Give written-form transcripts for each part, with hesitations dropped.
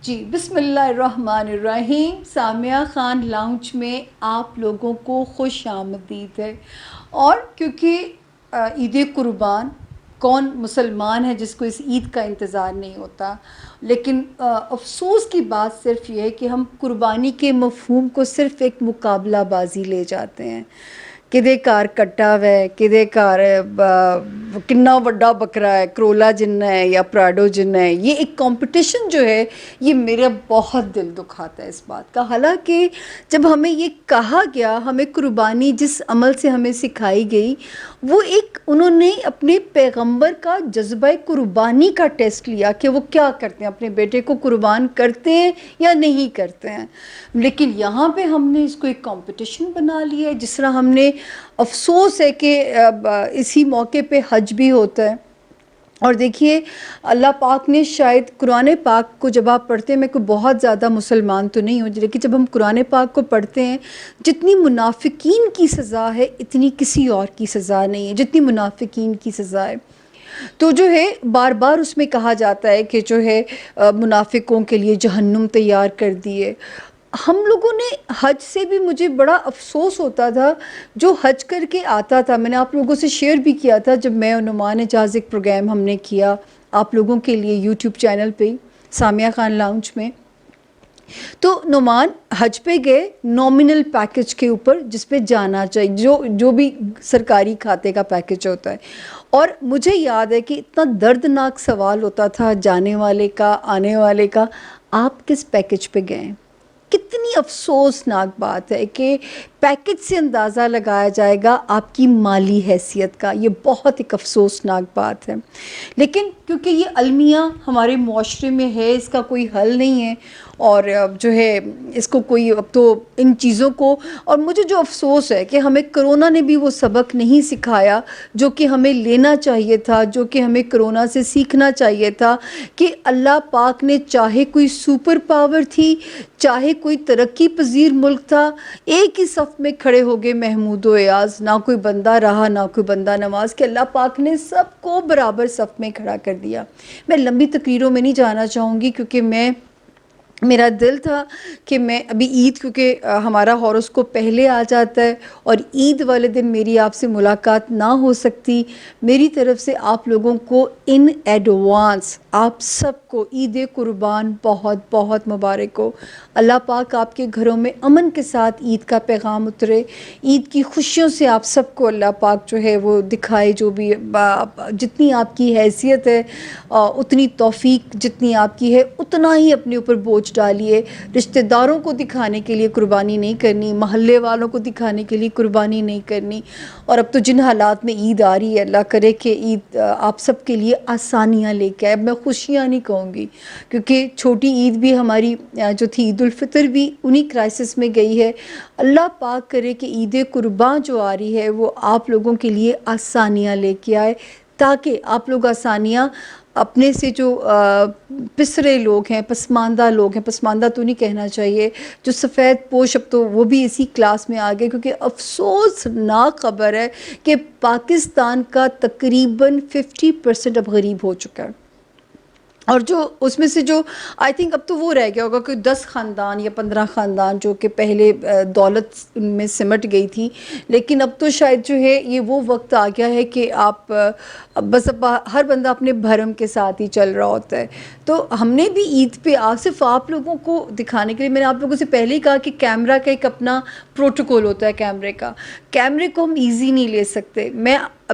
جی بسم اللہ الرحمن الرحیم. سامیہ خان لاؤنج میں آپ لوگوں کو خوش آمدید ہے. اور کیونکہ عید قربان کون مسلمان ہے جس کو اس عید کا انتظار نہیں ہوتا، لیکن افسوس کی بات صرف یہ ہے کہ ہم قربانی کے مفہوم کو صرف ایک مقابلہ بازی لے جاتے ہیں. کدے کار کٹا ہے، کدے کار کنا وڈا بکرا ہے، کرولا جن ہے یا پراڈو جن ہے. یہ ایک کمپٹیشن جو ہے یہ میرا بہت دل دکھاتا ہے اس بات کا. حالانکہ جب ہمیں یہ کہا گیا، ہمیں قربانی جس عمل سے ہمیں سکھائی گئی وہ ایک انہوں نے اپنے پیغمبر کا جذبہ قربانی کا ٹیسٹ لیا کہ وہ کیا کرتے ہیں، اپنے بیٹے کو قربان کرتے ہیں یا نہیں کرتے ہیں. لیکن یہاں پہ ہم نے اس کو ایک کمپٹیشن بنا لیا ہے. جس طرح ہم نے افسوس ہے کہ اسی موقع پہ حج بھی ہوتا ہے. اور دیکھیے اللہ پاک نے شاید قرآن پاک کو جب آپ پڑھتے ہیں، میں کوئی بہت زیادہ مسلمان تو نہیں ہوں، لیکن جب ہم قرآن پاک کو پڑھتے ہیں جتنی منافقین کی سزا ہے اتنی کسی اور کی سزا نہیں ہے جتنی منافقین کی سزا ہے. تو جو ہے بار بار اس میں کہا جاتا ہے کہ جو ہے منافقوں کے لیے جہنم تیار کر دیے. ہم لوگوں نے حج سے بھی مجھے بڑا افسوس ہوتا تھا جو حج کر کے آتا تھا. میں نے آپ لوگوں سے شیئر بھی کیا تھا جب میں اور نعمان اعجاز ایک پروگرام ہم نے کیا آپ لوگوں کے لیے یوٹیوب چینل پہ سامیہ خان لاؤنج میں. تو نعمان حج پہ گئے نومنل پیکج کے اوپر جس پہ جانا چاہیے، جو بھی سرکاری کھاتے کا پیکج ہوتا ہے. اور مجھے یاد ہے کہ اتنا دردناک سوال ہوتا تھا جانے والے کا، آنے والے کا، آپ کس پیکج پہ گئے. کتنی افسوسناک بات ہے کہ پیکج سے اندازہ لگایا جائے گا آپ کی مالی حیثیت کا. یہ بہت ایک افسوسناک بات ہے. لیکن کیونکہ یہ المیہ ہمارے معاشرے میں ہے، اس کا کوئی حل نہیں ہے. اور جو ہے اس کو کوئی اب تو ان چیزوں کو، اور مجھے جو افسوس ہے کہ ہمیں کرونا نے بھی وہ سبق نہیں سکھایا جو کہ ہمیں لینا چاہیے تھا، جو کہ ہمیں کرونا سے سیکھنا چاہیے تھا کہ اللہ پاک نے چاہے کوئی سپر پاور تھی، چاہے کوئی ترقی پذیر ملک تھا، ایک ہی صف میں کھڑے ہو گئے محمود و ایاز. نہ کوئی بندہ رہا نہ کوئی بندہ نواز، کہ اللہ پاک نے سب کو برابر صف میں کھڑا کر دیا. میں لمبی تقریروں میں نہیں جانا چاہوں گی کیونکہ میرا دل تھا کہ میں ابھی عید، کیونکہ ہمارا ہاروسکوپ پہلے آ جاتا ہے اور عید والے دن میری آپ سے ملاقات نہ ہو سکتی. میری طرف سے آپ لوگوں کو ان ایڈوانس آپ سب کو عید قربان بہت بہت مبارک ہو. اللہ پاک آپ کے گھروں میں امن کے ساتھ عید کا پیغام اترے. عید کی خوشیوں سے آپ سب کو اللہ پاک جو ہے وہ دکھائے. جو بھی جتنی آپ کی حیثیت ہے اتنی توفیق جتنی آپ کی ہے اتنا ہی اپنے اوپر بوجھ ڈالیے. رشتہ داروں کو دکھانے کے لیے قربانی نہیں کرنی، محلے والوں کو دکھانے کے لیے قربانی نہیں کرنی. اور اب تو جن حالات میں عید آ رہی ہے، اللہ کرے کہ عید آپ سب کے لیے آسانیاں لے کے آئے. میں خوشیاں نہیں کہوں گی کیونکہ چھوٹی عید بھی ہماری جو تھی عید الفطر بھی انہی کرائسس میں گئی ہے. اللہ پاک کرے کہ عید قربان جو آ رہی ہے وہ آپ لوگوں کے لیے آسانیاں لے کے آئے، تاکہ آپ لوگ آسانیاں اپنے سے جو پسرے لوگ ہیں، پسماندہ لوگ ہیں، پسماندہ تو نہیں کہنا چاہیے، جو سفید پوش، اب تو وہ بھی اسی کلاس میں آ گئے. کیونکہ افسوسناک خبر ہے کہ پاکستان کا تقریباً 50% اب غریب ہو چکا ہے. اور جو اس میں سے جو آئی تھنک اب تو وہ رہ گیا ہوگا کہ 10 خاندان یا 15 خاندان جو کہ پہلے دولت میں سمٹ گئی تھی. لیکن اب تو شاید جو ہے یہ وہ وقت آ گیا ہے کہ آپ بس اب ہر بندہ اپنے بھرم کے ساتھ ہی چل رہا ہوتا ہے. تو ہم نے بھی عید پہ صرف آپ لوگوں کو دکھانے کے لیے، میں نے آپ لوگوں سے پہلے ہی کہا کہ کیمرہ کا ایک اپنا پروٹوکول ہوتا ہے. کیمرے کو ہم ایزی نہیں لے سکتے.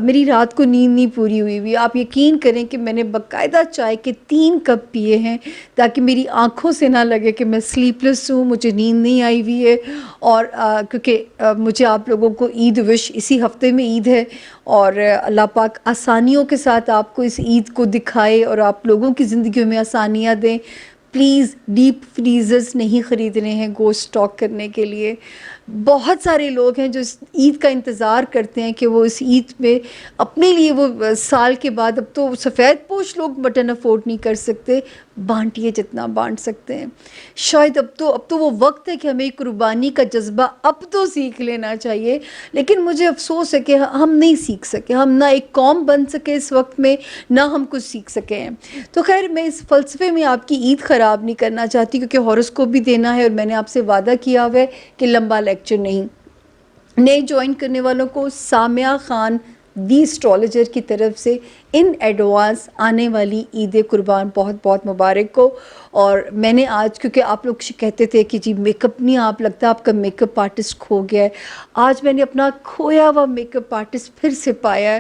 میری رات کو نیند نہیں پوری ہوئی. آپ یقین کریں کہ میں نے باقاعدہ چائے کے 3 کپ پیے ہیں تاکہ میری آنکھوں سے نہ لگے کہ میں سلیپ لیس ہوں، مجھے نیند نہیں آئی ہوئی ہے. اور کیونکہ مجھے آپ لوگوں کو عید وش، اسی ہفتے میں عید ہے اور اللہ پاک آسانیوں کے ساتھ آپ کو اس عید کو دکھائے اور آپ لوگوں کی زندگیوں میں آسانیاں دیں. پلیز ڈیپ فریزرز نہیں خریدنے ہیں گوشت اسٹاک کرنے کے لیے. بہت سارے لوگ ہیں جو اس عید کا انتظار کرتے ہیں کہ وہ اس عید میں اپنے لیے وہ سال کے بعد، اب تو سفید پوش لوگ مٹن افورڈ نہیں کر سکتے، بانٹیے جتنا بانٹ سکتے ہیں. شاید اب تو وہ وقت ہے کہ ہمیں قربانی کا جذبہ اب تو سیکھ لینا چاہیے. لیکن مجھے افسوس ہے کہ ہم نہیں سیکھ سکے، ہم نہ ایک قوم بن سکے اس وقت میں، نہ ہم کچھ سیکھ سکے ہیں. تو خیر میں اس فلسفے میں آپ کی عید خراب نہیں کرنا چاہتی، کیونکہ ہاروسکوپ بھی دینا ہے اور میں نے آپ سے وعدہ کیا ہوا ہے کہ لمبا لیکچر نہیں. نئے جوائن کرنے والوں کو سامیہ خان دی اسٹرالوجر کی طرف سے ان ایڈوانس آنے والی عید قربان بہت بہت مبارک ہو. اور میں نے آج، کیونکہ آپ لوگ کہتے تھے کہ جی میک اپ نہیں، آپ لگتا ہے آپ کا میک اپ آرٹسٹ کھو گیا ہے، آج میں نے اپنا کھویا ہوا میک اپ آرٹسٹ پھر سے پایا ہے.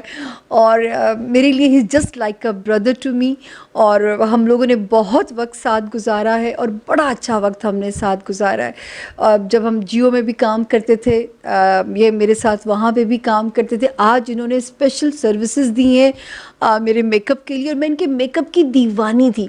اور میرے لیے ہی just like a brother to me. اور ہم لوگوں نے بہت وقت ساتھ گزارا ہے اور بڑا اچھا وقت ہم نے ساتھ گزارا ہے. جب ہم جیو میں بھی کام کرتے تھے، یہ میرے ساتھ وہاں پہ بھی کام کرتے تھے. آج انہوں نے اسپیشل سروسز دی ہیں میرے میک اپ کے لیے، اور میں ان کے میک اپ کی دیوانی تھی.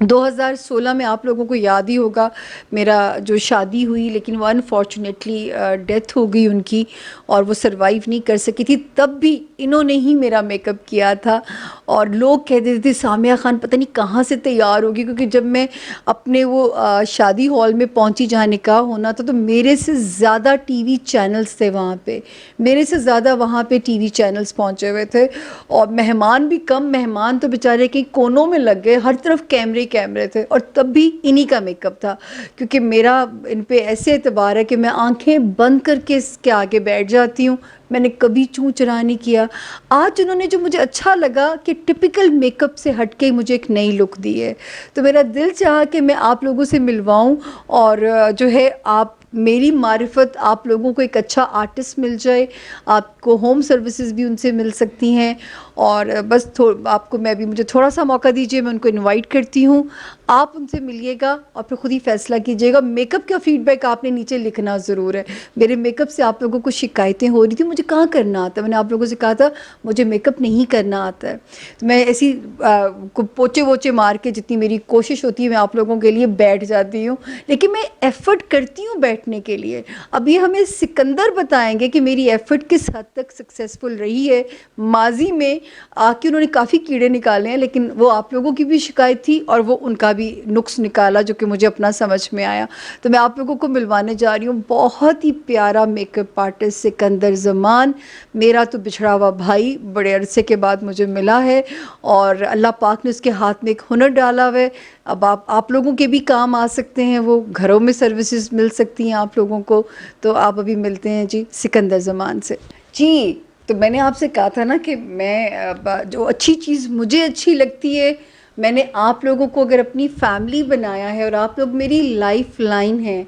2016 میں آپ لوگوں کو یاد ہی ہوگا میرا جو شادی ہوئی، لیکن وہ انفارچونیٹلی ڈیتھ ہو گئی ان کی، اور وہ سروائیو نہیں کر سکی تھی. تب بھی انہوں نے ہی میرا میک اپ کیا تھا. اور لوگ کہتے تھے سامیہ خان پتہ نہیں کہاں سے تیار ہوگی، کیونکہ جب میں اپنے وہ شادی ہال میں پہنچی جہاں نکاح ہونا تھا، تو میرے سے زیادہ ٹی وی چینلز تھے وہاں پہ، میرے سے زیادہ وہاں پہ ٹی وی چینلز پہنچے ہوئے تھے. اور مہمان بھی کم، مہمان تو بیچارے کہیں کونوں میں لگ گئے، ہر طرف کیمرے تھے. اور تب بھی انہی کا میک اپ تھا، کیونکہ میرا ان پہ ایسے اعتبار ہے کہ میں آنکھیں بند کر کے اس کے آگے بیٹھ جاتی ہوں. میں نے کبھی چوں چرا نہیں کیا. آج انہوں نے جو مجھے اچھا لگا کہ ٹپیکل میک اپ سے ہٹ کے مجھے ایک نئی لک دی ہے، تو میرا دل چاہا کہ میں آپ لوگوں سے ملواؤں. اور جو ہے آپ میری معرفت، آپ لوگوں کو ایک اچھا آرٹسٹ مل جائے، آپ کو ہوم سروسز بھی ان سے مل سکتی ہیں. اور بس آپ کو مجھے تھوڑا سا موقع دیجیے، میں ان کو انوائٹ کرتی ہوں. آپ ان سے ملیے گا اور پھر خود ہی فیصلہ کیجیے گا. میک اپ کا فیڈ بیک آپ نے نیچے لکھنا ضرور ہے. میرے میک اپ سے آپ لوگوں کو شکایتیں ہو رہی تھیں، مجھے کہاں کرنا آتا ہے. میں نے آپ لوگوں سے کہا تھا مجھے میک اپ نہیں کرنا آتا ہے. تو میں ایسی پوچے ووچے مار کے، جتنی میری کوشش ہوتی ہے میں آپ لوگوں کے لیے بیٹھ جاتی ہوں، لیکن میں ایفرٹ کرتی ہوں بیٹھنے کے لیے. اب یہ ہمیں سکندر بتائیں گے کہ میری ایفرٹ کس حد تک سکسیزفل رہی ہے. ماضی میں آ کے انہوں نے کافی کیڑے نکالے ہیں، لیکن وہ آپ لوگوں کی بھی شکایت تھی اور وہ ان کا بھی نقص نکالا جو کہ مجھے اپنا سمجھ میں آیا. تو میں آپ لوگوں کو ملوانے جا رہی ہوں بہت ہی پیارا میک اپ آرٹسٹ سکندر زمان. میرا تو بچھڑا ہوا بھائی بڑے عرصے کے بعد مجھے ملا ہے، اور اللہ پاک نے اس کے ہاتھ میں ایک ہنر ڈالا ہوا ہے. اب آپ لوگوں کے بھی کام آ سکتے ہیں، وہ گھروں میں سروسز مل سکتی ہیں آپ لوگوں کو. تو آپ ابھی ملتے ہیں جی سکندر زمان سے. جی تو میں نے آپ سے کہا تھا نا کہ میں جو اچھی چیز مجھے اچھی لگتی ہے، میں نے آپ لوگوں کو اگر اپنی فیملی بنایا ہے اور آپ لوگ میری لائف لائن ہیں،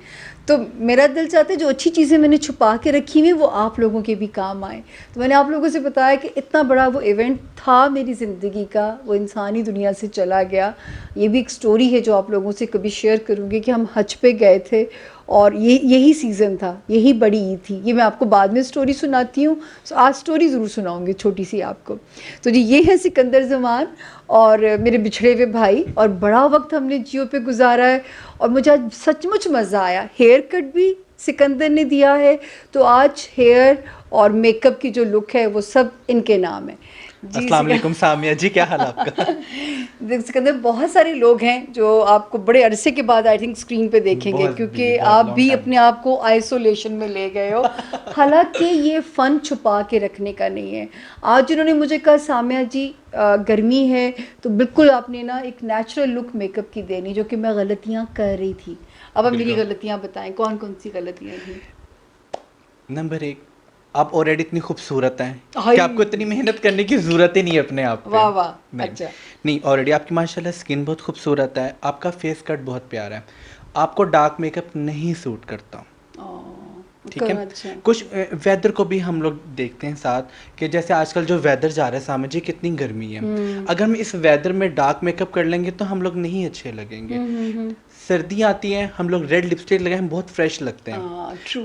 تو میرا دل چاہتا ہے جو اچھی چیزیں میں نے چھپا کے رکھی ہوئی وہ آپ لوگوں کے بھی کام آئیں. تو میں نے آپ لوگوں سے بتایا کہ اتنا بڑا وہ ایونٹ تھا میری زندگی کا، وہ انسانی دنیا سے چلا گیا. یہ بھی ایک سٹوری ہے جو آپ لوگوں سے کبھی شیئر کروں گی کہ ہم حج پہ گئے تھے، اور یہی سیزن تھا، یہی بڑی عید تھی. یہ میں آپ کو بعد میں سٹوری سناتی ہوں، آج سٹوری ضرور سناؤں گی چھوٹی سی آپ کو. تو جی یہ ہے سکندر زمان اور میرے بچھڑے ہوئے بھائی، اور بڑا وقت ہم نے جیو پہ گزارا ہے. اور مجھے آج سچ مچ مزہ آیا. ہیئر کٹ بھی سکندر نے دیا ہے، تو آج ہیئر اور میک اپ کی جو لک ہے وہ سب ان کے نام ہے. جی السلام علیکم سامیہ جی، کیا حال ہے آپ کا؟ سکندر، بہت سارے لوگ ہیں جو آپ کو بڑے عرصے کے بعد آئی تھنک اسکرین پہ دیکھیں گے، بہت جی کیونکہ بہت آپ لانگ بھی ٹائم. اپنے آپ کو آئسولیشن میں لے گئے ہو. حالانکہ یہ فن چھپا کے رکھنے کا نہیں ہے. آج انہوں نے مجھے کہا سامیہ جی گرمی ہے تو بالکل آپ نے نا ایک نیچرل لک میک اپ کی دینی، جو کہ میں غلطیاں کر رہی تھی. اب آپ میری بالکل. غلطیاں بتائیں کون کون سی غلطیاں تھیں؟ نمبر 1، آپ آلریڈی اتنی خوبصورت ہیں کہ آپ کو اتنی ہائی محنت کرنے کی ضرورت ہی نہیں ہے اپنے آپ پہ. واہ واہ. نہیں اچھا. نہیں، آلریڈی آپ کی ماشاء اللہ اسکن بہت خوبصورت ہے، آپ کا فیس کٹ بہت پیارا ہے. آپ کو ڈارک میک اپ نہیں سوٹ کرتا، ٹھیک ہے. اچھا. کچھ ویدر کو بھی ہم لوگ دیکھتے ہیں ساتھ، کہ جیسے آج کل جو ویدر جا رہا ہے سامنے جی کتنی گرمی ہے. اگر ہم اس ویدر میں ڈارک میک اپ کر لیں گے تو ہم لوگ نہیں اچھے لگیں گے. سردیاں آتی ہیں، ہم لوگ ریڈ لپسٹک لگائیں ہم بہت فریش لگتے ہیں. ٹرو.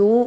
2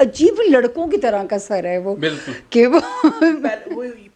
عجیب لڑکوں کی طرح کا سر ہے وہ, بالکل کہ وہ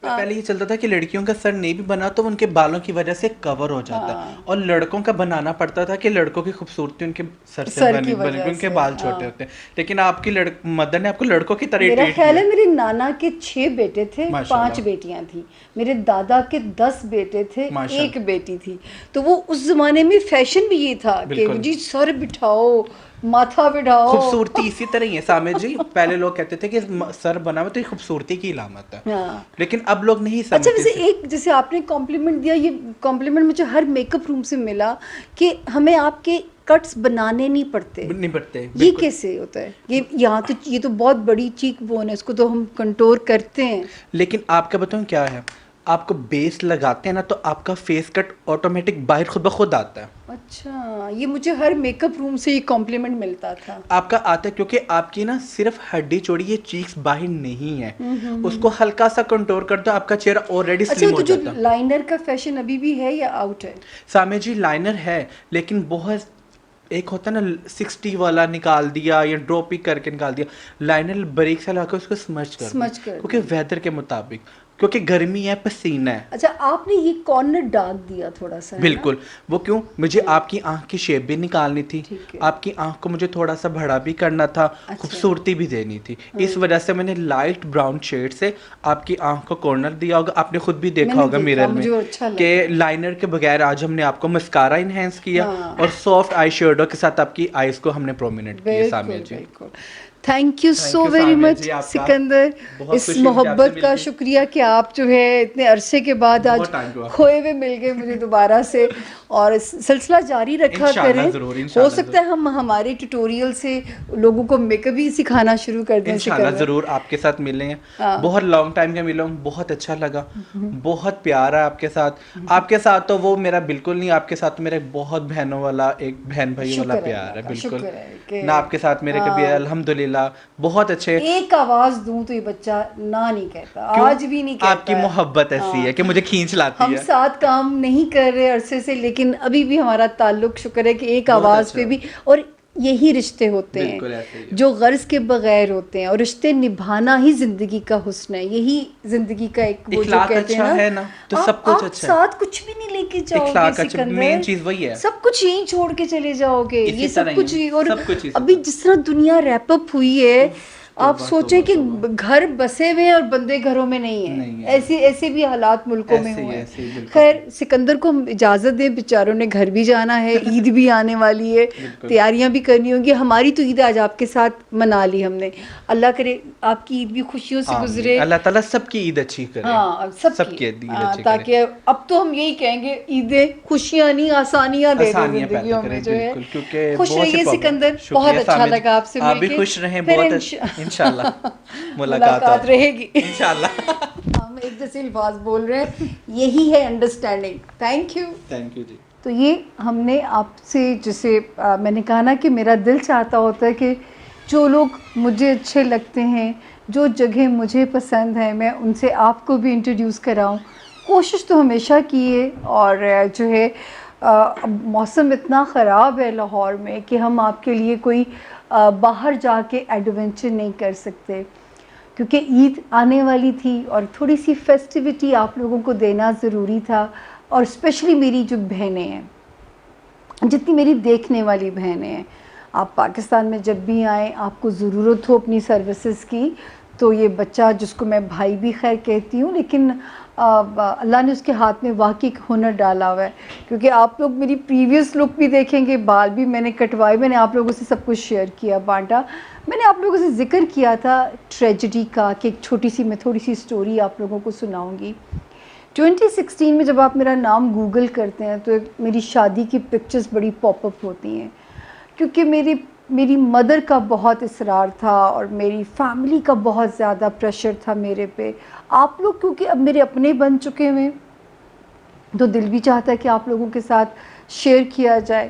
پہلے یہ چلتا تھا کہ لڑکیوں کا سر نہیں بھی بنا تو ان کے بالوں کی وجہ سے کور ہو جاتا ہے, اور لڑکوں کا بنانا پڑتا تھا کہ لڑکوں کی خوبصورتی ان کے سر سے بنی بلکہ ان کے بال چھوٹے ہوتے ہیں. لیکن آپ کی مدر نے آپ کو لڑکوں کی طرح میرا ٹریٹ خیال ہے کیا. میرے نانا کے 6 بیٹے تھے, 5 بیٹیاں تھیں, میرے دادا کے 10 بیٹے تھے, 1 بیٹی تھی. تو وہ اس زمانے میں فیشن بھی یہ تھا کہ جی سر بٹھاؤ, ماتھا بٹھاؤ. خوبصورتی اسی طرح ہی ہے سامع جی, پہلے لوگ کہتے تھے کہ سر بنا ہوا تو یہ خوبصورتی کی علامت ہے, لیکن اب لوگ نہیں سمجھتے. اچھا ویسے ایک جیسے آپ نے کمپلیمنٹ دیا, یہ کمپلیمنٹ مجھے ہر میک اپ روم سے ملا کہ ہمیں آپ کے کٹس بنانے نہیں پڑتے. یہ کیسے ہوتا ہے؟ یہ یہاں تو یہ تو بہت بڑی چیک بون ہے, اس کو تو ہم کنٹور کرتے ہیں. لیکن آپ کا بتاؤں کیا ہے, آپ کو بیس لگاتے ہیں نا تو آپ کا فیس کٹ آٹومیٹک باہر خود بخود آتا ہے. اچھا, یہ مجھے ہر میک اپ روم سے یہ کمپلیمنٹ ملتا تھا. آپ کا آتا ہے کیونکہ آپ کی نا صرف ہڈی چوڑی, یہ چیکس باہر نہیں ہے, اس کو ہلکا سا کنٹور کر دو, آپ کا چہرہ آلریڈی سلم ہو جاتا ہے. اچھا, لائنر کا فیشن ابھی بھی ہے یا آؤٹ ہے؟ سامع جی لائنر ہے, لیکن بہت ایک ہوتا ہے نا 60 والا نکال دیا یا ڈراپ ہی کر کے نکال دیا. لائنر بریک سے لا کے اس کو سمرچ کر دو, کیونکہ ویدر کے مطابق, کیونکہ گرمی ہے, پسینہ ہے. اچھا, آپ نے یہ کارنر ڈارک دیا تھوڑا سا. بالکل, وہ کیوں, مجھے آپ کی آنکھ کی شیپ بھی نکالنی تھی, آپ کی آنکھ کو مجھے تھوڑا سا بڑا بھی کرنا تھا, خوبصورتی بھی دینی تھی. اس وجہ سے میں نے لائٹ براؤن شیڈ سے آپ کی آنکھ کو کارنر دیا ہوگا. آپ نے خود بھی دیکھا ہوگا میرر میں کہ لائنر کے بغیر آج ہم نے آپ کو مسکارا انہینس کیا, اور سافٹ آئی شیڈو کے ساتھ آپ کی آئیز کو ہم نے پرومیننٹ کیا. سامع جی thank you so very much Sikandar, اس محبت کا شکریہ کہ آپ جو ہے اتنے عرصے کے بعد آج کھوئے ہوئے مل گئے مجھے دوبارہ سے, اور سلسلہ جاری رکھا کریں. ہو سکتا ہے ہم ہمارے ٹیوٹوریل سے لوگوں کو میک اپ بھی سکھانا شروع کر دیں. انشاءاللہ ضرور آپ کے ساتھ ملیں. بہت لانگ ٹائم کے ملا ہوں, بہت اچھا لگا, بہت پیار ہے آپ کے ساتھ. آپ کے ساتھ تو وہ میرا بالکل نہیں, آپ کے ساتھ میرا بہت بہنوں والا, ایک بہن بھائی والا پیار ہے. بالکل نہ آپ کے ساتھ میرے کبھی الحمدللہ بہت اچھے. ایک آواز دوں تو یہ بچہ نہ نہیں کہتا, آج بھی نہیں کہتا. آپ کی محبت ایسی ہے کہ مجھے کھینچ لاتی ہے. ہم ساتھ کام نہیں کر رہے عرصے سے, لیکن ابھی بھی ہمارا تعلق شکر ہے کہ ایک آواز پہ بھی. اور یہی رشتے ہوتے ہیں جو غرض کے بغیر ہوتے ہیں, اور رشتے نبھانا ہی زندگی کا حسن ہے. یہی زندگی کا ایک وہ جو کہتے ہیں نا, تو سب کچھ اچھا ہے. ساتھ کچھ بھی نہیں لے کے جاؤ گے سکندر, مین چیز وہی ہے, سب کچھ یہیں چھوڑ کے چلے جاؤ گے. یہ سب کچھ, اور ابھی جس طرح دنیا ریپ اپ ہوئی ہے, آپ سوچیں کہ گھر بسے ہوئے ہیں اور بندے گھروں میں نہیں ہیں. ایسے بھی حالات ملکوں میں ہوئے ہیں. خیر سکندر کو اجازت دیں, بیچاروں نے گھر بھی جانا ہے, عید بھی آنے والی ہے, تیاریاں بھی کرنی ہوں گی. ہماری تو عید آج آپ کے ساتھ منا لی ہم نے. اللہ کرے آپ کی عید بھی خوشیوں سے گزرے, اللہ تعالیٰ سب کی عید اچھی کرے. ہاں سب کی عید اچھی, تاکہ اب تو ہم یہی کہیں گے عیدیں خوشیاں نہیں آسانیاں دے دیں زندگیوں میں جو ہے. خوش رہیے سکندر, بہت اچھا لگا آپ سے مل کے. خوش رہیں, بہت انشاءاللہ ملاقات رہے گی انشاءاللہ. ہم ایک جیسے الفاظ بول رہے ہیں, یہی ہے انڈرسٹینڈنگ. تھینک یو جی. تو یہ ہم نے آپ سے, جیسے میں نے کہا نا کہ میرا دل چاہتا ہوتا ہے کہ جو لوگ مجھے اچھے لگتے ہیں, جو جگہ مجھے پسند ہے, میں ان سے آپ کو بھی انٹروڈیوس کراؤں. کوشش تو ہمیشہ کی ہے, اور جو ہے موسم اتنا خراب ہے لاہور میں کہ ہم آپ کے لیے کوئی باہر جا کے ایڈونچر نہیں کر سکتے, کیونکہ عید آنے والی تھی اور تھوڑی سی فیسٹیوٹی آپ لوگوں کو دینا ضروری تھا. اور اسپیشلی میری جو بہنیں ہیں, جتنی میری دیکھنے والی بہنیں ہیں, آپ پاکستان میں جب بھی آئیں, آپ کو ضرورت ہو اپنی سروسز کی, تو یہ بچہ جس کو میں بھائی بھی خیر کہتی ہوں, لیکن اللہ نے اس کے ہاتھ میں واقعی ایک ہنر ڈالا ہوا ہے. کیونکہ آپ لوگ میری پریویس لک بھی دیکھیں گے, بال بھی میں نے کٹوائے, میں نے آپ لوگوں سے سب کچھ شیئر کیا, بانٹا. میں نے آپ لوگوں سے ذکر کیا تھا ٹریجڈی کا, کہ ایک چھوٹی سی, میں تھوڑی سی سٹوری آپ لوگوں کو سناؤں گی. 2016 میں جب آپ میرا نام گوگل کرتے ہیں تو میری شادی کی پکچرز بڑی پاپ اپ ہوتی ہیں, کیونکہ میری مدر کا بہت اصرار تھا, اور میری فیملی کا بہت زیادہ پریشر تھا میرے پہ. آپ لوگ کیونکہ اب میرے اپنے بن چکے ہوئے, تو دل بھی چاہتا ہے کہ آپ لوگوں کے ساتھ شیئر کیا جائے.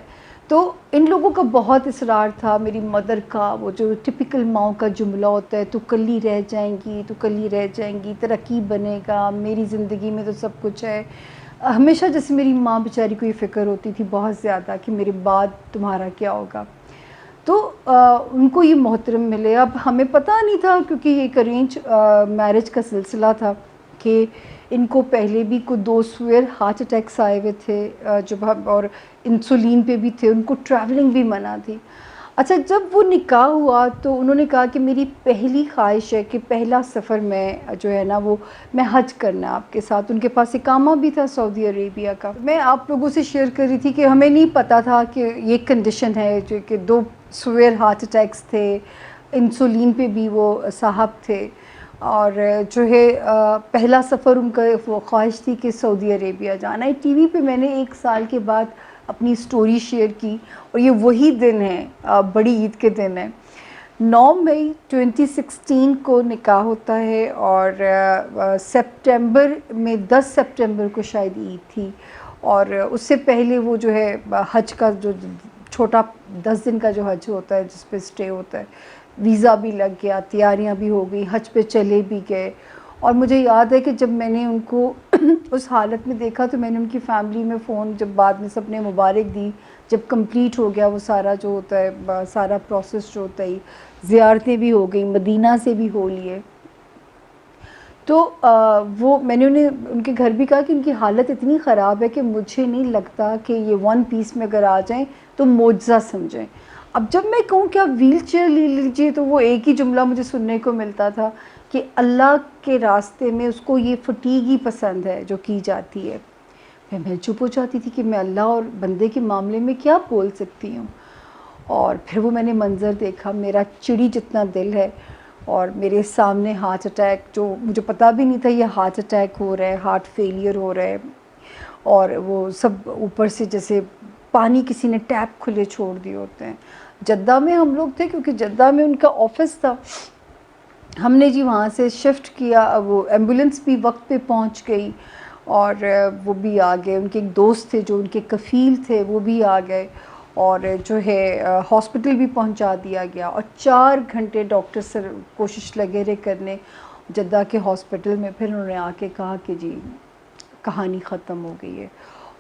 تو ان لوگوں کا بہت اصرار تھا, میری مدر کا, وہ جو ٹپیکل ماؤں کا جملہ ہوتا ہے, تو کلی رہ جائیں گی, تو کلی رہ جائیں گی, ترقی بنے گا, میری زندگی میں تو سب کچھ ہے. ہمیشہ جیسے میری ماں بیچاری کو یہ فکر ہوتی تھی بہت زیادہ کہ میرے بعد تمہارا کیا ہوگا. تو ان کو یہ محترم ملے. اب ہمیں پتہ نہیں تھا کیونکہ یہ ایک ارینج میرج کا سلسلہ تھا کہ ان کو پہلے بھی کوئی 2 سویر ہارٹ اٹیکس آئے ہوئے تھے جب ہم اور انسولین پہ بھی تھے, ان کو ٹریولنگ بھی منع تھی. اچھا جب وہ نکاح ہوا تو انہوں نے کہا کہ میری پہلی خواہش ہے کہ پہلا سفر میں جو ہے نا وہ میں حج کرنا آپ کے ساتھ. ان کے پاس اقامہ بھی تھا سعودی عربیہ کا. میں آپ لوگوں سے شیئر کر رہی تھی کہ ہمیں نہیں پتہ تھا کہ یہ کنڈیشن ہے جو کہ 2 سویر ہارٹ اٹیکس تھے, انسولین پہ بھی وہ صاحب تھے, اور جو ہے پہلا سفر ان کا وہ خواہش تھی کہ سعودی عربیہ جانا ہے. ٹی وی پہ میں نے 1 سال کے بعد اپنی سٹوری شیئر کی, اور یہ وہی دن ہے, بڑی عید کے دن ہے. 9 مئی 2016 کو نکاح ہوتا ہے, اور سپٹمبر میں 10 سپٹمبر کو شاید عید تھی, اور اس سے پہلے وہ جو ہے حج کا جو چھوٹا 10 دن کا جو حج ہوتا ہے جس پہ سٹے ہوتا ہے, ویزا بھی لگ گیا, تیاریاں بھی ہو گئی, حج پہ چلے بھی گئے. اور مجھے یاد ہے کہ جب میں نے ان کو اس حالت میں دیکھا تو میں نے ان کی فیملی میں فون جب بعد میں سب نے مبارک دی, جب کمپلیٹ ہو گیا وہ سارا جو ہوتا ہے سارا پروسیس جو ہوتا ہے, زیارتیں بھی ہو گئیں, مدینہ سے بھی ہو لیے, تو وہ میں نے ان کے گھر بھی کہا کہ ان کی حالت اتنی خراب ہے کہ مجھے نہیں لگتا کہ یہ 1 پیس میں اگر آ جائیں تو معجزہ سمجھیں. اب جب میں کہوں کہ آپ ویل چیئر لے لیجیے تو وہ ایک ہی جملہ مجھے سننے کو ملتا تھا کہ اللہ کے راستے میں اس کو یہ فٹیگ ہی پسند ہے جو کی جاتی ہے. میں چپ ہو جاتی تھی کہ میں اللہ اور بندے کے معاملے میں کیا بول سکتی ہوں. اور پھر وہ میں نے منظر دیکھا, میرا چڑی جتنا دل ہے, اور میرے سامنے ہارٹ اٹیک, جو مجھے پتہ بھی نہیں تھا یہ ہارٹ اٹیک ہو رہا ہے, ہارٹ فیلئر ہو رہا ہے, اور وہ سب اوپر سے جیسے پانی کسی نے ٹیپ کھلے چھوڑ دیے ہوتے ہیں. جدہ میں ہم لوگ تھے کیونکہ جدہ میں ان کا آفس تھا, ہم نے جی وہاں سے شفٹ کیا. وہ ایمبولنس بھی وقت پہ پہنچ گئی, اور وہ بھی آ گئے. ان کے ایک دوست تھے جو ان کے کفیل تھے وہ بھی آ گئے, اور جو ہے ہاسپٹل بھی پہنچا دیا گیا. اور 4 گھنٹے ڈاکٹر سر کوشش لگے رہے کرنے جدہ کے ہاسپٹل میں. پھر انہوں نے آ کے کہا کہ جی کہانی ختم ہو گئی ہے.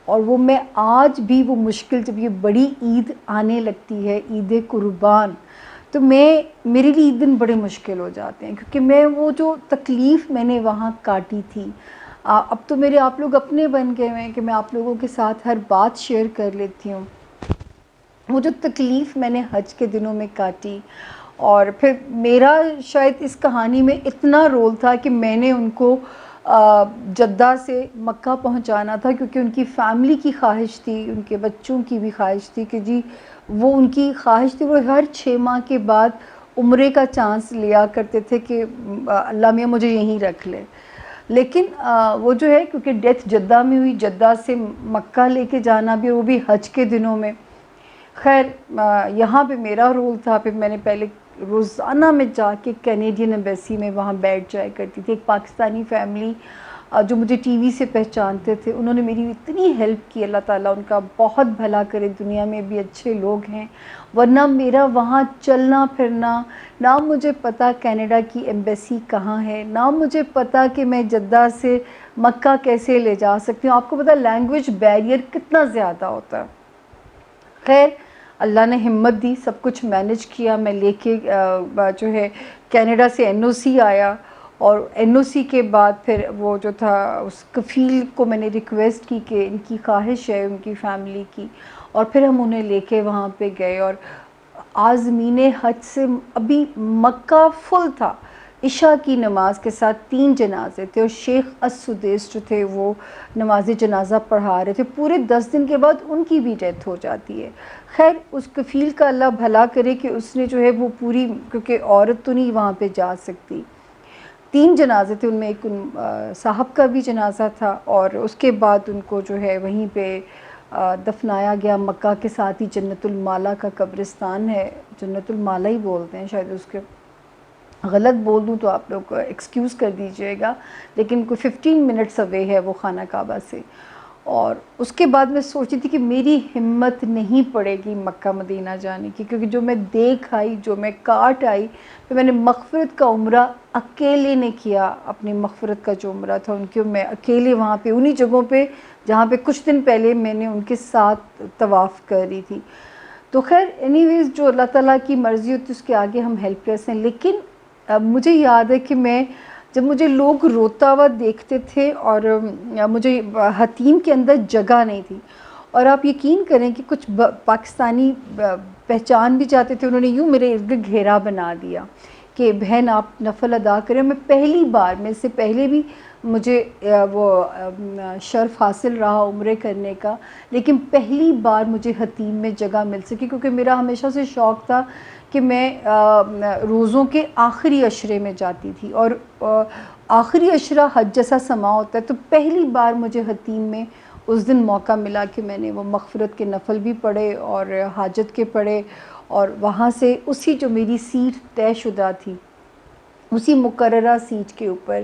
اور وہ میں آج بھی وہ مشکل, جب یہ بڑی عید آنے لگتی ہے, عید قربان, تو میرے لیے دن بڑے مشکل ہو جاتے ہیں, کیونکہ میں وہ جو تکلیف میں نے وہاں کاٹی تھی, اب تو میرے آپ لوگ اپنے بن گئے ہیں کہ میں آپ لوگوں کے ساتھ ہر بات شیئر کر لیتی ہوں. وہ جو تکلیف میں نے حج کے دنوں میں کاٹی, اور پھر میرا شاید اس کہانی میں اتنا رول تھا کہ میں نے ان کو جدہ سے مکہ پہنچانا تھا, کیونکہ ان کی فیملی کی خواہش تھی, ان کے بچوں کی بھی خواہش تھی کہ جی وہ ان کی خواہش تھی, وہ ہر 6 ماہ کے بعد عمرے کا چانس لیا کرتے تھے کہ اللہ میاں مجھے یہیں رکھ لے. لیکن وہ جو ہے کیونکہ ڈیتھ جدہ میں ہوئی, جدہ سے مکہ لے کے جانا بھی, وہ بھی حج کے دنوں میں. خیر یہاں پہ میرا رول تھا. پھر میں نے پہلے روزانہ میں جا کے کینیڈین ایمبیسی میں وہاں بیٹھ جایا کرتی تھی. ایک پاکستانی فیملی جو مجھے ٹی وی سے پہچانتے تھے, انہوں نے میری اتنی ہیلپ کی, اللہ تعالیٰ ان کا بہت بھلا کرے, دنیا میں بھی اچھے لوگ ہیں. ورنہ میرا وہاں چلنا پھرنا, نہ مجھے پتہ کینیڈا کی ایمبیسی کہاں ہے, نہ مجھے پتہ کہ میں جدہ سے مکہ کیسے لے جا سکتی ہوں. آپ کو پتہ لینگویج بیریئر کتنا زیادہ ہوتا ہے. خیر اللہ نے ہمت دی, سب کچھ مینج کیا. میں لے کے جو ہے کینیڈا سے NOC آیا, اور NOC کے بعد پھر وہ جو تھا اس کفیل کو میں نے ریکویسٹ کی کہ ان کی خواہش ہے ان کی فیملی کی, اور پھر ہم انہیں لے کے وہاں پہ گئے. اور عازمین حج سے ابھی مکہ فل تھا, عشاء کی نماز کے ساتھ 3 جنازے تھے, اور شیخ السدیس جو تھے وہ نماز جنازہ پڑھا رہے تھے. پورے 10 دن کے بعد ان کی بھی ڈیتھ ہو جاتی ہے. خیر اس کفیل کا اللہ بھلا کرے کہ اس نے جو ہے وہ پوری, کیونکہ عورت تو نہیں وہاں پہ جا سکتی, 3 جنازے تھے, ان میں ایک صاحب کا بھی جنازہ تھا, اور اس کے بعد ان کو جو ہے وہیں پہ دفنایا گیا. مکہ کے ساتھ ہی جنت المالا کا قبرستان ہے, جنت المالا ہی بولتے ہیں شاید, اس کے غلط بول دوں تو آپ لوگ ایکسکیوز کر دیجئے گا, لیکن کوئی 15 منٹس اوے ہے وہ خانہ کعبہ سے. اور اس کے بعد میں سوچی تھی کہ میری ہمت نہیں پڑے گی مکہ مدینہ جانے کی, کیونکہ جو میں دیکھ آئی, جو میں کاٹ آئی. پھر میں نے مغفرت کا عمرہ اکیلے نے کیا, اپنی مغفرت کا جو عمرہ تھا ان کے, میں اکیلے وہاں پہ انہی جگہوں پہ جہاں پہ کچھ دن پہلے میں نے ان کے ساتھ طواف کر رہی تھی. تو خیر اینی ویز جو اللہ تعالیٰ کی مرضی ہوتی ہے اس کے آگے ہم ہیلپ لیس ہیں. لیکن مجھے یاد ہے کہ میں جب مجھے لوگ روتا ہوا دیکھتے تھے اور مجھے حتیم کے اندر جگہ نہیں تھی, اور آپ یقین کریں کہ کچھ پاکستانی پہچان بھی جاتے تھے, انہوں نے یوں میرے ارد گرد گھیرا بنا دیا کہ بہن آپ نفل ادا کریں. میں پہلی بار, میں اس سے پہلے بھی مجھے وہ شرف حاصل رہا عمرے کرنے کا, لیکن پہلی بار مجھے حتیم میں جگہ مل سکی, کیونکہ میرا ہمیشہ سے شوق تھا کہ میں روزوں کے آخری عشرے میں جاتی تھی, اور آخری عشرہ حج جیسا سما ہوتا ہے. تو پہلی بار مجھے حتیم میں اس دن موقع ملا کہ میں نے وہ مغفرت کے نفل بھی پڑھے اور حاجت کے پڑھے, اور وہاں سے اسی جو میری سیٹ طے شدہ تھی اسی مقررہ سیٹ کے اوپر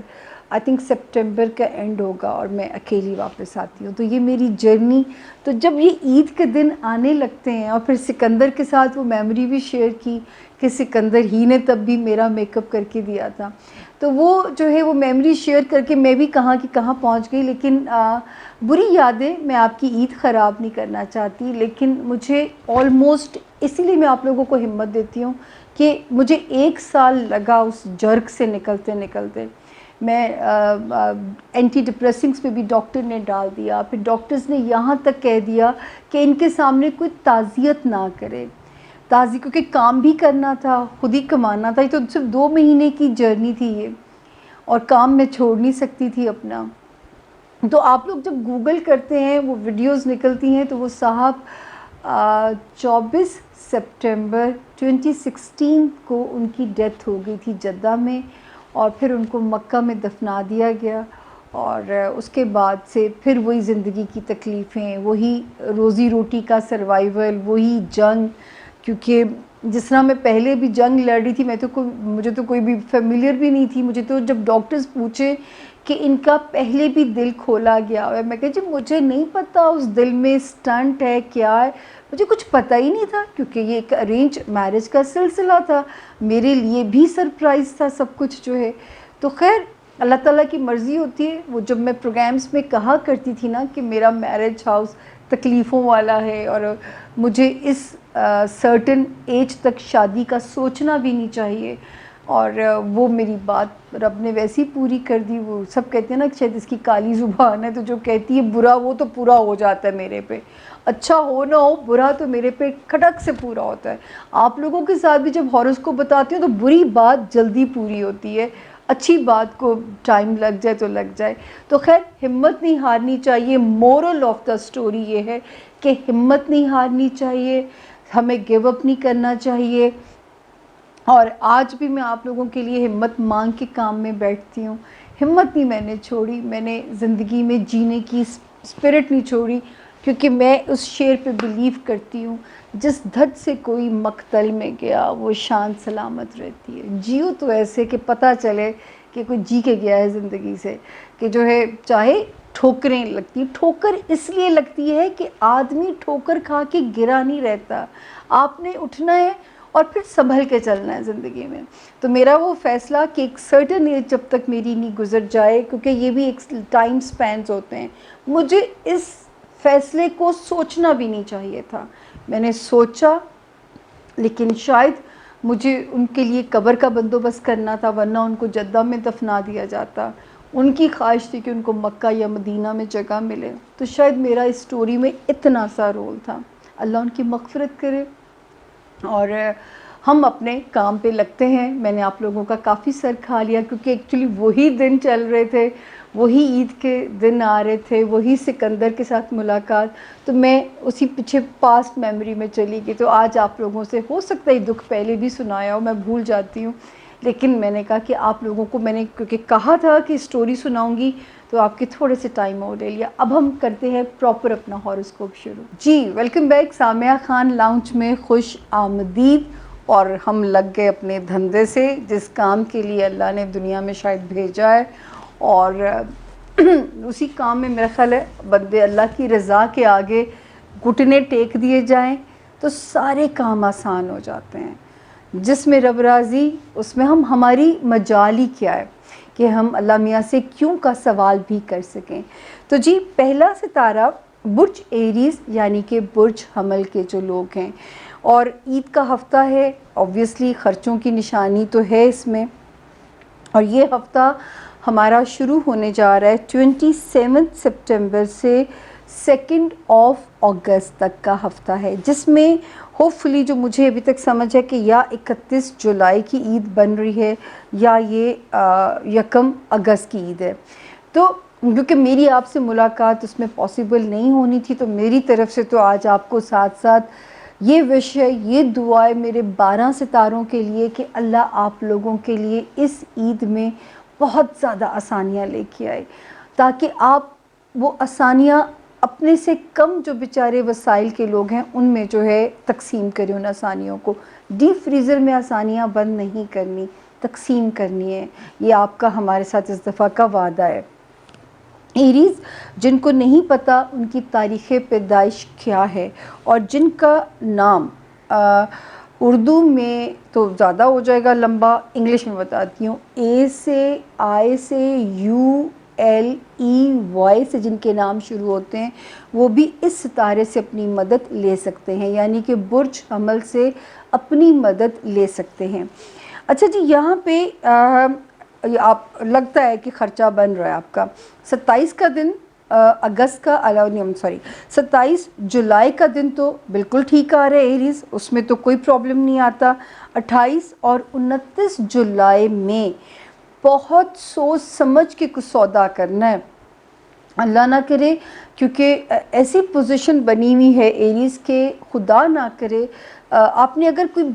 آئی تھنک سپٹمبر کا اینڈ ہوگا اور میں اکیلی واپس آتی ہوں. تو یہ میری جرنی. تو جب یہ عید کے دن آنے لگتے ہیں, اور پھر سکندر کے ساتھ وہ میموری بھی شیئر کی کہ سکندر ہی نے تب بھی میرا میک اپ کر کے دیا تھا, تو وہ جو ہے وہ میموری شیئر کر کے میں بھی کہاں کی کہاں پہنچ گئی. لیکن بری یادیں, میں آپ کی عید خراب نہیں کرنا چاہتی, لیکن مجھے آلموسٹ, اسی لیے میں آپ لوگوں کو ہمت دیتی ہوں کہ مجھے 1 سال لگا اس جرک سے نکلتے نکلتے. میں اینٹی ڈپریسنگس پہ بھی ڈاکٹر نے ڈال دیا, پھر ڈاکٹرز نے یہاں تک کہہ دیا کہ ان کے سامنے کوئی تعزیت نہ کرے. کیونکہ کام بھی کرنا تھا, خود ہی کمانا تھا. یہ تو صرف 2 مہینے کی جرنی تھی یہ, اور کام میں چھوڑ نہیں سکتی تھی اپنا. تو آپ لوگ جب گوگل کرتے ہیں وہ ویڈیوز نکلتی ہیں, تو وہ صاحب 24 سپٹمبر 2016 کو ان کی ڈیتھ ہو گئی تھی جدہ میں, اور پھر ان کو مکہ میں دفنا دیا گیا. اور اس کے بعد سے پھر وہی زندگی کی تکلیفیں, وہی روزی روٹی کا سروائیول, وہی جنگ. کیونکہ جس طرح میں پہلے بھی جنگ لڑ رہی تھی, مجھے تو کوئی بھی فیملیئر بھی نہیں تھی. مجھے تو جب ڈاکٹرز پوچھے کہ ان کا پہلے بھی دل کھولا گیا ہے, میں کہا جی مجھے نہیں پتہ اس دل میں اسٹنٹ ہے کیا ہے, مجھے کچھ پتہ ہی نہیں تھا, کیونکہ یہ ایک ارینج میرج کا سلسلہ تھا. میرے لیے بھی سرپرائز تھا سب کچھ جو ہے. تو خیر اللہ تعالیٰ کی مرضی ہوتی ہے. وہ جب میں پروگرامز میں کہا کرتی تھی نا کہ میرا میرج ہاؤس تکلیفوں والا ہے, اور مجھے اس سرٹن ایج تک شادی کا سوچنا بھی نہیں چاہیے, اور وہ میری بات رب نے ویسی پوری کر دی. وہ سب کہتے ہیں نا کہ شاید اس کی کالی زبان ہے, تو جو کہتی ہے برا وہ تو پورا ہو جاتا ہے میرے پہ, اچھا ہو نہ ہو برا تو میرے پہ کھٹک سے پورا ہوتا ہے. آپ لوگوں کے ساتھ بھی جب ہاروسکوپ بتاتی ہوں تو بری بات جلدی پوری ہوتی ہے, اچھی بات کو ٹائم لگ جائے تو لگ جائے. تو خیر ہمت نہیں ہارنی چاہیے. مورل آف دا سٹوری یہ ہے کہ ہمت نہیں ہارنی چاہیے, ہمیں گیو اپ نہیں کرنا چاہیے. اور آج بھی میں آپ لوگوں کے لیے ہمت مانگ کے کام میں بیٹھتی ہوں. ہمت نہیں میں نے چھوڑی, میں نے زندگی میں جینے کی اسپرٹ نہیں چھوڑی, کیونکہ میں اس شعر پہ بلیو کرتی ہوں, جس دھت سے کوئی مقتل میں گیا وہ شان سلامت رہتی ہے. جیو تو ایسے کہ پتہ چلے کہ کوئی جی کے گیا ہے زندگی سے, کہ جو ہے چاہے ٹھوکریں لگتی, ٹھوکر اس لیے لگتی ہے کہ آدمی ٹھوکر کھا کے گرا نہیں رہتا, آپ نے اٹھنا ہے اور پھر سنبھل کے چلنا ہے زندگی میں. تو میرا وہ فیصلہ کہ ایک سرٹن ایج جب تک میری نہیں گزر جائے, کیونکہ یہ بھی ایک ٹائم سپینز ہوتے ہیں, مجھے اس فیصلے کو سوچنا بھی نہیں چاہیے تھا. میں نے سوچا, لیکن شاید مجھے ان کے لیے قبر کا بندوبست کرنا تھا, ورنہ ان کو جدہ میں دفنا دیا جاتا. ان کی خواہش تھی کہ ان کو مکہ یا مدینہ میں جگہ ملے, تو شاید میرا اس سٹوری میں اتنا سا رول تھا. اللہ ان کی مغفرت کرے. اور ہم اپنے کام پہ لگتے ہیں. میں نے آپ لوگوں کا کافی سر کھا لیا, کیونکہ ایکچولی وہی دن چل رہے تھے, وہی عید کے دن آ رہے تھے, وہی سکندر کے ساتھ ملاقات, تو میں اسی پیچھے پاسٹ میموری میں چلی گئی. تو آج آپ لوگوں سے ہو سکتا ہے دکھ پہلے بھی سنایا ہو, میں بھول جاتی ہوں, لیکن میں نے کہا کہ آپ لوگوں کو میں نے کیونکہ کہا تھا کہ اسٹوری سناؤں گی, تو آپ کے تھوڑے سے ٹائم اور لے لیا. اب ہم کرتے ہیں پراپر اپنا ہاروسکوپ شروع. جی welcome back Samia Khan lounge میں خوش آمدید. اور ہم لگ گئے اپنے دھندے سے, جس کام کے لیے اللہ نے دنیا میں شاید بھیجا ہے, اور اسی کام میں میرا خیال ہے بندے اللہ کی رضا کے آگے گھٹنے ٹیک دیے جائیں تو سارے کام آسان ہو جاتے ہیں. جس میں رب راضی اس میں ہماری مجال ہی کیا ہے کہ ہم اللہ میاں سے کیوں کا سوال بھی کر سکیں. تو جی پہلا ستارہ برج ایریز یعنی کہ برج حمل کے جو لوگ ہیں, اور عید کا ہفتہ ہے، آبویسلی خرچوں کی نشانی تو ہے اس میں، اور یہ ہفتہ ہمارا شروع ہونے جا رہا ہے 27 سپٹمبر سے 2 اگست تک کا ہفتہ ہے، جس میں ہوپ فلی جو مجھے ابھی تک سمجھ ہے کہ یا 31 جولائی کی عید بن رہی ہے یا یہ 1 اگست کی عید ہے۔ تو کیونکہ میری آپ سے ملاقات اس میں پاسبل نہیں ہونی تھی، تو میری طرف سے تو آج آپ کو ساتھ ساتھ یہ وش ہے، یہ دعا ہے میرے 12 ستاروں کے لیے کہ اللہ آپ لوگوں کے لیے اس عید میں بہت زیادہ آسانیاں لے کے آئے، تاکہ آپ وہ آسانیاں اپنے سے کم جو بیچارے وسائل کے لوگ ہیں ان میں جو ہے تقسیم کریں ان آسانیوں کو۔ ڈیپ فریزر میں آسانیاں بند نہیں کرنی، تقسیم کرنی ہے، یہ آپ کا ہمارے ساتھ اس دفعہ کا وعدہ ہے۔ ایریز، جن کو نہیں پتہ ان کی تاریخ پیدائش کیا ہے اور جن کا نام اردو میں تو زیادہ ہو جائے گا لمبا، انگلش میں بتاتی ہوں، اے سے آئی سے یو ایل ای وائی سے جن کے نام شروع ہوتے ہیں وہ بھی اس ستارے سے اپنی مدد لے سکتے ہیں، یعنی کہ برج حمل سے اپنی مدد لے سکتے ہیں۔ اچھا جی، یہاں پہ آپ لگتا ہے کہ خرچہ بن رہا ہے آپ کا 27 کا دن اگست کا 27 جولائی کا دن تو بالکل ٹھیک آ رہا ہے ایریز، اس میں تو کوئی پرابلم نہیں آتا۔ 28 اور 29 جولائی میں بہت سوچ سمجھ کے کچھ سودا کرنا ہے، اللہ نہ کرے، کیونکہ ایسی پوزیشن بنی ہوئی ہے ایریز کہ خدا نہ کرے آپ نے اگر کوئی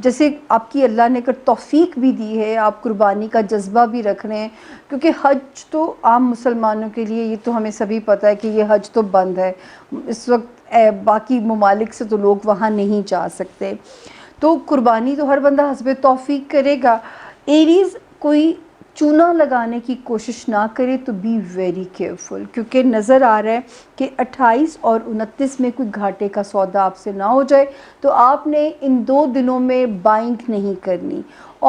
جیسے آپ کی اللہ نے اگر توفیق بھی دی ہے، آپ قربانی کا جذبہ بھی رکھ رہے ہیں، کیونکہ حج تو عام مسلمانوں کے لیے یہ تو ہمیں سبھی پتہ ہے کہ یہ حج تو بند ہے اس وقت، باقی ممالک سے تو لوگ وہاں نہیں جا سکتے، تو قربانی تو ہر بندہ حسب توفیق کرے گا۔ ایریز کوئی چونا لگانے کی کوشش نہ کرے تو بی ویری کیئرفل، کیونکہ نظر آ رہا ہے کہ 28 اور 29 میں کوئی گھاٹے کا سودا آپ سے نہ ہو جائے، تو آپ نے ان 2 دنوں میں بائنگ نہیں کرنی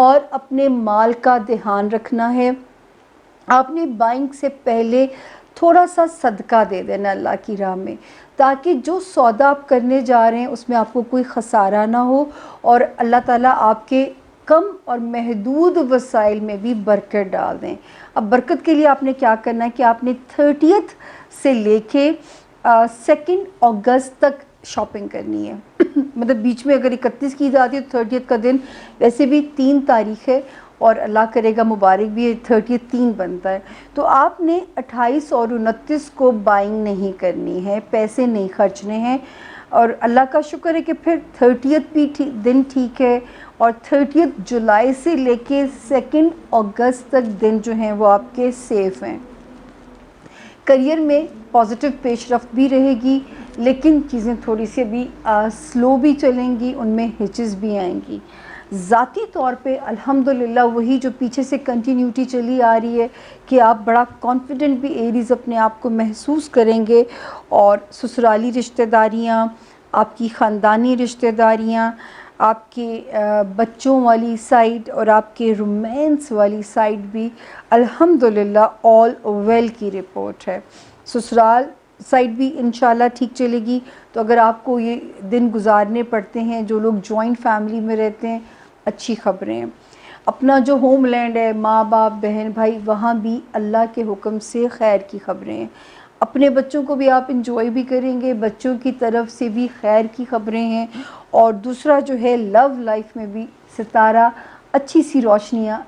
اور اپنے مال کا دھیان رکھنا ہے۔ آپ نے بائنگ سے پہلے تھوڑا سا صدقہ دے دینا اللہ کی راہ میں، تاکہ جو سودا آپ کرنے جا رہے ہیں اس میں آپ کو کوئی خسارہ نہ ہو اور اللہ تعالیٰ آپ کے کم اور محدود وسائل میں بھی برکت ڈال دیں۔ اب برکت کے لیے آپ نے کیا کرنا ہے کہ آپ نے 30 سے لے کے 2 اگست تک شاپنگ کرنی ہے مطلب بیچ میں اگر 31 کی جاتی ہے تو 30 کا دن ویسے بھی 3 تاریخ ہے اور اللہ کرے گا مبارک بھی 30 3 بنتا ہے، تو آپ نے 28 اور 29 کو بائنگ نہیں کرنی ہے، پیسے نہیں خرچنے ہیں، اور اللہ کا شکر ہے کہ پھر 30 بھی دن ٹھیک ہے، اور 30 جولائی سے لے کے 2 اگست تک دن جو ہیں وہ آپ کے سیف ہیں۔ کریئر میں پازیٹیو پیش رفت بھی رہے گی، لیکن چیزیں تھوڑی سی بھی سلو بھی چلیں گی، ان میں ہچز بھی آئیں گی۔ ذاتی طور پہ الحمدللہ وہی جو پیچھے سے کنٹینیوٹی چلی آ رہی ہے کہ آپ بڑا کانفیڈنٹ بھی ایریز اپنے آپ کو محسوس کریں گے، اور سسرالی رشتہ داریاں، آپ کی خاندانی رشتہ داریاں، آپ کے بچوں والی سائڈ اور آپ کے رومانس والی سائڈ بھی الحمدللہ آل ویل کی رپورٹ ہے۔ سسرال سائڈ بھی انشاءاللہ ٹھیک چلے گی، تو اگر آپ کو یہ دن گزارنے پڑتے ہیں جو لوگ جوائنٹ فیملی میں رہتے ہیں، اچھی خبریں ہیں۔ اپنا جو ہوم لینڈ ہے، ماں باپ بہن بھائی، وہاں بھی اللہ کے حکم سے خیر کی خبریں ہیں۔ اپنے بچوں کو بھی آپ انجوائے بھی کریں گے، بچوں کی طرف سے بھی خیر کی خبریں ہیں، اور دوسرا جو ہے لو لائف میں بھی ستارہ اچھی سی روشنیاں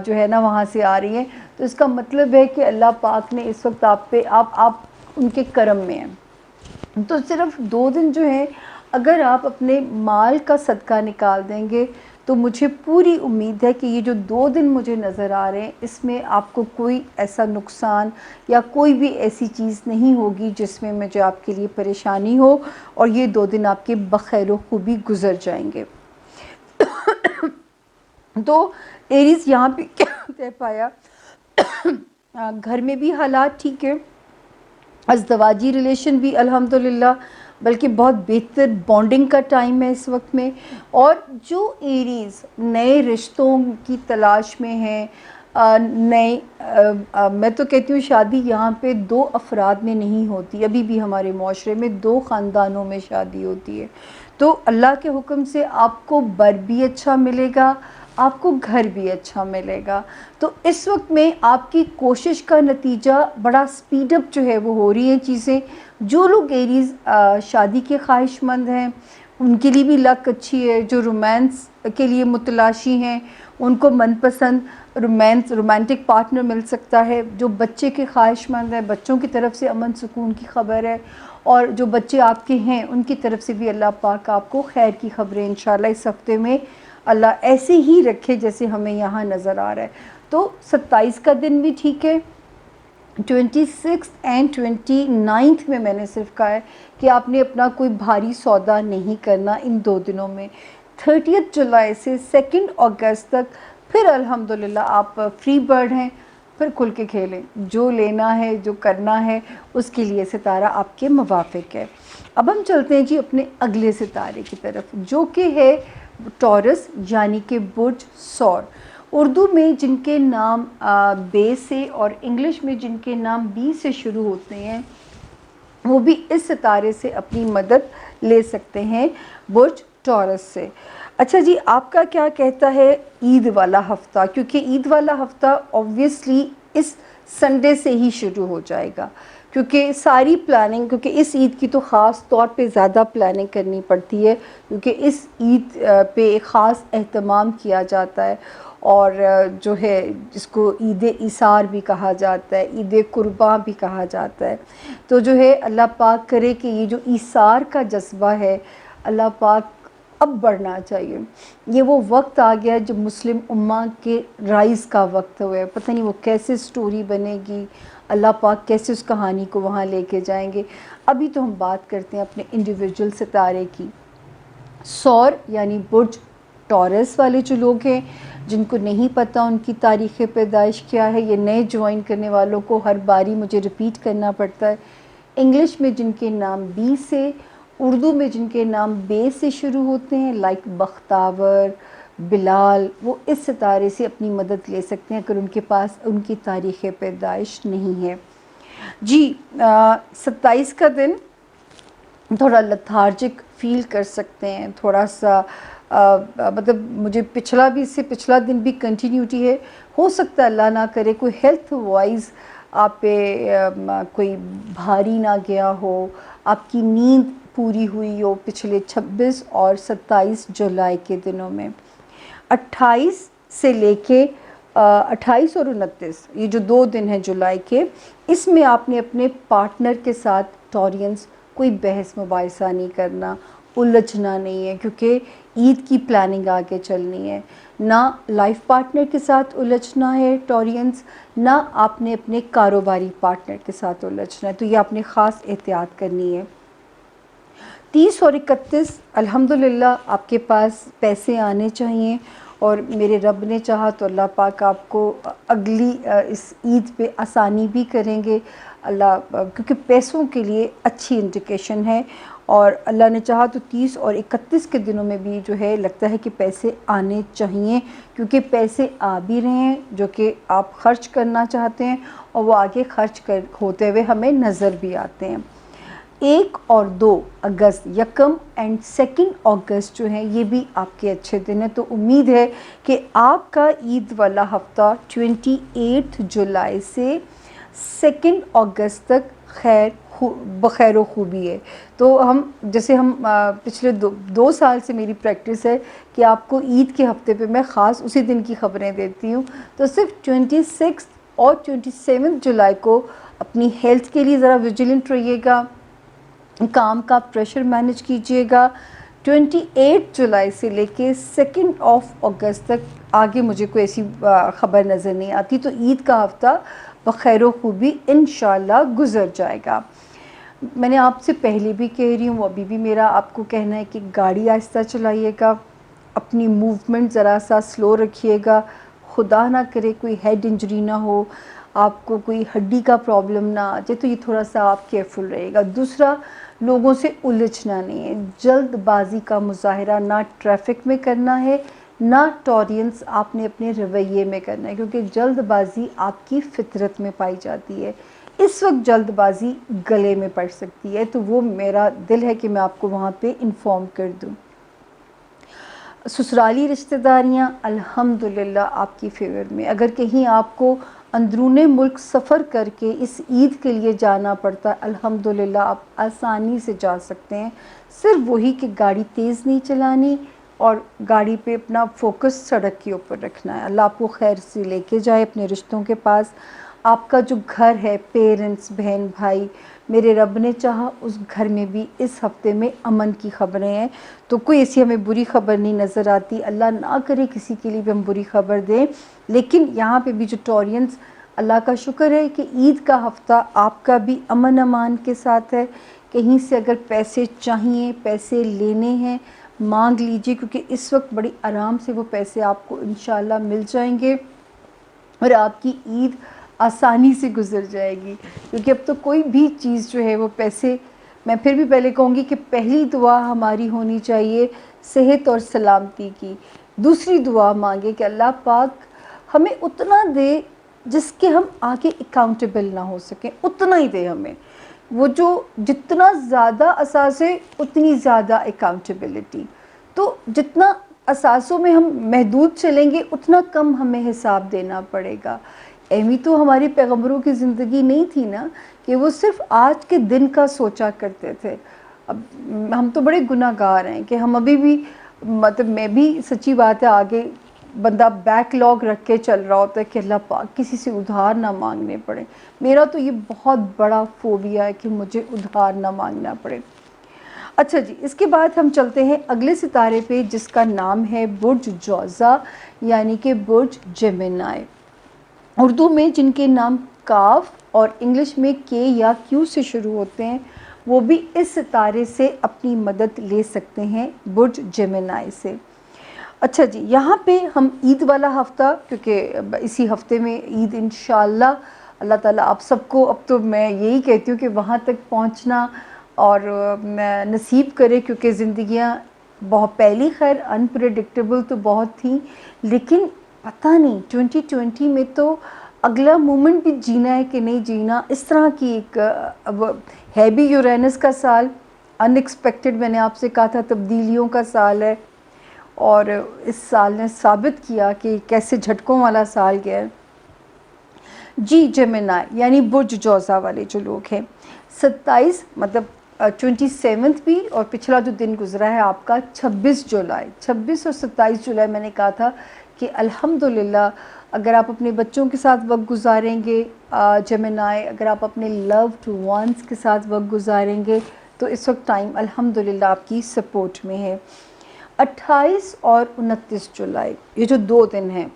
جو ہے نا وہاں سے آ رہی ہیں، تو اس کا مطلب ہے کہ اللہ پاک نے اس وقت آپ پہ آپ ان کے کرم میں ہیں۔ تو صرف 2 دن جو ہیں اگر آپ اپنے مال کا صدقہ نکال دیں گے تو مجھے پوری امید ہے کہ یہ جو 2 دن مجھے نظر آ رہے ہیں اس میں آپ کو کوئی ایسا نقصان یا کوئی بھی ایسی چیز نہیں ہوگی جس میں مجھے آپ کے لیے پریشانی ہو، اور یہ 2 دن آپ کے بخیر و خوبی گزر جائیں گے۔ تو ایریز یہاں پہ کیا طے پایا، گھر میں بھی حالات ٹھیک ہے، ازدواجی ریلیشن بھی الحمدللہ بلکہ بہت بہتر بانڈنگ کا ٹائم ہے اس وقت میں، اور جو ایریز نئے رشتوں کی تلاش میں ہیں، نہیں، میں تو کہتی ہوں شادی یہاں پہ 2 افراد میں نہیں ہوتی، ابھی بھی ہمارے معاشرے میں 2 خاندانوں میں شادی ہوتی ہے. تو اللہ کے حکم سے آپ کو بر بھی اچھا ملے گا، آپ کو گھر بھی اچھا ملے گا. تو اس وقت میں آپ کی کوشش کا نتیجہ بڑا سپیڈ اپ جو ہے وہ ہو رہی ہیں چیزیں. جو لوگ ایریز شادی کے خواہش مند ہیں ان کے لیے بھی لک اچھی ہے. جو رومانس کے لیے متلاشی ہیں ان کو من پسند رومانٹک پارٹنر مل سکتا ہے. جو بچے کے خواہش مند ہیں بچوں کی طرف سے امن سکون کی خبر ہے، اور جو بچے آپ کے ہیں ان کی طرف سے بھی اللہ پاک آپ کو خیر کی خبریں انشاءاللہ اس ہفتے میں اللہ ایسے ہی رکھے جیسے ہمیں یہاں نظر آ رہا ہے. تو 27 کا دن بھی ٹھیک ہے. 26 اینڈ 29 میں نے صرف کہا ہے کہ آپ نے اپنا کوئی بھاری سودا نہیں کرنا ان 2 دنوں میں. 30 جولائی سے 2 اگست تک پھر الحمدللہ آپ فری برڈ ہیں، پھر کھل کے کھیلیں، جو لینا ہے جو کرنا ہے اس کے لیے ستارہ آپ کے موافق ہے. اب ہم چلتے ہیں جی اپنے اگلے ستارے کی طرف جو کہ ہے ٹورس یعنی کہ برج ثور. اردو میں جن کے نام بے سے اور انگلش میں جن کے نام بی سے شروع ہوتے ہیں وہ بھی اس ستارے سے اپنی مدد لے سکتے ہیں، برج ٹورس سے. اچھا جی، آپ کا کیا کہتا ہے عید والا ہفتہ؟ کیونکہ عید والا ہفتہ اوبویسلی اس سنڈے سے ہی شروع ہو جائے گا، کیونکہ ساری پلاننگ، کیونکہ اس عید کی تو خاص طور پہ زیادہ پلاننگ کرنی پڑتی ہے، کیونکہ اس عید پہ خاص اہتمام کیا جاتا ہے. اور جو ہے جس کو عید ایثار بھی کہا جاتا ہے، عید قرباں بھی کہا جاتا ہے. تو جو ہے اللہ پاک کرے کہ یہ جو ایثار کا جذبہ ہے اللہ پاک اب بڑھنا چاہیے. یہ وہ وقت آ گیا جب مسلم امہ کے رائز کا وقت ہوا ہے. پتہ نہیں وہ کیسے سٹوری بنے گی، اللہ پاک کیسے اس کہانی کو وہاں لے کے جائیں گے. ابھی تو ہم بات کرتے ہیں اپنے انڈیویجول ستارے کی. ثور یعنی برج ٹورس والے جو لوگ ہیں جن کو نہیں پتہ ان کی تاریخ پیدائش کیا ہے، یہ نئے جوائن کرنے والوں کو ہر باری مجھے ریپیٹ کرنا پڑتا ہے. انگلش میں جن کے نام بی سے، اردو میں جن کے نام بے سے شروع ہوتے ہیں لائک بختاور، بلال، وہ اس ستارے سے اپنی مدد لے سکتے ہیں اگر ان کے پاس ان کی تاریخ پیدائش نہیں ہے. جی 27 کا دن تھوڑا لتھارجک فیل کر سکتے ہیں، تھوڑا سا مطلب مجھے پچھلا بھی اس سے پچھلا دن بھی کنٹینیوٹی ہے. ہو سکتا ہے اللہ نہ کرے کوئی ہیلتھ وائز آپ پہ کوئی بھاری نہ گیا ہو، آپ کی نیند پوری ہوئی ہو پچھلے 26 اور 27 جولائی کے دنوں میں. 28 سے لے کے 28 اور 29 یہ جو 2 دن ہیں جولائی کے، اس میں آپ نے اپنے پارٹنر کے ساتھ ٹورینس کوئی بحث مباحثہ نہیں کرنا، الجھنا نہیں ہے، کیونکہ عید کی پلاننگ آگے چلنی ہے. نہ لائف پارٹنر کے ساتھ الجھنا ہے ٹورینس، نہ آپ نے اپنے کاروباری پارٹنر کے ساتھ الجھنا ہے. تو یہ آپ نے خاص احتیاط کرنی ہے. 30 اور 31 الحمدللہ آپ کے پاس پیسے آنے چاہیے، اور میرے رب نے چاہا تو اللہ پاک آپ کو اگلی اس عید پہ آسانی بھی کریں گے اللہ، کیونکہ پیسوں کے لیے اچھی انڈیکیشن ہے. اور اللہ نے چاہا تو 30 اور 31 کے دنوں میں بھی جو ہے لگتا ہے کہ پیسے آنے چاہیے، کیونکہ پیسے آ بھی رہے ہیں جو کہ آپ خرچ کرنا چاہتے ہیں اور وہ آگے خرچ ہوتے ہوئے ہمیں نظر بھی آتے ہیں. 1 اور 2 اگست، 1 اینڈ 2 اگست جو ہیں یہ بھی آپ کے اچھے دن ہیں. تو امید ہے کہ آپ کا عید والا ہفتہ 28 جولائی سے 2 اگست تک بخیر و خوبی ہے. تو ہم جیسے ہم پچھلے 2 سال سے میری پریکٹس ہے کہ آپ کو عید کے ہفتے پہ میں خاص اسی دن کی خبریں دیتی ہوں. تو صرف 26 اور 27 جولائی کو اپنی ہیلتھ کے لیے ذرا ویجیلنٹ رہیے گا، کام کا پریشر مینج کیجیے گا. 28 جولائی سے لے کے 2 اگست تک آگے مجھے کوئی ایسی خبر نظر نہیں آتی. تو عید کا ہفتہ بخیر و خوبی انشاءاللہ گزر جائے گا. میں نے آپ سے پہلے بھی کہہ رہی ہوں، وہ ابھی بھی میرا آپ کو کہنا ہے کہ گاڑی آہستہ چلائیے گا، اپنی موومنٹ ذرا سا سلو رکھیے گا، خدا نہ کرے کوئی ہیڈ انجری نہ ہو، آپ کو کوئی ہڈی کا پرابلم نہ آ جائے، تو یہ تھوڑا سا آپ کیئرفل رہے گا. دوسرا، لوگوں سے الجھنا نہیں ہے، جلد بازی کا مظاہرہ نہ ٹریفک میں کرنا ہے نہ ٹورینس آپ نے اپنے رویے میں کرنا ہے، کیونکہ جلد بازی آپ کی فطرت میں پائی جاتی ہے. اس وقت جلد بازی گلے میں پڑ سکتی ہے، تو وہ میرا دل ہے کہ میں آپ کو وہاں پہ انفارم کر دوں. سسرالی رشتہ داریاں الحمدللہ آپ کی فیور میں. اگر کہیں آپ کو اندرون ملک سفر کر کے اس عید کے لیے جانا پڑتا ہے، الحمدللہ آپ آسانی سے جا سکتے ہیں. صرف وہی کہ گاڑی تیز نہیں چلانی اور گاڑی پہ اپنا فوکس سڑک کے اوپر رکھنا ہے. اللہ آپ کو خیر سے لے کے جائے اپنے رشتوں کے پاس. آپ کا جو گھر ہے، پیرنٹس، بہن بھائی، میرے رب نے چاہا اس گھر میں بھی اس ہفتے میں امن کی خبریں ہیں. تو کوئی ایسی ہمیں بری خبر نہیں نظر آتی. اللہ نہ کرے کسی کے لیے بھی ہم بری خبر دیں. لیکن یہاں پہ بھی جو ٹورینس، اللہ کا شکر ہے کہ عید کا ہفتہ آپ کا بھی امن امان کے ساتھ ہے. کہیں سے اگر پیسے چاہیے، پیسے لینے ہیں، مانگ لیجئے، کیونکہ اس وقت بڑی آرام سے وہ پیسے آپ کو انشاءاللہ مل جائیں گے اور آپ کی عید آسانی سے گزر جائے گی. کیونکہ اب تو کوئی بھی چیز جو ہے وہ پیسے، میں پھر بھی پہلے کہوں گی کہ پہلی دعا ہماری ہونی چاہیے صحت اور سلامتی کی. دوسری دعا مانگے کہ اللہ پاک ہمیں اتنا دے جس کے ہم آگے اکاؤنٹیبل نہ ہو سکیں، اتنا ہی دے ہمیں. وہ جو جتنا زیادہ اثاثے اتنی زیادہ اکاؤنٹیبلٹی. تو جتنا اثاثوں میں ہم محدود چلیں گے اتنا کم ہمیں حساب دینا پڑے گا. ایمی تو ہماری پیغمبروں کی زندگی نہیں تھی نا کہ وہ صرف آج کے دن کا سوچا کرتے تھے. اب ہم تو بڑے گناہ گار ہیں کہ ہم ابھی بھی، مطلب میں بھی سچی بات ہے، آگے بندہ بیک لاگ رکھ کے چل رہا ہوتا ہے کہ اللہ پاک کسی سے ادھار نہ مانگنے پڑے. میرا تو یہ بہت بڑا فوبیا ہے کہ مجھے ادھار نہ مانگنا پڑے. اچھا جی، اس کے بعد ہم چلتے ہیں اگلے ستارے پہ جس کا نام ہے برج جوزا، یعنی کہ برج جیمنائی. اردو میں جن کے نام کاف اور انگلش میں کے یا کیو سے شروع ہوتے ہیں وہ بھی اس ستارے سے اپنی مدد لے سکتے ہیں، برج جیمنائی سے. اچھا جی، یہاں پہ ہم عید والا ہفتہ، کیونکہ اسی ہفتے میں عید انشاءاللہ اللہ تعالیٰ آپ سب کو، اب تو میں یہی کہتی ہوں کہ وہاں تک پہنچنا اور نصیب کرے، کیونکہ زندگیاں بہت پہلی خیر انپریڈکٹیبل تو بہت تھیں، لیکن پتہ نہیں 2020 میں تو اگلا مومنٹ بھی جینا ہے کہ نہیں جینا، اس طرح کی ایک ہے بھی یورینس کا سال، ان ایکسپیکٹڈ، میں نے آپ سے کہا تھا تبدیلیوں کا سال ہے، اور اس سال نے ثابت کیا کہ کیسے جھٹکوں والا سال گیا ہے. جی، جیمنائی یعنی برج جوزا والے جو لوگ ہیں، 27 مطلب 27 بھی، اور پچھلا جو دن گزرا ہے آپ کا 26 جولائی، 26 اور 27 جولائی میں نے کہا تھا کہ الحمدللہ اگر آپ اپنے بچوں کے ساتھ وقت گزاریں گے جیمنائی، اگر آپ اپنے لوڈ وانس کے ساتھ وقت گزاریں گے تو اس وقت ٹائم الحمدللہ آپ کی سپورٹ میں ہے. 28 اور 29 جولائی یہ جو 2 دن ہیں،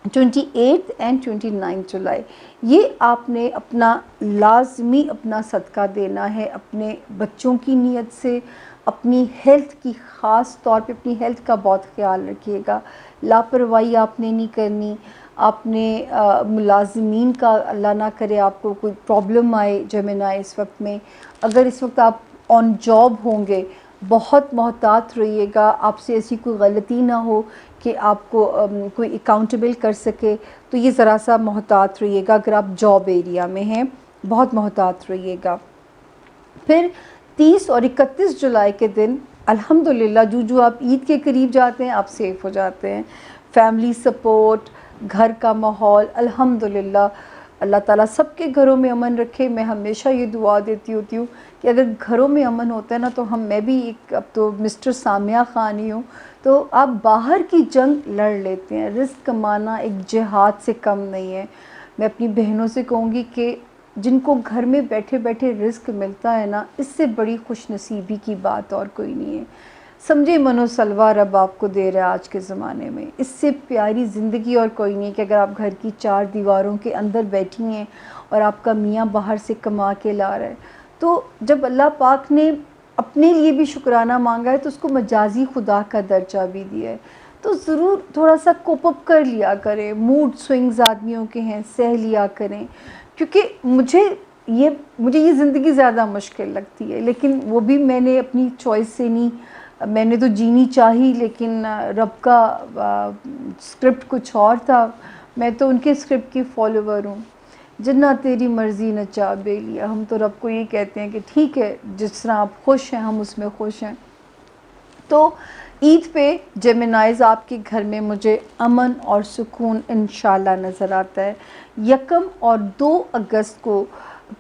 28 اینڈ 29 جولائی، یہ آپ نے اپنا لازمی اپنا صدقہ دینا ہے اپنے بچوں کی نیت سے. اپنی ہیلتھ کی خاص طور پہ اپنی ہیلتھ کا بہت خیال رکھیے گا. لاپرواہی آپ نے نہیں کرنی. آپ نے ملازمین کا اللہ نہ کرے آپ کو کوئی پرابلم آئے جیمنائی اس وقت میں. اگر اس وقت آپ آن جاب ہوں گے بہت محتاط رہیے گا، آپ سے ایسی کوئی غلطی نہ ہو کہ آپ کو کوئی اکاؤنٹیبل کر سکے، تو یہ ذرا سا محتاط رہیے گا. اگر آپ جاب ایریا میں ہیں بہت محتاط رہیے گا. پھر 30 اور 31 جولائی کے دن الحمدللہ جو آپ عید کے قریب جاتے ہیں آپ سیف ہو جاتے ہیں. فیملی سپورٹ، گھر کا ماحول، الحمدللہ اللہ تعالیٰ سب کے گھروں میں امن رکھے. میں ہمیشہ یہ دعا دیتی ہوتی ہوں کہ اگر گھروں میں امن ہوتا ہے نا تو میں بھی ایک، اب تو مسٹر سامیہ خان ہی ہوں، تو آپ باہر کی جنگ لڑ لیتے ہیں. رزق کمانا ایک جہاد سے کم نہیں ہے. میں اپنی بہنوں سے کہوں گی کہ جن کو گھر میں بیٹھے بیٹھے رزق ملتا ہے نا، اس سے بڑی خوش نصیبی کی بات اور کوئی نہیں ہے. سمجھے منو سلوا رب آپ کو دے رہا ہے آج کے زمانے میں، اس سے پیاری زندگی اور کوئی نہیں کہ اگر آپ گھر کی 4 دیواروں کے اندر بیٹھی ہیں اور آپ کا میاں باہر سے کما کے لا رہا ہے. تو جب اللہ پاک نے اپنے لیے بھی شکرانہ مانگا ہے تو اس کو مجازی خدا کا درجہ بھی دیا ہے. تو ضرور تھوڑا سا کوپ اپ کر لیا کریں. موڈ سوئنگز آدمیوں کے ہیں، سہ لیا کریں. کیونکہ مجھے یہ زندگی زیادہ مشکل لگتی ہے، لیکن وہ بھی میں نے اپنی چوائس سے نہیں میں نے تو جینی چاہی لیکن رب کا اسکرپٹ کچھ اور تھا. میں تو ان کے اسکرپٹ کی فالوور ہوں. جنا تیری مرضی نہ چاہ بے لیا. ہم تو رب کو یہ کہتے ہیں کہ ٹھیک ہے جس طرح آپ خوش ہیں ہم اس میں خوش ہیں. تو عید پہ جیمنائز آپ کے گھر میں مجھے امن اور سکون انشاءاللہ نظر آتا ہے. 1 اور 2 اگست کو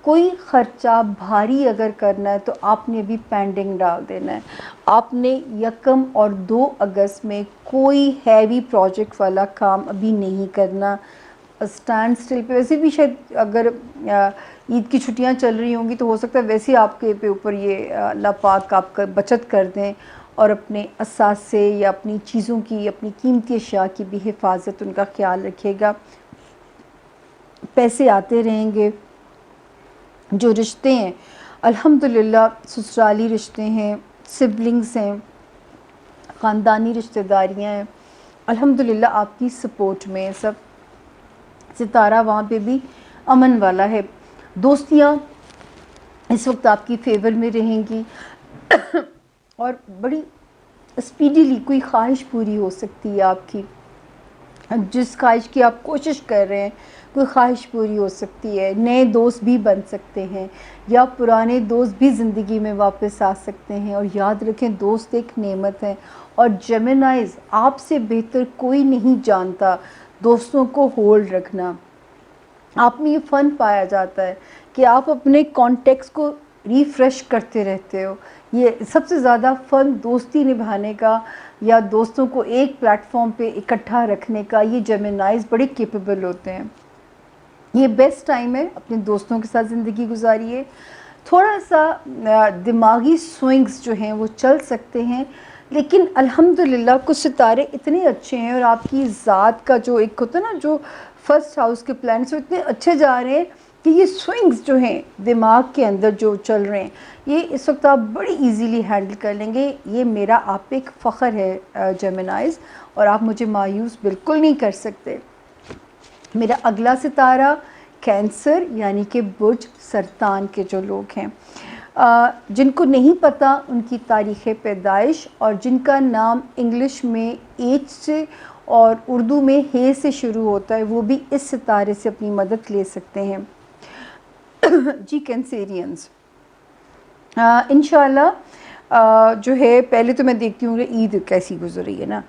کوئی خرچہ بھاری اگر کرنا ہے تو آپ نے ابھی پینڈنگ ڈال دینا ہے. آپ نے 1 اور 2 اگست میں کوئی ہیوی پروجیکٹ والا کام ابھی نہیں کرنا. اسٹینڈ اسٹل پہ ویسے بھی شاید اگر عید کی چھٹیاں چل رہی ہوں گی تو ہو سکتا ہے ویسے آپ کے پہ اوپر یہ اللہ پاک آپ کا بچت کر دیں اور اپنے اثاثے یا اپنی چیزوں کی اپنی قیمتی اشیاء کی بھی حفاظت ان کا خیال رکھے گا. پیسے آتے رہیں گے. جو رشتے ہیں الحمدللہ سسرالی رشتے ہیں, سبلنگز ہیں, خاندانی رشتہ داریاں ہیں, الحمدللہ آپ کی سپورٹ میں سب. ستارہ وہاں پہ بھی امن والا ہے. دوستیاں اس وقت آپ کی فیور میں رہیں گی اور بڑی اسپیڈیلی کوئی خواہش پوری ہو سکتی ہے آپ کی. جس خواہش کی آپ کوشش کر رہے ہیں کوئی خواہش پوری ہو سکتی ہے. نئے دوست بھی بن سکتے ہیں یا پرانے دوست بھی زندگی میں واپس آ سکتے ہیں. اور یاد رکھیں دوست ایک نعمت ہے اور جیمنائز آپ سے بہتر کوئی نہیں جانتا دوستوں کو ہولڈ رکھنا. آپ میں یہ فن پایا جاتا ہے کہ آپ اپنے کانٹیکٹس کو ریفریش کرتے رہتے ہو. یہ سب سے زیادہ فن دوستی نبھانے کا یا دوستوں کو ایک پلیٹ فارم پہ اکٹھا رکھنے کا یہ جیمنائز بڑے کیپیبل ہوتے ہیں. یہ بیسٹ ٹائم ہے اپنے دوستوں کے ساتھ زندگی گزاریے. تھوڑا سا دماغی سوئنگز جو ہیں وہ چل سکتے ہیں لیکن الحمدللہ کچھ ستارے اتنے اچھے ہیں اور آپ کی ذات کا جو ایک ہوتا ہے نا جو فرسٹ ہاؤس کے پلانٹس وہ اتنے اچھے جا رہے ہیں کہ یہ سوئنگز جو ہیں دماغ کے اندر جو چل رہے ہیں یہ اس وقت آپ بڑی ایزیلی ہینڈل کر لیں گے. یہ میرا آپ پہ ایک فخر ہے جیمنائز اور آپ مجھے مایوس بالکل نہیں کر سکتے. میرا اگلا ستارہ کینسر یعنی کہ برج سرطان کے جو لوگ ہیں جن کو نہیں پتہ ان کی تاریخ پیدائش اور جن کا نام انگلش میں ایچ سے اور اردو میں ہے سے شروع ہوتا ہے وہ بھی اس ستارے سے اپنی مدد لے سکتے ہیں. جی کینسیرینز انشاءاللہ جو ہے پہلے تو میں دیکھتی ہوں کہ عید کیسی گزر رہی ہے نا.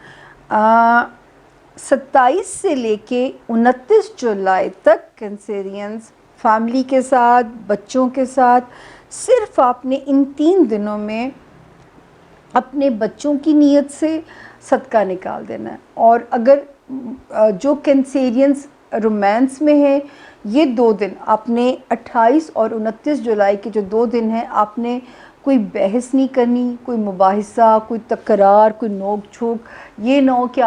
27 سے لے کے 29 جولائی تک کینسیرینز فیملی کے ساتھ بچوں کے ساتھ صرف آپ نے ان 3 دنوں میں اپنے بچوں کی نیت سے صدقہ نکال دینا ہے. اور اگر جو کینسیرینز رومانس میں ہیں یہ 2 دن آپ نے 28 اور 29 جولائی کے جو 2 دن ہیں آپ نے کوئی بحث نہیں کرنی, کوئی مباحثہ, کوئی تکرار, کوئی نوک جھوک. یہ نہ ہو کہ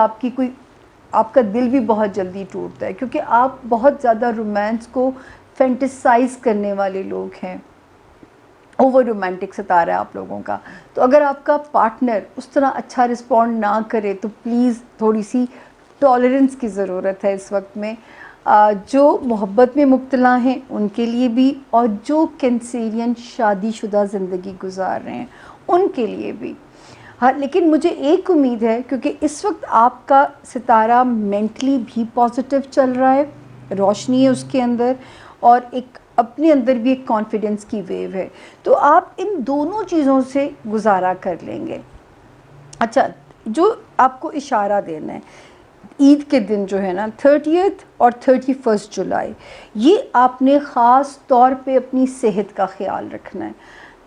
آپ کا دل بھی بہت جلدی ٹوٹتا ہے کیونکہ آپ بہت زیادہ رومانس کو فینٹیسائز کرنے والے لوگ ہیں. اوور رومانٹک ستارہ ہے آپ لوگوں کا. تو اگر آپ کا پارٹنر اس طرح اچھا رسپونڈ نہ کرے تو پلیز تھوڑی سی ٹالرنس کی ضرورت ہے اس وقت میں. جو محبت میں مبتلا ہیں ان کے لیے بھی اور جو کینسیرین شادی شدہ زندگی گزار رہے ہیں ان کے لیے بھی. ہاں لیکن مجھے ایک امید ہے کیونکہ اس وقت آپ کا ستارہ مینٹلی بھی پازیٹیو چل رہا ہے, روشنی ہے اس کے اندر اور ایک اپنے اندر بھی ایک کانفیڈنس کی ویو ہے تو آپ ان دونوں چیزوں سے گزارا کر لیں گے. اچھا جو آپ کو اشارہ دینا ہے عید کے دن جو ہے نا 30 اور 31 جولائی یہ آپ نے خاص طور پہ اپنی صحت کا خیال رکھنا ہے.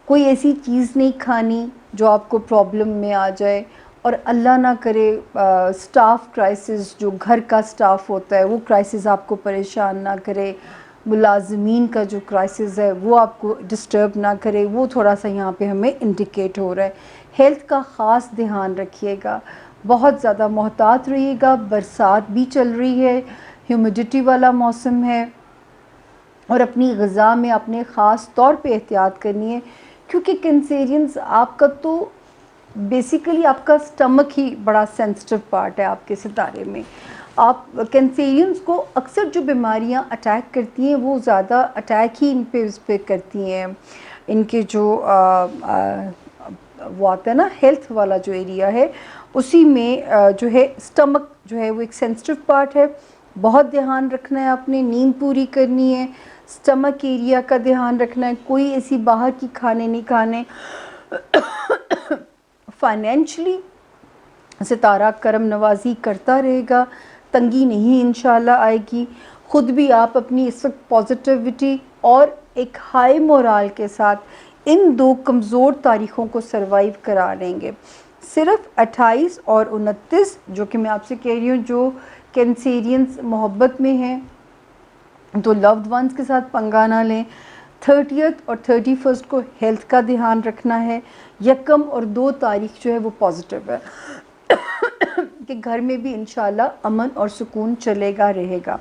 کوئی ایسی چیز نہیں کھانی جو آپ کو پرابلم میں آ جائے اور اللہ نہ کرے سٹاف کرائسس جو گھر کا سٹاف ہوتا ہے وہ کرائسس آپ کو پریشان نہ کرے. ملازمین کا جو کرائسس ہے وہ آپ کو ڈسٹرب نہ کرے. وہ تھوڑا سا یہاں پہ ہمیں انڈیکیٹ ہو رہا ہے. ہیلتھ کا خاص دھیان رکھیے گا, بہت زیادہ محتاط رہیے گا. برسات بھی چل رہی ہے, ہیومیڈیٹی والا موسم ہے اور اپنی غذا میں آپ نے خاص طور پہ احتیاط کرنی ہے کیونکہ کینسیرینز آپ کا تو بیسیکلی آپ کا سٹمک ہی بڑا سینسٹیو پارٹ ہے آپ کے ستارے میں. آپ کینسیرینز کو اکثر جو بیماریاں اٹیک کرتی ہیں وہ زیادہ اٹیک ہی ان پہ کرتی ہیں ان کے جو وہ آتا ہے نا ہیلتھ والا جو ایریا ہے اسی میں جو ہے اسٹمک جو ہے وہ ایک سینسٹیو پارٹ ہے, بہت دھیان رکھنا ہے آپ نے, نیند پوری کرنی ہے, اسٹمک ایریا کا دھیان رکھنا ہے, کوئی ایسی باہر کی کھانے نہیں کھانے. فائنینشلی ستارہ کرم نوازی کرتا رہے گا, تنگی نہیں انشاءاللہ آئے گی. خود بھی آپ اپنی اس وقت پازیٹیوٹی اور ایک ہائی مورال کے ساتھ ان 2 کمزور تاریخوں کو سروائیو کرا لیں گے. صرف 28 اور 29 جو کہ میں آپ سے کہہ رہی ہوں, جو کینسیرینز محبت میں ہیں تو لوڈ ونس کے ساتھ پنگا نہ لیں. 30th اور 31st کو ہیلتھ کا دھیان رکھنا ہے. 1 اور 2 تاریخ جو ہے وہ پازیٹیو ہے کہ گھر میں بھی انشاءاللہ امن اور سکون چلے گا رہے گا.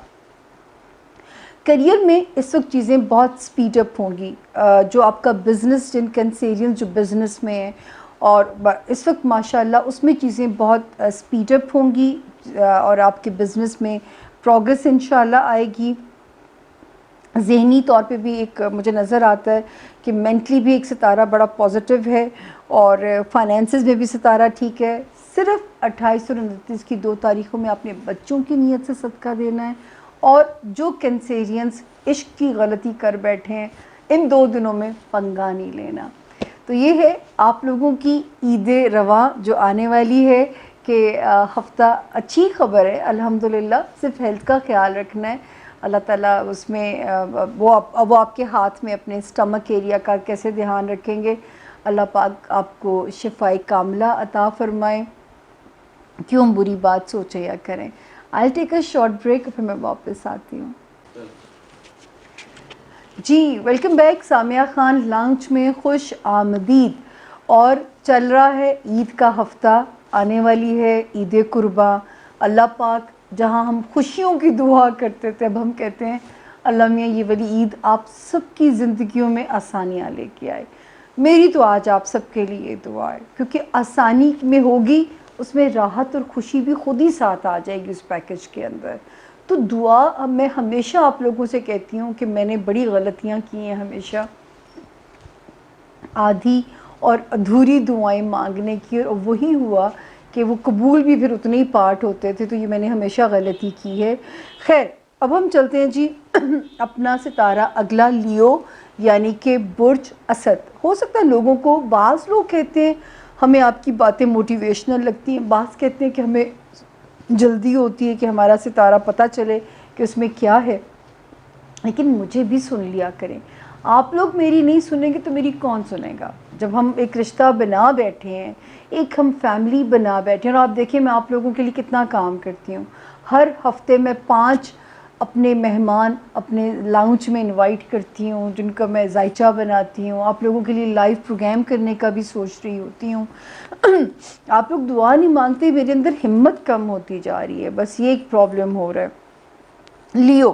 کریئر میں اس وقت چیزیں بہت سپیڈ اپ ہوں گی. جو آپ کا بزنس, جن کینسیرین جو بزنس میں ہیں اور اس وقت ماشاءاللہ اس میں چیزیں بہت سپیڈ اپ ہوں گی اور آپ کے بزنس میں پروگریس انشاءاللہ آئے گی. ذہنی طور پہ بھی ایک مجھے نظر آتا ہے کہ مینٹلی بھی ایک ستارہ بڑا پازیٹیو ہے اور فائنینسز میں بھی ستارہ ٹھیک ہے. صرف 28 اور 29 کی 2 تاریخوں میں اپنے بچوں کی نیت سے صدقہ دینا ہے. اور جو کینسیرینز عشق کی غلطی کر بیٹھے ہیں ان 2 دنوں میں پنگا نہیں لینا. تو یہ ہے آپ لوگوں کی عید رواں جو آنے والی ہے کہ ہفتہ اچھی خبر ہے الحمدللہ. صرف ہیلتھ کا خیال رکھنا ہے, اللہ تعالیٰ اس میں وہ آپ کے ہاتھ میں اپنے اسٹمک ایریا کا کیسے دھیان رکھیں گے. اللہ پاک آپ کو شفائے کاملہ عطا فرمائے. کیوں بری بات سوچے یا کریں. I'll take a short break, پھر میں واپس آتی ہوں. جی welcome back. Samia Khan lounge میں خوش آمدید. اور چل رہا ہے عید کا ہفتہ, آنے والی ہے عید قرباں. اللہ پاک جہاں ہم خوشیوں کی دعا کرتے تھے اب ہم کہتے ہیں اللہ میاں یہ والی عید آپ سب کی زندگیوں میں آسانیاں لے کے آئے. میری تو آج آپ سب کے لیے دعا ہے کیونکہ آسانی میں ہوگی اس میں راحت اور خوشی بھی خود ہی ساتھ آ جائے گی اس پیکج کے اندر. تو دعا میں ہمیشہ آپ لوگوں سے کہتی ہوں کہ میں نے بڑی غلطیاں کی ہیں ہمیشہ, آدھی اور ادھوری دعائیں مانگنے کی, اور وہی ہوا کہ وہ قبول بھی پھر اتنے ہی پارٹ ہوتے تھے. تو یہ میں نے ہمیشہ غلطی کی ہے. خیر اب ہم چلتے ہیں جی اپنا ستارہ اگلا لیو یعنی کہ برج اسد. ہو سکتا ہے لوگوں کو, بعض لوگ کہتے ہیں ہمیں آپ کی باتیں موٹیویشنل لگتی ہیں, بعض کہتے ہیں کہ ہمیں جلدی ہوتی ہے کہ ہمارا ستارہ پتہ چلے کہ اس میں کیا ہے. لیکن مجھے بھی سن لیا کریں. آپ لوگ میری نہیں سنیں گے تو میری کون سنے گا. جب ہم ایک رشتہ بنا بیٹھے ہیں, ایک ہم فیملی بنا بیٹھے ہیں, اور آپ دیکھیں میں آپ لوگوں کے لیے کتنا کام کرتی ہوں. ہر ہفتے میں 5 اپنے مہمان اپنے لاؤنج میں انوائٹ کرتی ہوں جن کا میں ذائچہ بناتی ہوں. آپ لوگوں کے لیے لائیو پروگرام کرنے کا بھی سوچ رہی ہوتی ہوں. آپ لوگ دعا نہیں مانگتے, میرے اندر ہمت کم ہوتی جا رہی ہے, بس یہ ایک پرابلم ہو رہا ہے. لیو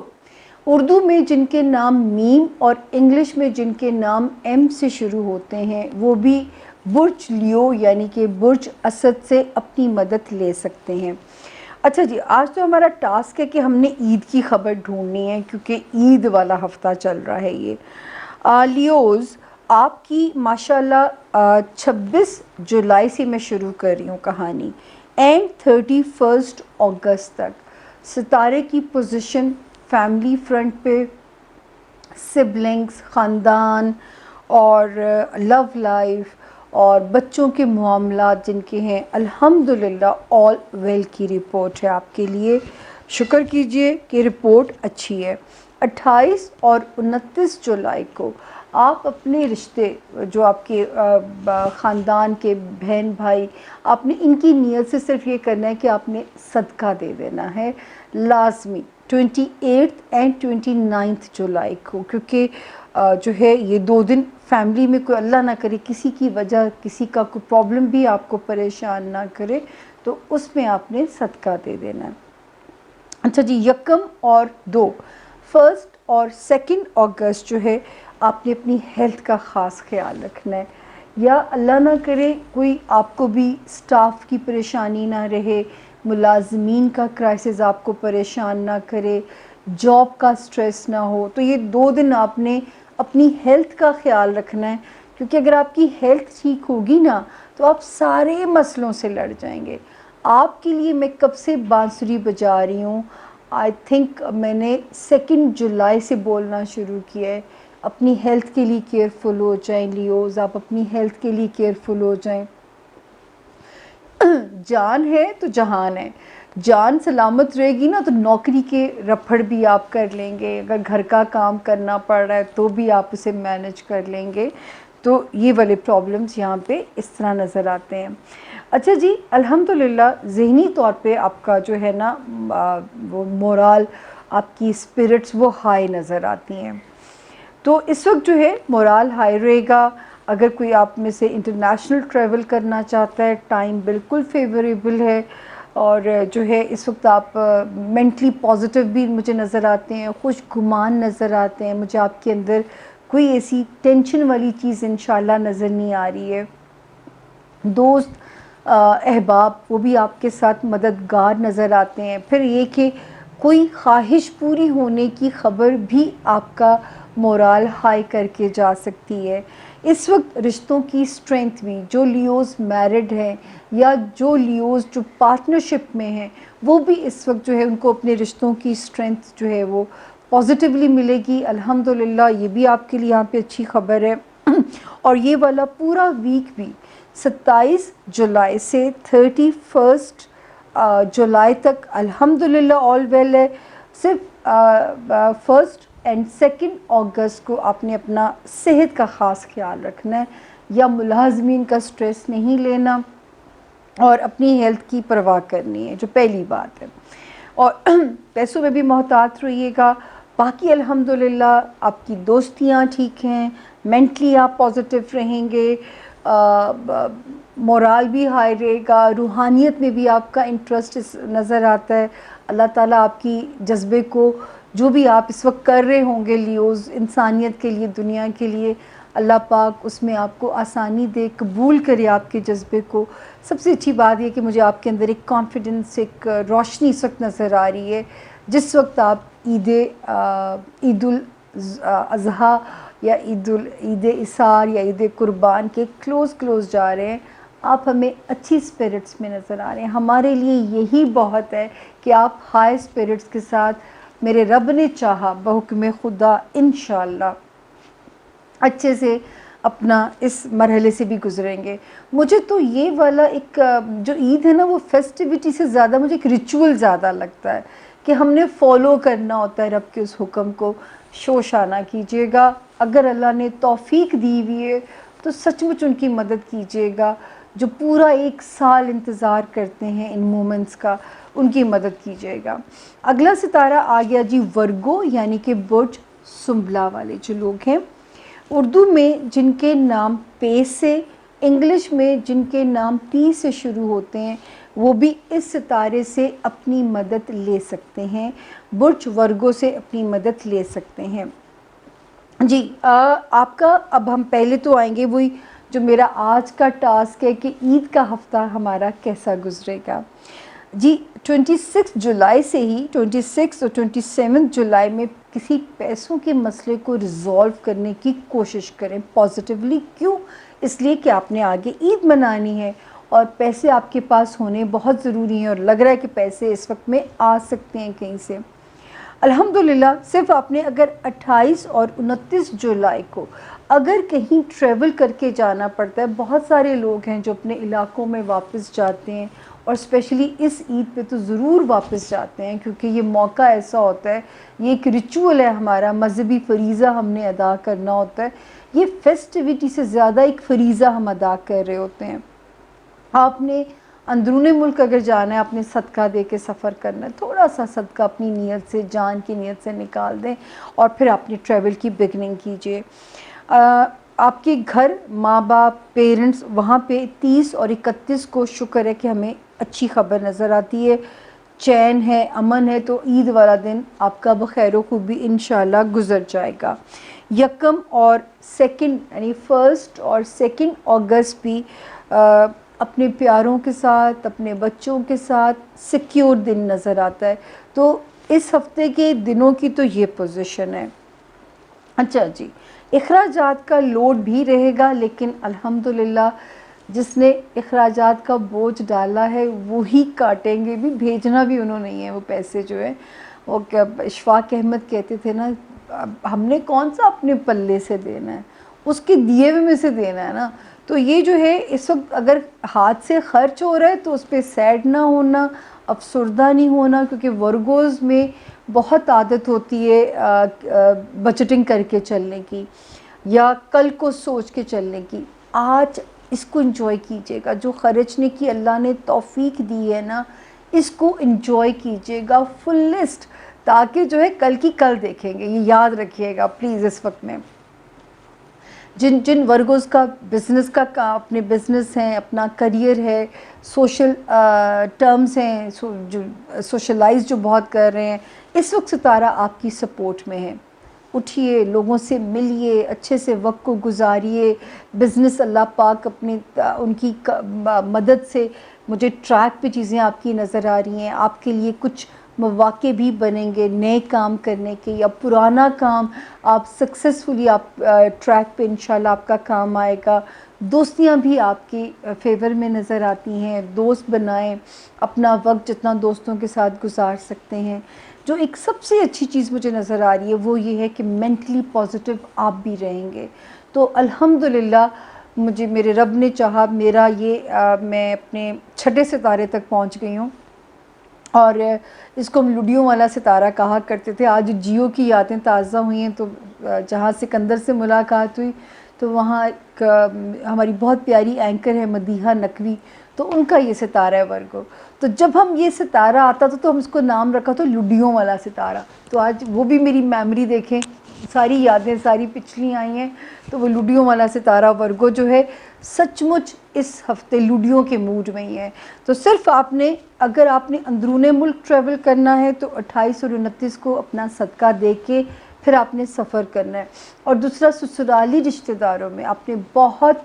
اردو میں جن کے نام میم اور انگلش میں جن کے نام ایم سے شروع ہوتے ہیں وہ بھی برج لیو یعنی کہ برج اسد سے اپنی مدد لے سکتے ہیں. اچھا جی, آج تو ہمارا ٹاسک ہے کہ ہم نے عید کی خبر ڈھونڈنی ہے کیونکہ عید والا ہفتہ چل رہا ہے یہ. لیوز آپ کی ماشاءاللہ 26 جولائی سے میں شروع کر رہی ہوں کہانی اینڈ 31 اگست تک. ستارے کی پوزیشن فیملی فرنٹ پہ, سبلنگز, خاندان اور لو لائف اور بچوں کے معاملات جن کے ہیں الحمدللہ آل ویل کی رپورٹ ہے آپ کے لیے. شکر کیجئے کہ رپورٹ اچھی ہے. 28 اور 29 جولائی کو آپ اپنے رشتے جو آپ کے خاندان کے بہن بھائی, آپ نے ان کی نیت سے صرف یہ کرنا ہے کہ آپ نے صدقہ دے دینا ہے لازمی 28 اینڈ 29 جولائی کو, کیونکہ جو ہے یہ 2 دن فیملی میں کوئی اللہ نہ کرے کسی کی وجہ کسی کا کوئی پرابلم بھی آپ کو پریشان نہ کرے تو اس میں آپ نے صدقہ دے دینا ہے. اچھا جی, 1 اور 2 1 اور 2 اگست جو ہے آپ نے اپنی ہیلتھ کا خاص خیال رکھنا ہے. یا اللہ نہ کرے کوئی آپ کو بھی سٹاف کی پریشانی نہ رہے, ملازمین کا کرائسس آپ کو پریشان نہ کرے, جاب کا سٹریس نہ ہو. تو یہ 2 دن آپ نے اپنی ہیلتھ کا خیال رکھنا ہے کیونکہ اگر آپ کی ہیلتھ ٹھیک ہوگی نا تو آپ سارے مسئلوں سے لڑ جائیں گے. آپ کے لیے میں کب سے بانسری بجا رہی ہوں, آئی تھنک میں نے 2 جولائی سے بولنا شروع کیا ہے. اپنی ہیلتھ کے لیے کیئرفل ہو جائیں لیوز, آپ اپنی ہیلتھ کے لیے کیئرفل ہو جائیں. جان ہے تو جہان ہے, جان سلامت رہے گی نا تو نوکری کے رپھڑ بھی آپ کر لیں گے, اگر گھر کا کام کرنا پڑ رہا ہے تو بھی آپ اسے مینج کر لیں گے. تو یہ والے پرابلمس یہاں پہ اس طرح نظر آتے ہیں. اچھا جی, الحمدللہ ذہنی طور پہ آپ کا جو ہے نا وہ مورال, آپ کی اسپرٹس وہ ہائی نظر آتی ہیں. تو اس وقت جو ہے مورال ہائی رہے گا. اگر کوئی آپ میں سے انٹرنیشنل ٹریول کرنا چاہتا ہے, ٹائم بالکل فیوریبل ہے. اور جو ہے اس وقت آپ مینٹلی پازیٹیو بھی مجھے نظر آتے ہیں, خوش گمان نظر آتے ہیں مجھے. آپ کے اندر کوئی ایسی ٹینشن والی چیز انشاءاللہ نظر نہیں آ رہی ہے. دوست احباب وہ بھی آپ کے ساتھ مددگار نظر آتے ہیں. پھر یہ کہ کوئی خواہش پوری ہونے کی خبر بھی آپ کا مورال ہائی کر کے جا سکتی ہے. اس وقت رشتوں کی اسٹرینتھ بھی, جو لیوز میرڈ ہیں یا جو لیوز جو پارٹنرشپ میں ہیں, وہ بھی اس وقت جو ہے ان کو اپنے رشتوں کی اسٹرینتھ جو ہے وہ پازیٹیولی ملے گی. الحمدللہ یہ بھی آپ کے لیے یہاں پہ اچھی خبر ہے. اور یہ والا پورا ویک بھی 27 جولائی سے 31 جولائی تک الحمدللہ آل ویل ہے. صرف 1 اور 2 اگست کو آپ نے اپنا صحت کا خاص خیال رکھنا ہے, یا ملازمین کا سٹریس نہیں لینا, اور اپنی ہیلتھ کی پرواہ کرنی ہے, جو پہلی بات ہے. اور پیسوں میں بھی محتاط رہیے گا. باقی الحمدللہ آپ کی دوستیاں ٹھیک ہیں, مینٹلی آپ پازیٹیو رہیں گے, مورال بھی ہائی رہے گا, روحانیت میں بھی آپ کا انٹرسٹ نظر آتا ہے. اللہ تعالیٰ آپ کی جذبے کو, جو بھی آپ اس وقت کر رہے ہوں گے لیوز انسانیت کے لیے, دنیا کے لیے, اللہ پاک اس میں آپ کو آسانی دے, قبول کرے آپ کے جذبے کو. سب سے اچھی بات یہ کہ مجھے آپ کے اندر ایک کانفیڈنس, ایک روشنی اس وقت نظر آ رہی ہے. جس وقت آپ عید الاضحیٰ یا عید اثار یا عید قربان کے کلوز جا رہے ہیں, آپ ہمیں اچھی اسپرٹس میں نظر آ رہے ہیں. ہمارے لیے یہی بہت ہے کہ آپ ہائی اسپرٹس کے ساتھ, میرے رب نے چاہا بحکم خدا انشاءاللہ اچھے سے اپنا اس مرحلے سے بھی گزریں گے. مجھے تو یہ والا ایک جو عید ہے نا, وہ فیسٹیوٹی سے زیادہ مجھے ایک ریچول زیادہ لگتا ہے, کہ ہم نے فالو کرنا ہوتا ہے رب کے اس حکم کو. شوشانہ کیجیے گا, اگر اللہ نے توفیق دی ہوئی ہے تو سچ مچ ان کی مدد کیجیے گا. جو پورا 1 سال انتظار کرتے ہیں ان مومنٹس کا, ان کی مدد کیجیے گا. اگلا ستارہ آ گیا جی ورگو, یعنی کہ برج سنبلا والے جو لوگ ہیں, اردو میں جن کے نام پے سے, انگلش میں جن کے نام پی سے شروع ہوتے ہیں, وہ بھی اس ستارے سے اپنی مدد لے سکتے ہیں, برج ورگو سے اپنی مدد لے سکتے ہیں. جی آپ کا اب ہم پہلے تو آئیں گے وہی جو میرا آج کا ٹاسک ہے کہ عید کا ہفتہ ہمارا کیسا گزرے گا. جی 26 جولائی سے ہی 26 اور 27 جولائی میں کسی پیسوں کے مسئلے کو ریزالو کرنے کی کوشش کریں پازیٹیولی. کیوں؟ اس لیے کہ آپ نے آگے عید منانی ہے اور پیسے آپ کے پاس ہونے بہت ضروری ہیں, اور لگ رہا ہے کہ پیسے اس وقت میں آ سکتے ہیں کہیں سے. الحمدللہ صرف آپ نے اگر 28 اور 29 جولائی کو اگر کہیں ٹریول کر کے جانا پڑتا ہے, بہت سارے لوگ ہیں جو اپنے علاقوں میں واپس جاتے ہیں, اور اسپیشلی اس عید پہ تو ضرور واپس جاتے ہیں, کیونکہ یہ موقع ایسا ہوتا ہے, یہ ایک ریچول ہے ہمارا, مذہبی فریضہ ہم نے ادا کرنا ہوتا ہے. یہ فیسٹیوٹی سے زیادہ ایک فریضہ ہم ادا کر رہے ہوتے ہیں. آپ نے اندرون ملک اگر جانا ہے, آپ نے صدقہ دے کے سفر کرنا ہے, تھوڑا سا صدقہ اپنی نیت سے, جان کی نیت سے نکال دیں, اور پھر اپنی ٹریول کی بگننگ کیجئے. آپ کے گھر ماں باپ پیرنٹس وہاں پہ 30 اور 31 کو شکر ہے کہ ہمیں اچھی خبر نظر آتی ہے, چین ہے, امن ہے, تو عید والا دن آپ کا بخیر و خوبی انشاءاللہ گزر جائے گا. 1 اور 2 یعنی 1 اور 2 اگست بھی اپنے پیاروں کے ساتھ, اپنے بچوں کے ساتھ سیکیور دن نظر آتا ہے. تو اس ہفتے کے دنوں کی تو یہ پوزیشن ہے. اچھا جی, اخراجات کا لوڈ بھی رہے گا، لیکن الحمدللہ جس نے اخراجات کا بوجھ ڈالا ہے وہی کاٹیں گے بھی، بھیجنا بھی انہوں نہیں ہے وہ پیسے جو ہے. وہ اشفاق احمد کہتے تھے نا، ہم نے کون سا اپنے پلے سے دینا ہے، اس کے دیے ہوئے میں سے دینا ہے نا. تو یہ جو ہے اس وقت اگر ہاتھ سے خرچ ہو رہا ہے تو اس پہ سیڈ نہ ہونا، افسردہ نہیں ہونا، کیونکہ ورگوز میں بہت عادت ہوتی ہے بجٹنگ کر کے چلنے کی یا کل کو سوچ کے چلنے کی. آج اس کو انجوائے کیجیے گا، جو خرچنے کی اللہ نے توفیق دی ہے نا، اس کو انجوائے کیجیے گا فلسٹ، تاکہ جو ہے کل کی کل دیکھیں گے. یہ یاد رکھیے گا پلیز اس وقت میں. جن ورگوز کا بزنس کا اپنے بزنس ہیں، اپنا کریئر ہے، سوشل ٹرمز ہیں، جو سوشلائز جو بہت کر رہے ہیں، اس وقت ستارہ آپ کی سپورٹ میں ہے. اٹھیے، لوگوں سے ملیے، اچھے سے وقت کو گزاریے. بزنس اللہ پاک اپنی ان کی مدد سے مجھے ٹریک پہ چیزیں آپ کی نظر آ رہی ہیں. آپ کے لیے کچھ مواقع بھی بنیں گے نئے کام کرنے کے، یا پرانا کام آپ سکسیزفلی آپ ٹریک پہ انشاءاللہ آپ کا کام آئے گا. دوستیاں بھی آپ کی فیور میں نظر آتی ہیں. دوست بنائیں، اپنا وقت جتنا دوستوں کے ساتھ گزار سکتے ہیں. جو ایک سب سے اچھی چیز مجھے نظر آ رہی ہے وہ یہ ہے کہ مینٹلی پازیٹیو آپ بھی رہیں گے. تو الحمدللہ مجھے میرے رب نے چاہا، میرا یہ میں اپنے 6 ستارے تک پہنچ گئی ہوں. اور اس کو ہم لڈیوں والا ستارہ کہا کرتے تھے. آج جیو کی یادیں تازہ ہوئی ہیں، تو جہاں سکندر سے ملاقات ہوئی تو وہاں ایک ہماری بہت پیاری اینکر ہے مدیحہ نقوی، تو ان کا یہ ستارہ ہے ورگو. تو جب ہم یہ ستارہ آتا تھا تو ہم اس کو نام رکھا تو لڈیوں والا ستارہ. تو آج وہ بھی میری میموری دیکھیں، ساری یادیں ساری پچھلی آئی ہیں. تو وہ لڈیوں والا ستارہ ورگو جو ہے سچ مچ اس ہفتے لڈیوں کے موڈ میں ہی ہے. تو صرف آپ نے، اگر آپ نے اندرون ملک ٹریول کرنا ہے تو 28 اور 29 کو اپنا صدقہ دے کے پھر آپ نے سفر کرنا ہے. اور دوسرا سسرالی رشتہ داروں میں آپ نے بہت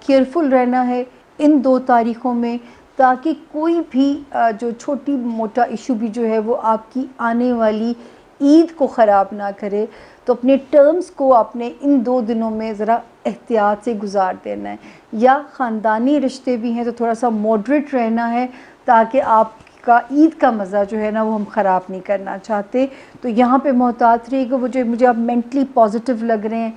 کیئرفل رہنا ہے ان 2 تاریخوں میں، تاکہ کوئی بھی جو چھوٹی موٹا ایشو بھی جو ہے وہ آپ کی آنے والی عید کو خراب نہ کرے. تو اپنے ٹرمز کو آپ نے ان 2 دنوں میں ذرا احتیاط سے گزار دینا ہے. یا خاندانی رشتے بھی ہیں تو تھوڑا سا ماڈریٹ رہنا ہے، تاکہ آپ کا عید کا مزہ جو ہے نا وہ ہم خراب نہیں کرنا چاہتے. تو یہاں پہ محتاط رہیے گا. مجھے آپ مینٹلی پازیٹیو لگ رہے ہیں،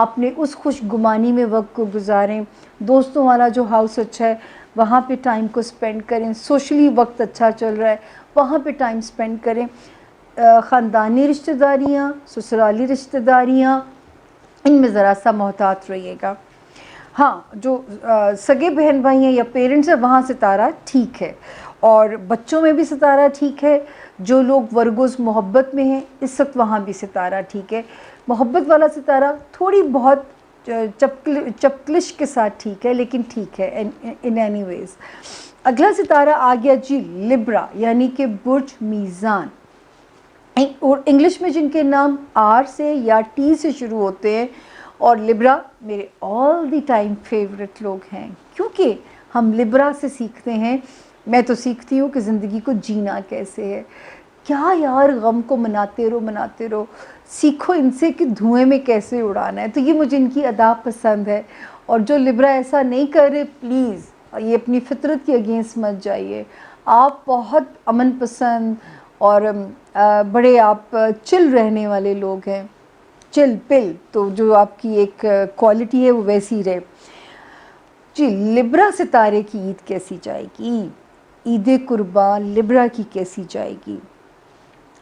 آپ نے اس خوش گمانی میں وقت کو گزاریں. دوستوں والا جو ہاؤس اچھا ہے وہاں پہ ٹائم کو سپینڈ کریں. سوشلی وقت اچھا چل رہا ہے وہاں پہ ٹائم سپینڈ کریں. خاندانی رشتہ داریاں، سسرالی رشتہ داریاں، ان میں ذرا سا محتاط رہیے گا. ہاں، جو سگے بہن بھائی ہیں یا پیرنٹس ہیں وہاں ستارہ ٹھیک ہے، اور بچوں میں بھی ستارہ ٹھیک ہے. جو لوگ ورگوز محبت میں ہیں اس وقت وہاں بھی ستارہ ٹھیک ہے. محبت والا ستارہ تھوڑی بہت چپکلش کے ساتھ ٹھیک ہے، لیکن ٹھیک ہے ان اینی ویز. اگلا ستارہ آ گیا جی لبرا، یعنی کہ برج میزان. اور انگلش میں جن کے نام آر سے یا ٹی سے شروع ہوتے ہیں. اور لبرا میرے آل دی ٹائم فیورٹ لوگ ہیں، کیونکہ ہم لبرا سے سیکھتے ہیں. میں تو سیکھتی ہوں کہ زندگی کو جینا کیسے ہے. کیا یار، غم کو مناتے رہو، سیکھو ان سے کہ دھوئیں میں کیسے اڑانا ہے. تو یہ مجھے ان کی ادا پسند ہے. اور جو لبرا ایسا نہیں کر رہے پلیز یہ اپنی فطرت کے اگینسٹ مت جائیے. آپ بہت امن پسند اور بڑے آپ چل رہنے والے لوگ ہیں، چل پل. تو جو آپ کی ایک کوالٹی ہے وہ ویسی رہے. جی لبرا ستارے کی عید کیسی جائے گی؟ عید قربان لبرا کی کیسی جائے گی؟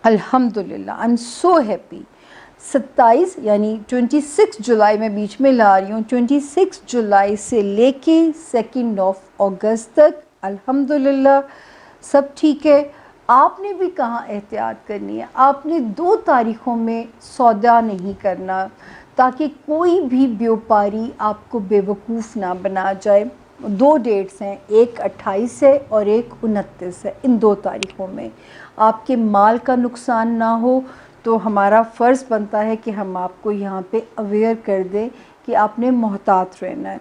الحمدللہ آئی ایم سو ہیپی. 27 یعنی 26 جولائی میں بیچ میں لا رہی ہوں. 26 جولائی سے لے کے 2 اگست تک الحمدللہ سب ٹھیک ہے. آپ نے بھی کہاں احتیاط کرنی ہے. آپ نے 2 تاریخوں میں سودا نہیں کرنا، تاکہ کوئی بھی بیوپاری آپ کو بے وقوف نہ بنا جائے. 2 ڈیٹس ہیں، ایک 28 ہے اور ایک 29 ہے. ان 2 تاریخوں میں آپ کے مال کا نقصان نہ ہو. تو ہمارا فرض بنتا ہے کہ ہم آپ کو یہاں پہ اویئر کر دیں کہ آپ نے محتاط رہنا ہے.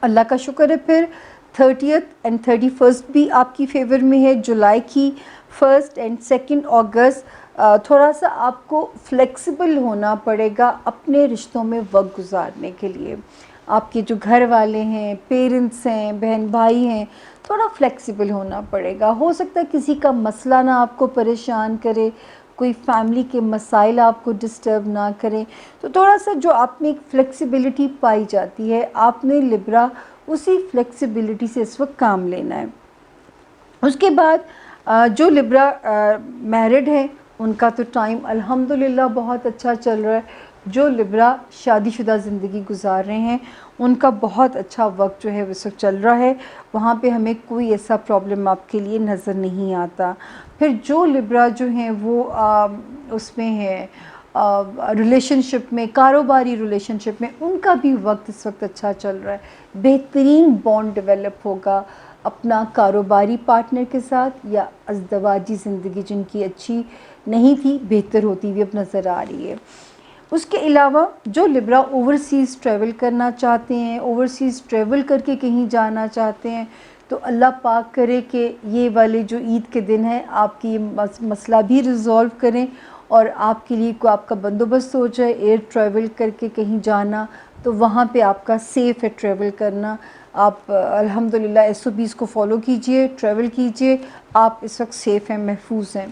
اللہ کا شکر ہے. پھر 30th اینڈ 31 بھی آپ کی فیور میں ہے. جولائی کی 1 اینڈ 2 اگست تھوڑا سا آپ کو فلیکسیبل ہونا پڑے گا اپنے رشتوں میں وقت گزارنے کے لیے. آپ کے جو گھر والے ہیں، پیرنٹس ہیں، بہن بھائی ہیں، تھوڑا فلیکسیبل ہونا پڑے گا. ہو سکتا ہے کسی کا مسئلہ نہ آپ کو پریشان کرے، کوئی فیملی کے مسائل آپ کو ڈسٹرب نہ کریں. تو تھوڑا سا جو آپ میں ایک فلیکسیبلٹی پائی جاتی ہے، آپ نے لبرا اسی فلیکسیبلٹی سے اس وقت کام لینا ہے. اس کے بعد جو لبرا میرڈ ہیں ان کا تو ٹائم الحمدللہ بہت اچھا چل رہا ہے. جو لبرا شادی شدہ زندگی گزار رہے ہیں ان کا بہت اچھا وقت جو ہے اس وقت چل رہا ہے. وہاں پہ ہمیں کوئی ایسا پرابلم آپ کے لیے نظر نہیں آتا. پھر جو لبرا جو ہیں وہ اس میں ہے ریلیشن شپ میں، کاروباری ریلیشن شپ میں، ان کا بھی وقت اس وقت اچھا چل رہا ہے. بہترین بانڈ ڈیولپ ہوگا اپنا کاروباری پارٹنر کے ساتھ، یا ازدواجی زندگی جن کی اچھی نہیں تھی بہتر ہوتی ہوئی اب نظر آ رہی ہے. اس کے علاوہ جو لبرا اوورسیز ٹریول کرنا چاہتے ہیں، اوورسیز ٹریول کر کے کہیں جانا چاہتے ہیں، تو اللہ پاک کرے کہ یہ والے جو عید کے دن ہیں آپ کی یہ مسئلہ بھی ریزولو کریں اور آپ کے لیے کوئی آپ کا بندوبست ہو جائے ایئر ٹریول کر کے کہیں جانا. تو وہاں پہ آپ کا سیف ہے ٹریول کرنا. آپ الحمدللہ SOPs کو فالو کیجئے، ٹریول کیجئے، آپ اس وقت سیف ہیں، محفوظ ہیں.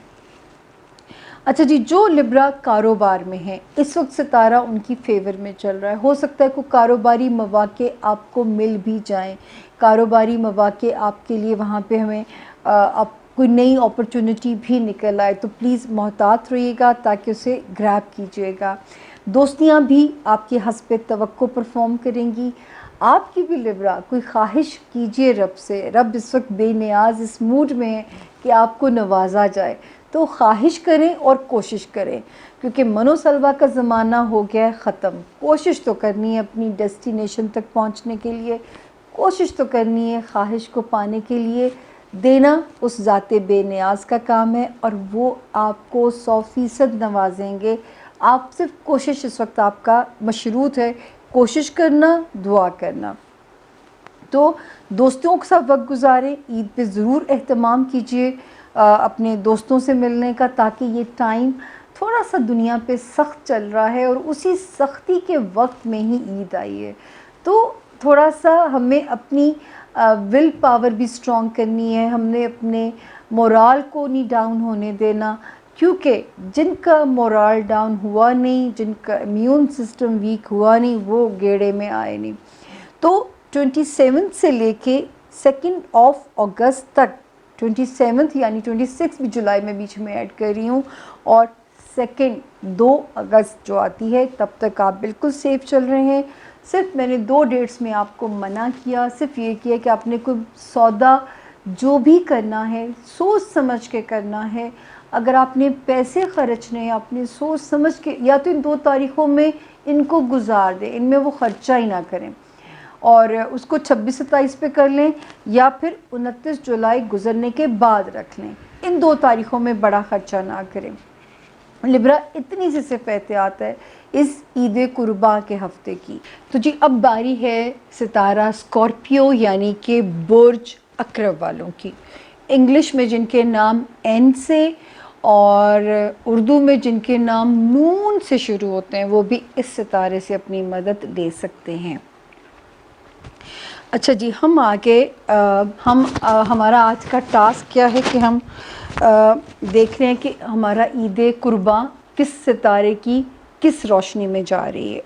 اچھا جی، جو لبرا کاروبار میں ہیں اس وقت ستارہ ان کی فیور میں چل رہا ہے. ہو سکتا ہے کوئی کاروباری مواقع آپ کو مل بھی جائیں، کاروباری مواقع آپ کے لیے وہاں پہ ہمیں آپ کوئی نئی اپرچونٹی بھی نکل آئے تو پلیز محتاط رہیے گا تاکہ اسے گریب کیجیے گا. دوستیاں بھی آپ کے حسب توقع پرفارم کریں گی. آپ کی بھی لبرا کوئی خواہش کیجئے رب سے، رب اس وقت بے نیاز اس موڈ میں ہے کہ آپ کو نوازا جائے، تو خواہش کریں اور کوشش کریں، کیونکہ منو سلوا کا زمانہ ہو گیا ہے ختم. کوشش تو کرنی ہے اپنی ڈیسٹینیشن تک پہنچنے کے لیے، کوشش تو کرنی ہے خواہش کو پانے کے لیے. دینا اس ذات بے نیاز کا کام ہے اور وہ آپ کو 100% نوازیں گے. آپ صرف کوشش اس وقت آپ کا مشروط ہے، کوشش کرنا، دعا کرنا. تو دوستوں کے ساتھ وقت گزاریں، عید پہ ضرور اہتمام کیجئے اپنے دوستوں سے ملنے کا، تاکہ یہ ٹائم تھوڑا سا دنیا پہ سخت چل رہا ہے اور اسی سختی کے وقت میں ہی عید آئی ہے. تو تھوڑا سا ہمیں اپنی ول پاور بھی اسٹرانگ کرنی ہے. ہم نے اپنے مورال کو نہیں ڈاؤن ہونے دینا، کیونکہ جن کا مورال ڈاؤن ہوا نہیں، جن کا امیون سسٹم ویک ہوا نہیں، وہ گیڑے میں آئے نہیں. تو 27 سے لے کے 2 اگست تک، 27 یعنی 26 بھی جولائی میں بیچ میں ایڈ کر رہی ہوں، اور 2 اگست جو آتی ہے تب تک آپ بالکل سیف چل رہے ہیں. صرف میں نے 2 ڈیٹس میں آپ کو منع کیا، صرف یہ کیا کہ آپ نے کوئی سودا جو بھی کرنا ہے سوچ سمجھ کے کرنا ہے. اگر آپ نے پیسے خرچنے ہیں آپ نے سوچ سمجھ کے، یا تو ان 2 تاریخوں میں ان کو گزار دیں، ان میں وہ خرچہ ہی نہ کریں، اور اس کو 26-27 پہ کر لیں، یا پھر 29 جولائی گزرنے کے بعد رکھ لیں. ان 2 تاریخوں میں بڑا خرچہ نہ کریں. لبرا اتنی سی صرف احتیاط ہے اس عید قرباں کے ہفتے کی. تو جی اب باری ہے ستارہ اسکارپیو یعنی کہ برج اقرب والوں کی. انگلش میں جن کے نام این سے اور اردو میں جن کے نام نون سے شروع ہوتے ہیں وہ بھی اس ستارے سے اپنی مدد لے سکتے ہیں. اچھا جی، ہم آگے ہمارا آج کا ٹاسک کیا ہے کہ ہم دیکھ رہے ہیں کہ ہمارا عید قرباں کس ستارے کی کس روشنی میں جا رہی ہے.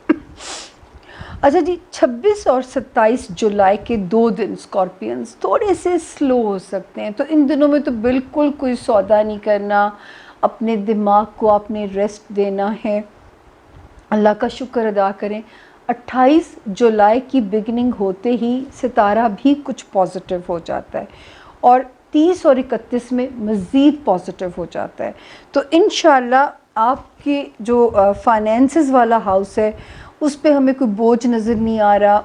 اچھا جی، 26 اور 27 جولائی کے 2 دن اسکارپینز تھوڑے سے سلو ہو سکتے ہیں، تو ان دنوں میں تو بالکل کوئی سودا نہیں کرنا، اپنے دماغ کو آپ نے ریسٹ دینا ہے، اللہ کا شکر ادا کریں. 28 جولائی کی بگننگ ہوتے ہی ستارہ بھی کچھ پازیٹیو ہو جاتا ہے، اور 30 اور 31 میں مزید پازیٹیو ہو جاتا ہے. تو انشاءاللہ آپ کے جو فائنینسز والا ہاؤس ہے اس پہ ہمیں کوئی بوجھ نظر نہیں آ رہا.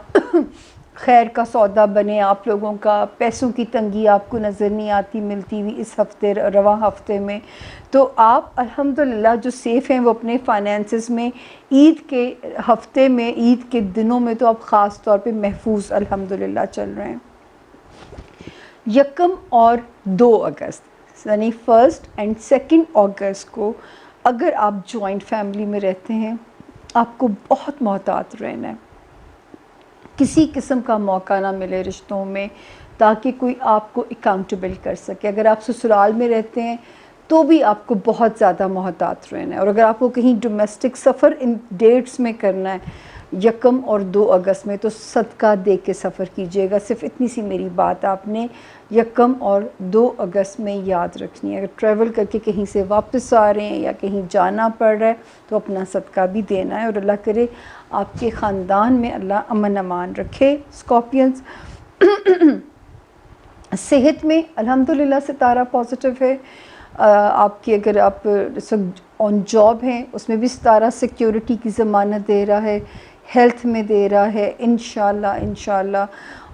خیر کا سودا بنے آپ لوگوں کا، پیسوں کی تنگی آپ کو نظر نہیں آتی ملتی ہوئی اس ہفتے رواں ہفتے میں. تو آپ الحمدللہ جو سیف ہیں وہ اپنے فائنینسز میں، عید کے ہفتے میں، عید کے دنوں میں تو آپ خاص طور پہ محفوظ الحمدللہ چل رہے ہیں. 1 اور 2 اگست یعنی 1 اور 2 اگست کو اگر آپ جوائنٹ فیملی میں رہتے ہیں آپ کو بہت محتاط رہنا ہے، کسی قسم کا موقع نہ ملے رشتوں میں تاکہ کوئی آپ کو اکاؤنٹیبل کر سکے. اگر آپ سسرال میں رہتے ہیں تو بھی آپ کو بہت زیادہ محتاط رہنا ہے. اور اگر آپ کو کہیں ڈومیسٹک سفر ان ڈیٹس میں کرنا ہے 1 اور 2 اگست میں، تو صدقہ دے کے سفر کیجیے گا. صرف اتنی سی میری بات آپ نے 1 اور 2 اگست میں یاد رکھنی ہے. اگر ٹریول کر کے کہیں سے واپس آ رہے ہیں یا کہیں جانا پڑ رہا ہے تو اپنا صدقہ بھی دینا ہے. اور اللہ کرے آپ کے خاندان میں اللہ امن امان رکھے. اسکارپینز صحت میں الحمدللہ ستارہ پازیٹیو ہے. آپ کی اگر آپ آن جاب ہیں اس میں بھی ستارہ سیکیورٹی کی ضمانت دے رہا ہے، ہیلتھ میں دے رہا ہے انشاءاللہ.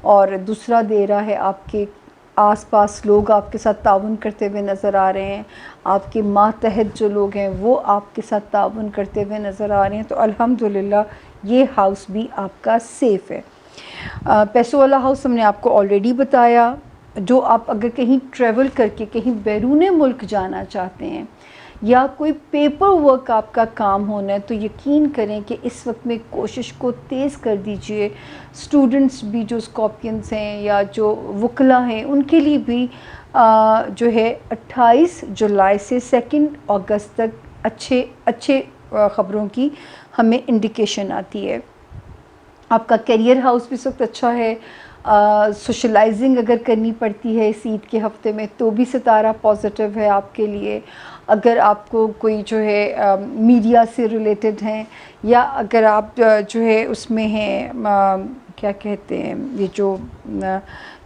اور دوسرا دے رہا ہے آپ کے آس پاس لوگ آپ کے ساتھ تعاون کرتے ہوئے نظر آ رہے ہیں، آپ کے ماتحت جو لوگ ہیں وہ آپ کے ساتھ تعاون کرتے ہوئے نظر آ رہے ہیں. تو الحمدللہ یہ ہاؤس بھی آپ کا سیف ہے. پیسوں والا ہاؤس ہم نے آپ کو آلریڈی بتایا. جو آپ اگر کہیں ٹریول کر کے کہیں بیرون ملک جانا چاہتے ہیں یا کوئی پیپر ورک آپ کا کام ہونا ہے تو یقین کریں کہ اس وقت میں کوشش کو تیز کر دیجئے. اسٹوڈنٹس بھی جو اسکارپینس ہیں یا جو وکلا ہیں ان کے لیے بھی جو ہے 28 جولائی سے 2 اگست تک اچھے خبروں کی ہمیں انڈیکیشن آتی ہے. آپ کا کیریئر ہاؤس بھی اس وقت اچھا ہے. سوشلائزنگ اگر کرنی پڑتی ہے اس عید کے ہفتے میں تو بھی ستارہ پازیٹیو ہے آپ کے لیے. اگر آپ کو کوئی جو ہے میڈیا سے ریلیٹڈ ہیں یا اگر آپ جو ہے اس میں ہیں کیا کہتے ہیں یہ جو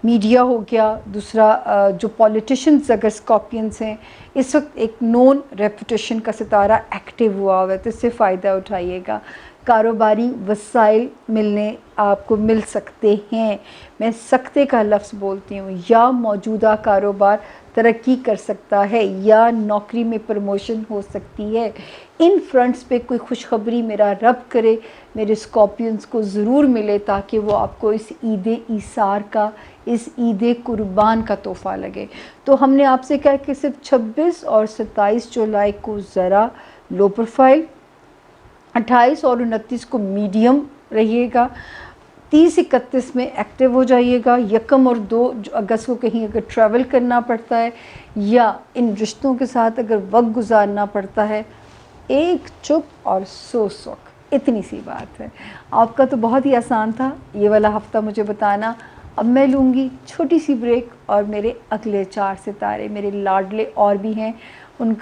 میڈیا ہو گیا، دوسرا جو پولیٹیشنز اگر اسکارپینس ہیں اس وقت ایک نون ریپوٹیشن کا ستارہ ایکٹیو ہوا ہے تو اس سے فائدہ اٹھائیے گا. کاروباری وسائل آپ کو مل سکتے ہیں. میں سکتے کا لفظ بولتی ہوں. یا موجودہ کاروبار ترقی کر سکتا ہے یا نوکری میں پروموشن ہو سکتی ہے. ان فرنٹس پہ کوئی خوشخبری میرا رب کرے میرے اسکارپینس کو ضرور ملے تاکہ وہ آپ کو اس عید ایثار کا، اس عید قربان کا تحفہ لگے. تو ہم نے آپ سے کہا کہ صرف 26 اور 27 جولائی کو ذرا لو پروفائل، 28 اور 29 کو میڈیم رہیے گا، 30-31 میں ایکٹیو ہو جائیے گا. 1 اور 2 اگست کو کہیں اگر ٹریول کرنا پڑتا ہے یا ان رشتوں کے ساتھ اگر وقت گزارنا پڑتا ہے، ایک چپ اور 100 سوکھ. اتنی سی بات ہے. آپ کا تو بہت ہی آسان تھا یہ والا ہفتہ مجھے بتانا. اب میں لوں گی چھوٹی سی بریک اور میرے اگلے 4 ستارے میرے لاڈلے اور بھی ہیں ان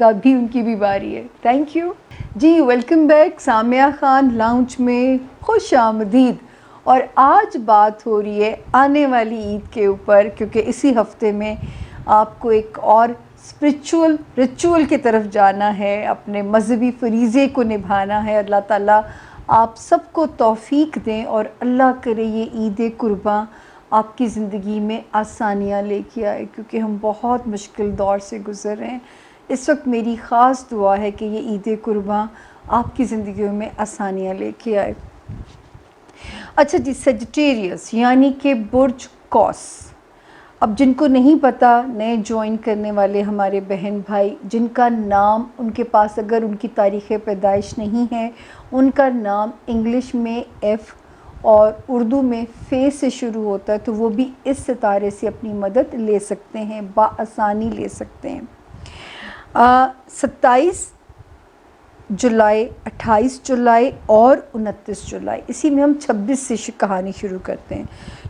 کی بھی باری ہے. تھینک یو جی. Welcome back. Samia Khan lounge میں خوش آمدید. اور آج بات ہو رہی ہے آنے والی عید کے اوپر، کیونکہ اسی ہفتے میں آپ کو ایک اور اسپرچول ریچول کی طرف جانا ہے، اپنے مذہبی فریضے کو نبھانا ہے. اللہ تعالیٰ آپ سب کو توفیق دیں اور اللہ کرے یہ عید قرباں آپ کی زندگی میں آسانیاں لے کے آئے، کیونکہ ہم بہت مشکل دور سے گزر رہے ہیں. اس وقت میری خاص دعا ہے کہ یہ عید قرباں آپ کی زندگیوں میں آسانیاں لے کے آئے. اچھا جی، سیجیٹیریس یعنی کہ برج قوس. اب جن کو نہیں پتہ، نئے جوائن کرنے والے ہمارے بہن بھائی جن کا نام ان کے پاس اگر ان کی تاریخ پیدائش نہیں ہے، ان کا نام انگلش میں ایف اور اردو میں فے سے شروع ہوتا ہے تو وہ بھی اس ستارے سے اپنی مدد لے سکتے ہیں، بآسانی لے سکتے ہیں. 27 جولائی، 28 جولائی اور 29 جولائی، اسی میں ہم 26 سے کہانی شروع کرتے ہیں.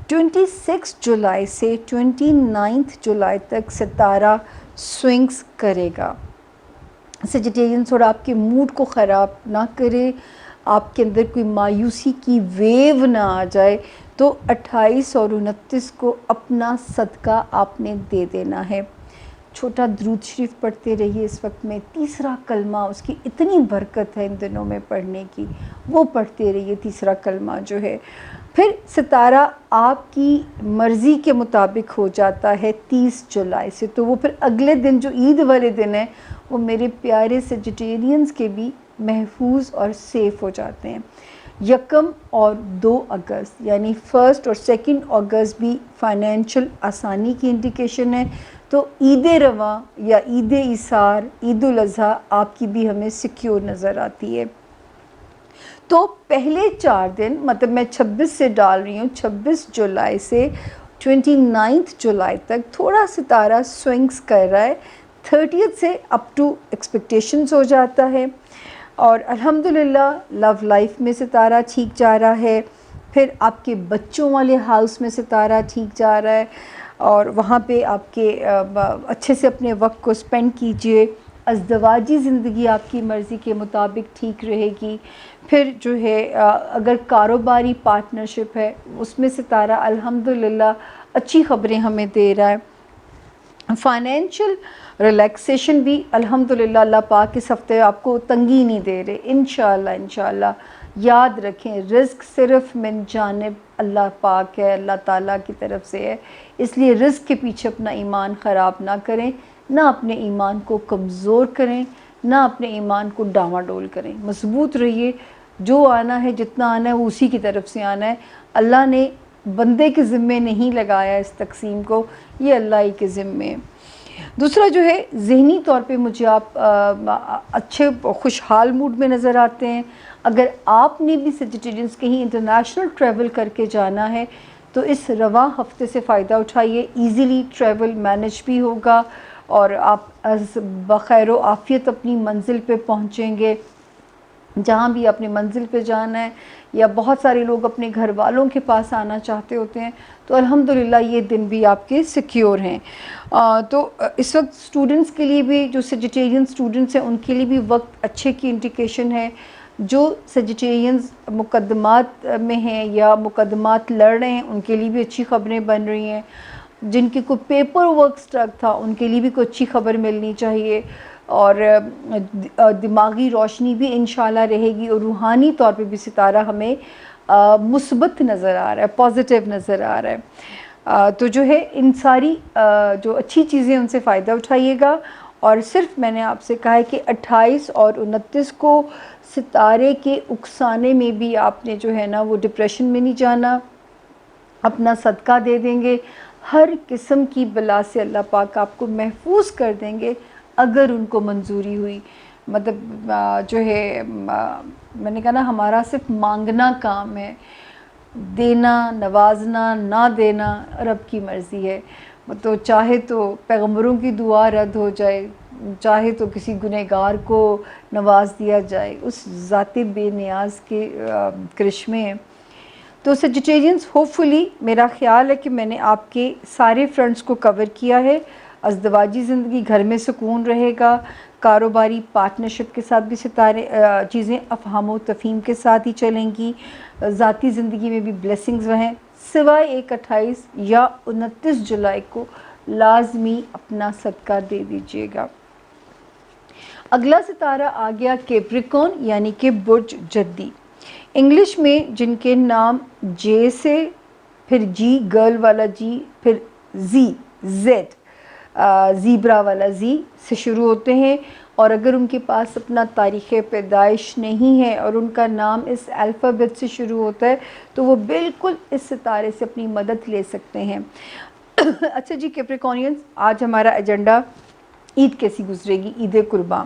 26 جولائی سے 29 جولائی تک ستارہ سوئنگز کرے گا. سیجیٹیرین تھوڑا آپ کے موڈ کو خراب نہ کرے، آپ کے اندر کوئی مایوسی کی ویو نہ آ جائے. تو 28 اور 29 کو اپنا صدقہ آپ نے دے دینا ہے. چھوٹا درود شریف پڑھتے رہیے اس وقت میں. تیسرا کلمہ، اس کی اتنی برکت ہے ان دنوں میں پڑھنے کی، وہ پڑھتے رہیے تیسرا کلمہ جو ہے. پھر ستارہ آپ کی مرضی کے مطابق ہو جاتا ہے 30 جولائی سے، تو وہ پھر اگلے دن جو عید والے دن ہے وہ میرے پیارے سیجیٹیرینز کے بھی محفوظ اور سیف ہو جاتے ہیں. 1 اور 2 اگست یعنی 1 اور 2 اگست بھی فائنینشل آسانی کی انڈیکیشن ہے. تو تو عید رواں یا عید ایثار، عید الاضحیٰ آپ کی بھی ہمیں سیکیور نظر آتی ہے۔ تو پہلے 4 دن، مطلب میں 26 سے ڈال رہی ہوں، 26 جولائی سے 29 جولائی تک تھوڑا ستارہ سوئنگز کر رہا ہے، 30 سے اپ ٹو ایکسپیکٹیشنز ہو جاتا ہے، اور الحمدللہ لو لائف میں ستارہ ٹھیک جا رہا ہے، پھر آپ کے بچوں والے ہاؤس میں ستارہ ٹھیک جا رہا ہے، اور وہاں پہ آپ کے اچھے سے اپنے وقت کو سپینڈ کیجئے، ازدواجی زندگی آپ کی مرضی کے مطابق ٹھیک رہے گی۔ پھر جو ہے اگر کاروباری پارٹنرشپ ہے اس میں ستارہ الحمدللہ اچھی خبریں ہمیں دے رہا ہے۔ فائنینشیل ریلیکسیشن بھی الحمدللہ اللہ پاک اس ہفتے آپ کو تنگی نہیں دے رہے، انشاءاللہ۔ یاد رکھیں رزق صرف من جانب اللہ پاک ہے، اللہ تعالیٰ کی طرف سے ہے، اس لیے رزق کے پیچھے اپنا ایمان خراب نہ کریں، نہ اپنے ایمان کو کمزور کریں، نہ اپنے ایمان کو ڈاواڈول کریں، مضبوط رہیے۔ جو آنا ہے جتنا آنا ہے وہ اسی کی طرف سے آنا ہے، اللہ نے بندے کے ذمے نہیں لگایا اس تقسیم کو، یہ اللہ ہی کے ذمے ہے۔ دوسرا جو ہے ذہنی طور پہ مجھے آپ اچھے خوشحال موڈ میں نظر آتے ہیں۔ اگر آپ نے بھی سیجیٹیرینس کہیں انٹرنیشنل ٹریول کر کے جانا ہے تو اس رواں ہفتے سے فائدہ اٹھائیے، ایزیلی ٹریول مینج بھی ہوگا اور آپ بخیر و عافیت اپنی منزل پہ پہنچیں گے، جہاں بھی اپنی منزل پہ جانا ہے، یا بہت سارے لوگ اپنے گھر والوں کے پاس آنا چاہتے ہوتے ہیں تو الحمدللہ یہ دن بھی آپ کے سیکیور ہیں۔ تو اس وقت اسٹوڈنٹس کے لیے بھی، جو سیجیٹیرین اسٹوڈنٹس ہیں ان کے لیے بھی وقت اچھے کی انڈیکیشن ہے۔ جو سیجیٹیرینز مقدمات میں ہیں یا مقدمات لڑ رہے ہیں ان کے لیے بھی اچھی خبریں بن رہی ہیں، جن کی کوئی پیپر ورک اسٹرک تھا ان کے لیے بھی کوئی اچھی خبر ملنی چاہیے، اور دماغی روشنی بھی انشاءاللہ رہے گی، اور روحانی طور پہ بھی ستارہ ہمیں مثبت نظر آ رہا ہے، پازیٹیو نظر آ رہا ہے۔ تو جو ہے ان ساری جو اچھی چیزیں ان سے فائدہ اٹھائیے گا، اور صرف میں نے آپ سے کہا ہے کہ 28 اور 29 کو ستارے کے اکسانے میں بھی آپ نے جو ہے نا وہ ڈپریشن میں نہیں جانا، اپنا صدقہ دے دیں گے، ہر قسم کی بلا سے اللہ پاک آپ کو محفوظ کر دیں گے اگر ان کو منظوری ہوئی۔ مطلب جو ہے میں نے کہا نا ہمارا صرف مانگنا کام ہے، دینا، نوازنا، نہ دینا رب کی مرضی ہے۔ تو چاہے تو پیغمبروں کی دعا رد ہو جائے، چاہے تو کسی گنہگار کو نواز دیا جائے، اس ذات بے نیاز کے کرشمے ہیں۔ تو سیجیٹیرینز ہوپفلی میرا خیال ہے کہ میں نے آپ کے سارے فرنٹس کو کور کیا ہے۔ ازدواجی زندگی، گھر میں سکون رہے گا، کاروباری پارٹنرشپ کے ساتھ بھی ستارے چیزیں افہام و تفہیم کے ساتھ ہی چلیں گی، ذاتی زندگی میں بھی بلیسنگز ہیں، سوائے ایک 28 یا 29 جولائی کو لازمی اپنا صدقہ دے دیجیے گا۔ اگلا ستارہ آ گیا کیپریکون یعنی کہ برج جدی۔ انگلش میں جن کے نام جے سے، پھر جی گرل والا جی، پھر زی زیڈ زیبرا والا زی سے شروع ہوتے ہیں، اور اگر ان کے پاس اپنا تاریخ پیدائش نہیں ہے اور ان کا نام اس الفابیٹ سے شروع ہوتا ہے تو وہ بالکل اس ستارے سے اپنی مدد لے سکتے ہیں۔ اچھا جی کیپریکونینز، آج ہمارا ایجنڈا عید کیسی گزرے گی، عید قرباں۔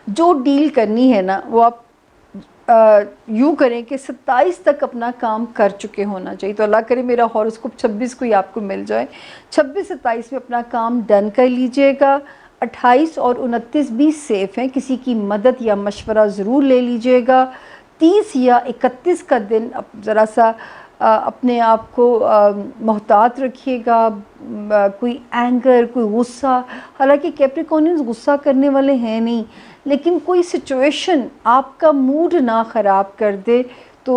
جو ڈیل کرنی ہے نا وہ آپ یوں کریں کہ 27 تک اپنا کام کر چکے ہونا چاہیے، تو اللہ کرے میرا ہاروسکوپ 26 کو ہی آپ کو مل جائے، 26-27 میں اپنا کام ڈن کر لیجئے گا۔ 28 اور 29 بھی سیف ہیں، کسی کی مدد یا مشورہ ضرور لے لیجئے گا۔ 30 یا 31 کا دن ذرا سا اپنے آپ کو محتاط رکھیے گا، کوئی اینگر، کوئی غصہ، حالانکہ کیپریکونینز غصہ کرنے والے ہیں نہیں، لیکن کوئی سچویشن آپ کا موڈ نہ خراب کر دے تو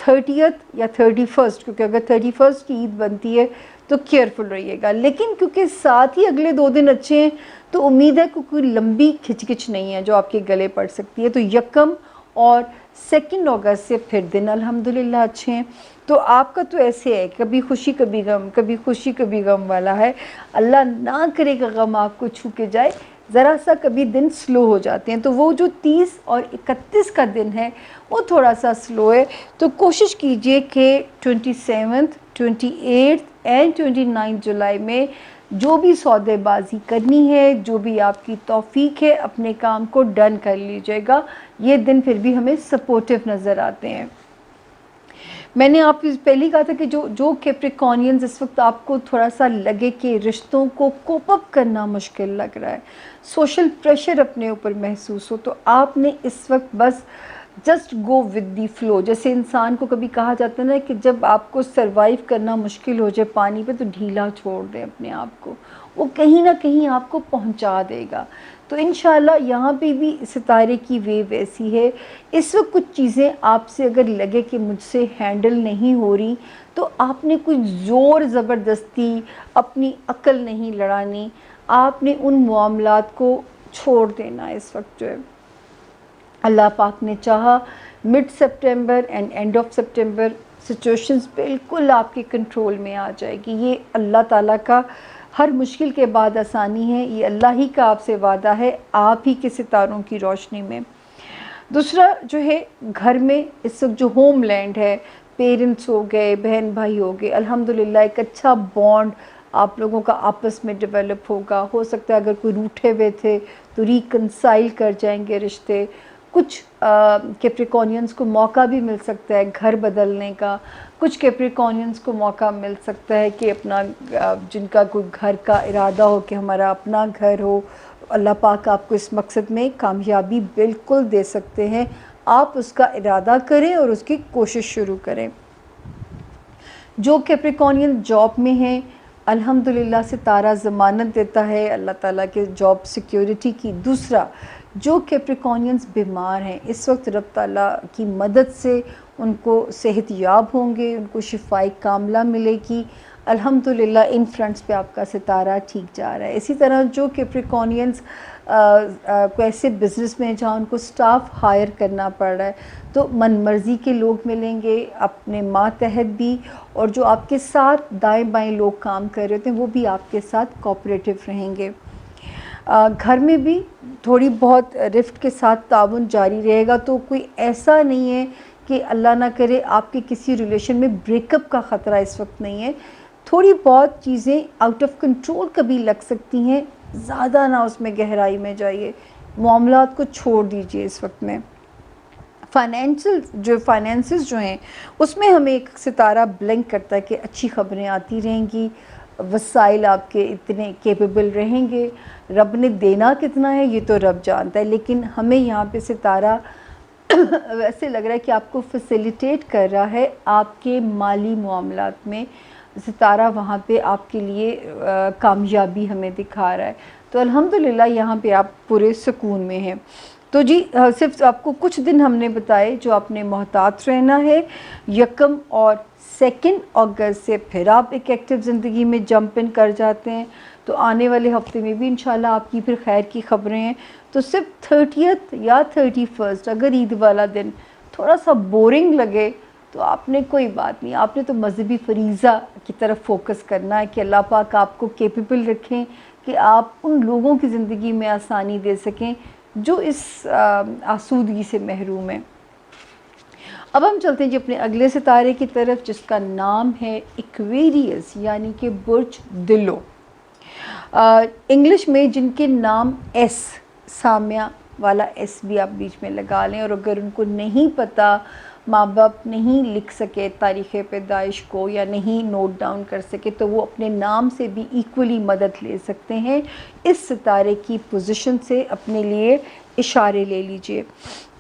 30 یا 31، کیونکہ اگر 31 کی عید بنتی ہے تو کیئرفل رہیے گا، لیکن کیونکہ ساتھ ہی اگلے 2 دن اچھے ہیں تو امید ہے کہ کوئی لمبی کھچ نہیں ہے جو آپ کے گلے پڑ سکتی ہے۔ تو 1 اور 2 اگست سے پھر دن الحمدللہ اچھے ہیں۔ تو آپ کا تو ایسے ہے کبھی خوشی کبھی غم، کبھی خوشی کبھی غم والا ہے، اللہ نہ کرے کہ غم آپ کو چھو کے جائے، ذرا سا کبھی دن سلو ہو جاتے ہیں، تو وہ جو 30 اور 31 کا دن ہے وہ تھوڑا سا سلو ہے، تو کوشش کیجئے کہ 27، 28 اینڈ 29 جولائی میں جو بھی سودے بازی کرنی ہے، جو بھی آپ کی توفیق ہے، اپنے کام کو ڈن کر لیجیے گا. یہ دن پھر بھی ہمیں سپورٹیو نظر آتے ہیں. میں نے آپ پہلے کہا تھا کہ جو کیپریکونینز اس وقت آپ کو تھوڑا سا لگے کہ رشتوں کو کوپ اپ کرنا مشکل لگ رہا ہے، سوشل پریشر اپنے اوپر محسوس ہو، تو آپ نے اس وقت بس just go with the flow. جیسے انسان کو کبھی کہا جاتا ہے نا کہ جب آپ کو سروائیو کرنا مشکل ہو جائے پانی پہ تو ڈھیلا چھوڑ دیں اپنے آپ کو، وہ کہیں نہ کہیں آپ کو پہنچا دے گا. تو انشاءاللہ یہاں پہ بھی ستارے کی ویو ایسی ہے. اس وقت کچھ چیزیں آپ سے اگر لگے کہ مجھ سے ہینڈل نہیں ہو رہی تو آپ نے کچھ زور زبردستی اپنی عقل نہیں لڑانی، آپ نے ان معاملات کو چھوڑ دینا. اس وقت جو ہے اللہ پاک نے چاہا mid September and and of September situations بالکل آپ کے کنٹرول میں آ جائے گی. یہ اللہ تعالیٰ کا ہر مشکل کے بعد آسانی ہے، یہ اللہ ہی کا آپ سے وعدہ ہے آپ ہی کے ستاروں کی روشنی میں. دوسرا جو ہے گھر میں اس وقت جو ہوم لینڈ ہے، پیرنٹس ہو گئے، بہن بھائی ہو گئے، الحمدللہ ایک اچھا بانڈ آپ لوگوں کا آپس میں ڈیولپ ہوگا. ہو سکتا ہے اگر کوئی روٹھے ہوئے تھے تو ریکنسائل کر جائیں گے رشتے. کچھ کیپریکونینز کو موقع بھی مل سکتا ہے گھر بدلنے کا، کچھ کیپریکونینز کو موقع مل سکتا ہے کہ اپنا جن کا کوئی گھر کا ارادہ ہو کہ ہمارا اپنا گھر ہو، اللہ پاک آپ کو اس مقصد میں کامیابی بالکل دے سکتے ہیں. آپ اس کا ارادہ کریں اور اس کی کوشش شروع کریں. جو کیپریکونین جاب میں ہیں الحمدللہ ستارہ ضمانت دیتا ہے اللہ تعالیٰ کے جاب سیکیورٹی کی. دوسرا جو کیپریکونینز بیمار ہیں اس وقت رب تعالیٰ کی مدد سے ان کو صحت یاب ہوں گے، ان کو شفائے کاملہ ملے گی. الحمدللہ ان فرنٹس پہ آپ کا ستارہ ٹھیک جا رہا ہے. اسی طرح جو کیپریکونینز کو ایسے بزنس میں جہاں ان کو سٹاف ہائر کرنا پڑ رہا ہے تو من مرضی کے لوگ ملیں گے اپنے ماتحت بھی، اور جو آپ کے ساتھ دائیں بائیں لوگ کام کر رہے ہوتے ہیں وہ بھی آپ کے ساتھ کوآپریٹو رہیں گے. گھر میں بھی تھوڑی بہت رفت کے ساتھ تعاون جاری رہے گا. تو کوئی ایسا نہیں ہے کہ اللہ نہ کرے آپ کے کسی ریلیشن میں بریک اپ کا خطرہ اس وقت نہیں ہے. تھوڑی بہت چیزیں آؤٹ آف کنٹرول کبھی لگ سکتی ہیں، زیادہ نہ اس میں گہرائی میں جائیے، معاملات کو چھوڑ دیجئے. اس وقت میں فائنینسز جو ہیں اس میں ہمیں ایک ستارہ بلنک کرتا ہے کہ اچھی خبریں آتی رہیں گی، وسائل آپ کے اتنے کیپیبل رہیں گے. رب نے دینا کتنا ہے یہ تو رب جانتا ہے، لیکن ہمیں یہاں پہ ستارہ ویسے لگ رہا ہے کہ آپ کو فیسیلیٹیٹ کر رہا ہے آپ کے مالی معاملات میں. ستارہ وہاں پہ آپ کے لیے کامیابی ہمیں دکھا رہا ہے. تو الحمدللہ یہاں پہ آپ پورے سکون میں ہیں. تو جی صرف آپ کو کچھ دن ہم نے بتائے جو آپ نے محتاط رہنا ہے. 1 اور 2 اگست سے پھر آپ ایک ایکٹیو زندگی میں جمپ ان کر جاتے ہیں. تو آنے والے ہفتے میں بھی انشاءاللہ آپ کی پھر خیر کی خبریں ہیں. تو صرف 30th یا 31st اگر عید والا دن تھوڑا سا بورنگ لگے تو آپ نے کوئی بات نہیں، آپ نے تو مذہبی فریضہ کی طرف فوکس کرنا ہے کہ اللہ پاک آپ کو کیپیبل رکھیں کہ آپ ان لوگوں کی زندگی میں آسانی دے سکیں جو اس آسودگی سے محروم ہیں. اب ہم چلتے ہیں جی اپنے اگلے ستارے کی طرف جس کا نام ہے ایکویریس یعنی کہ برج دلو. انگلش میں جن کے نام ایس، سامیہ والا ایس بھی آپ بیچ میں لگا لیں، اور اگر ان کو نہیں پتہ، ماں باپ نہیں لکھ سکے تاریخ پیدائش کو یا نہیں نوٹ ڈاؤن کر سکے تو وہ اپنے نام سے بھی ایکولی مدد لے سکتے ہیں. اس ستارے کی پوزیشن سے اپنے لیے اشارے لے لیجئے.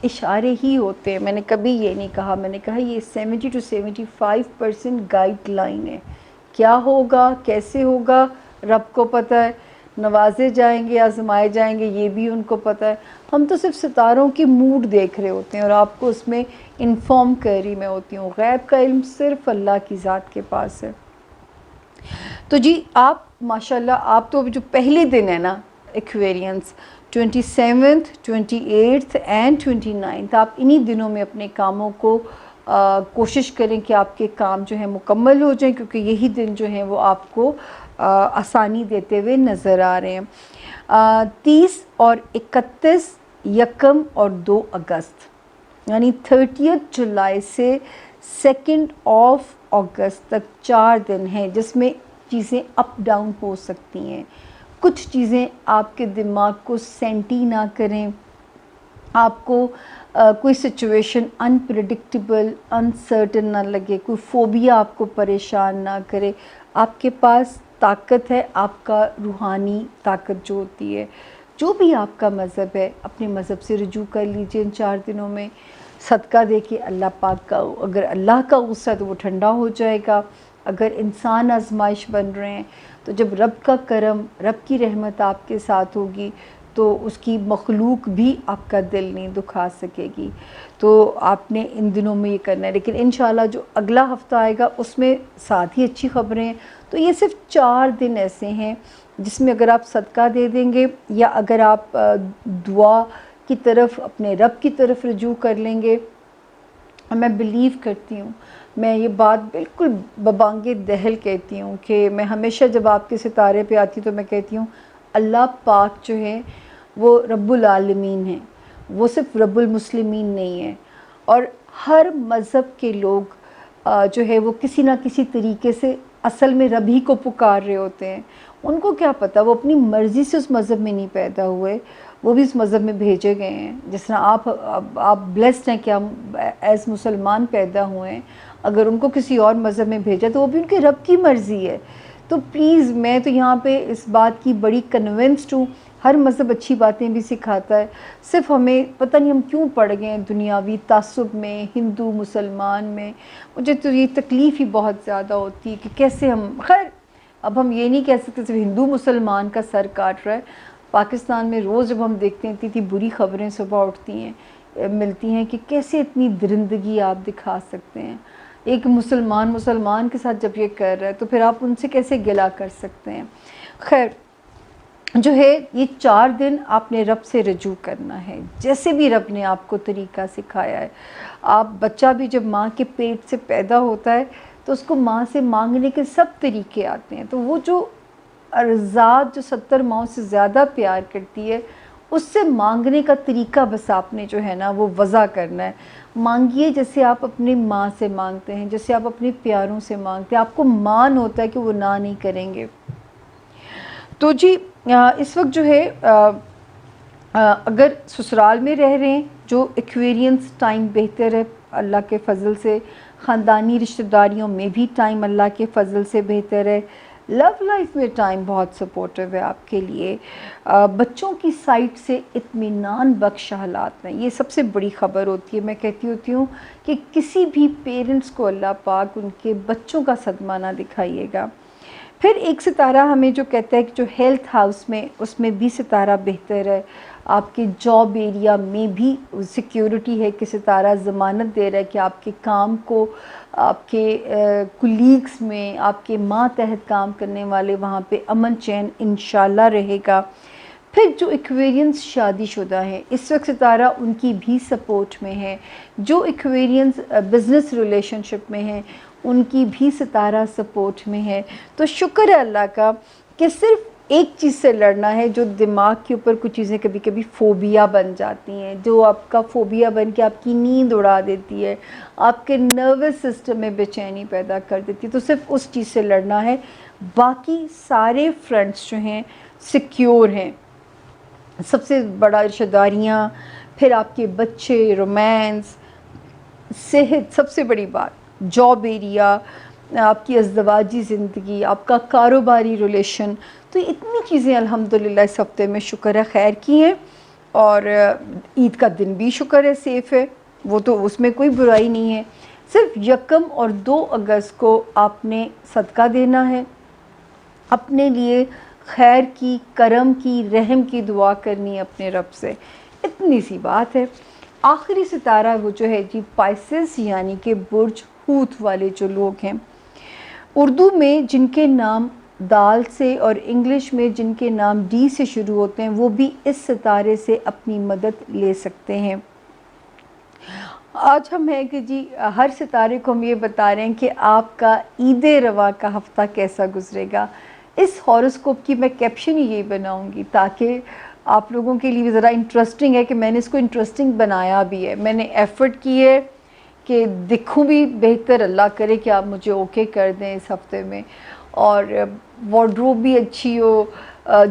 اشارے ہی ہوتے ہیں، میں نے کبھی یہ نہیں کہا، میں نے کہا یہ 70 to 75% گائیڈ لائن ہے. کیا ہوگا کیسے ہوگا رب کو پتہ ہے، نوازے جائیں گے آزمائے جائیں گے یہ بھی ان کو پتہ ہے. ہم تو صرف ستاروں کی موڈ دیکھ رہے ہوتے ہیں اور آپ کو اس میں انفارم کر رہی میں ہوتی ہوں. غیب کا علم صرف اللہ کی ذات کے پاس ہے. تو جی آپ ماشاءاللہ آپ تو جو پہلے دن ہے نا ایکویرینس 27th 28th اینڈ 29th آپ انہی دنوں میں اپنے کاموں کو کوشش کریں کہ آپ کے کام جو ہیں مکمل ہو جائیں، کیونکہ یہی دن جو ہیں وہ آپ کو آسانی دیتے ہوئے نظر آ رہے ہیں. 30 اور 31 1 اور 2 اگست یعنی 30th جولائی سے 2 اگست تک 4 دن ہیں جس میں چیزیں اپ ڈاؤن ہو سکتی ہیں، کچھ چیزیں آپ کے دماغ کو سینٹی نہ کریں، آپ کو کوئی سچویشن انپریڈکٹیبل انسرٹن نہ لگے، کوئی فوبیا آپ کو پریشان نہ کرے. آپ کے پاس طاقت ہے، آپ کا روحانی طاقت جو ہوتی ہے. جو بھی آپ کا مذہب ہے اپنے مذہب سے رجوع کر لیجئے ان 4 دنوں میں. صدقہ دے کے اللہ پاک کا، اگر اللہ کا غصہ ہے تو وہ ٹھنڈا ہو جائے گا. اگر انسان آزمائش بن رہے ہیں تو جب رب کا کرم، رب کی رحمت آپ کے ساتھ ہوگی تو اس کی مخلوق بھی آپ کا دل نہیں دکھا سکے گی. تو آپ نے ان دنوں میں یہ کرنا ہے. لیکن انشاءاللہ جو اگلا ہفتہ آئے گا اس میں ساتھ ہی اچھی خبریں ہیں. تو یہ صرف 4 دن ایسے ہیں جس میں اگر آپ صدقہ دے دیں گے یا اگر آپ دعا کی طرف، اپنے رب کی طرف رجوع کر لیں گے. میں بلیو کرتی ہوں، میں یہ بات بالکل ببانگ دہل کہتی ہوں کہ میں ہمیشہ جب آپ کے ستارے پہ آتی ہوں تو میں کہتی ہوں اللہ پاک جو ہے وہ رب العالمین ہیں، وہ صرف رب المسلمین نہیں ہیں. اور ہر مذہب کے لوگ جو ہے وہ کسی نہ کسی طریقے سے اصل میں رب ہی کو پکار رہے ہوتے ہیں. ان کو کیا پتہ، وہ اپنی مرضی سے اس مذہب میں نہیں پیدا ہوئے، وہ بھی اس مذہب میں بھیجے گئے ہیں. جس طرح آپ بلیسڈ ہیں کہ ہم ایز مسلمان پیدا ہوئے ہیں. اگر ان کو کسی اور مذہب میں بھیجا تو وہ بھی ان کے رب کی مرضی ہے. تو پلیز میں تو یہاں پہ اس بات کی بڑی کنونسڈ ہوں. ہر مذہب اچھی باتیں بھی سکھاتا ہے، صرف ہمیں پتہ نہیں ہم کیوں پڑ گئے ہیں دنیاوی تعصب میں، ہندو مسلمان میں. مجھے تو یہ تکلیف ہی بہت زیادہ ہوتی ہے کہ کیسے ہم، خیر اب ہم یہ نہیں کہہ سکتے صرف ہندو مسلمان کا سر کاٹ رہا ہے. پاکستان میں روز جب ہم دیکھتے ہیں اتنی بری خبریں صبح اٹھتی ہیں، ملتی ہیں کہ کیسے اتنی درندگی آپ دکھا سکتے ہیں. ایک مسلمان کے ساتھ جب یہ کر رہا ہے تو پھر آپ ان سے کیسے گلہ کر سکتے ہیں. خیر جو ہے یہ 4 دن آپ نے رب سے رجوع کرنا ہے جیسے بھی رب نے آپ کو طریقہ سکھایا ہے. آپ بچہ بھی جب ماں کے پیٹ سے پیدا ہوتا ہے تو اس کو ماں سے مانگنے کے سب طریقے آتے ہیں. تو وہ جو ذات جو 70 ماؤں سے زیادہ پیار کرتی ہے اس سے مانگنے کا طریقہ بس آپ نے جو ہے نا وہ وضع کرنا ہے. مانگیے جیسے آپ اپنی ماں سے مانگتے ہیں، جیسے آپ اپنے پیاروں سے مانگتے ہیں. آپ کو مان ہوتا ہے کہ وہ نہ نہیں کریں گے. تو جی اس وقت جو ہے اگر سسرال میں رہ رہے ہیں جو ایکویرینس ٹائم بہتر ہے اللہ کے فضل سے. خاندانی رشتہ داریوں میں بھی ٹائم اللہ کے فضل سے بہتر ہے. لو لائف میں ٹائم بہت سپورٹیو ہے آپ کے لیے. بچوں کی سائٹ سے اطمینان بخش حالات ہیں، یہ سب سے بڑی خبر ہوتی ہے. میں کہتی ہوتی ہوں کہ کسی بھی پیرنٹس کو اللہ پاک ان کے بچوں کا صدمہ نہ دکھائیے گا. پھر ایک ستارہ ہمیں جو کہتا ہے کہ جو ہیلتھ ہاؤس میں، اس میں بھی ستارہ بہتر ہے. آپ کے جاب ایریا میں بھی سیکیورٹی ہے کہ ستارہ ضمانت دے رہا ہے کہ آپ کے کام کو، آپ کے کولیگز میں، آپ کے ماتحت کام کرنے والے وہاں پہ امن چین انشاءاللہ رہے گا. پھر جو ایکویرینس شادی شدہ ہیں اس وقت ستارہ ان کی بھی سپورٹ میں ہے. جو ایکویرینس بزنس ریلیشن شپ میں ہیں ان کی بھی ستارہ سپورٹ میں ہے. تو شکر ہے اللہ کا کہ صرف ایک چیز سے لڑنا ہے جو دماغ کے اوپر کچھ چیزیں کبھی کبھی فوبیا بن جاتی ہیں، جو آپ کا فوبیا بن کے آپ کی نیند اڑا دیتی ہے، آپ کے نروس سسٹم میں بے چینی پیدا کر دیتی ہے. تو صرف اس چیز سے لڑنا ہے. باقی سارے فرنٹس جو ہیں سیکیور ہیں. سب سے بڑا رشتہ داریاں، پھر آپ کے بچے، رومانس، صحت، سب سے بڑی بات جاب ایریا، آپ کی ازدواجی زندگی، آپ کا کاروباری ریلیشن. تو اتنی چیزیں الحمدللہ اس ہفتے میں شکر ہے خیر کی ہیں. اور عید کا دن بھی شکر ہے سیف ہے، وہ تو اس میں کوئی برائی نہیں ہے. صرف 1 اور 2 اگست کو آپ نے صدقہ دینا ہے، اپنے لیے خیر کی، کرم کی، رحم کی دعا کرنی ہے اپنے رب سے. اتنی سی بات ہے. آخری ستارہ وہ جو ہے جی پائسس یعنی کہ برج حوت والے جو لوگ ہیں، اردو میں جن کے نام دال سے اور انگلش میں جن کے نام ڈی سے شروع ہوتے ہیں وہ بھی اس ستارے سے اپنی مدد لے سکتے ہیں. آج ہم ہیں کہ جی ہر ستارے کو ہم یہ بتا رہے ہیں کہ آپ کا عید رواں کا ہفتہ کیسا گزرے گا. اس ہاروسکوپ کی میں کیپشن ہی یہی بناؤں گی تاکہ آپ لوگوں کے لیے ذرا انٹرسٹنگ ہے کہ میں نے اس کو انٹرسٹنگ بنایا بھی ہے. میں نے ایفرٹ کی ہے کہ دکھوں بھی بہتر. اللہ کرے کہ آپ مجھے اوکے کر دیں اس ہفتے میں. اور وارڈروب بھی اچھی ہو.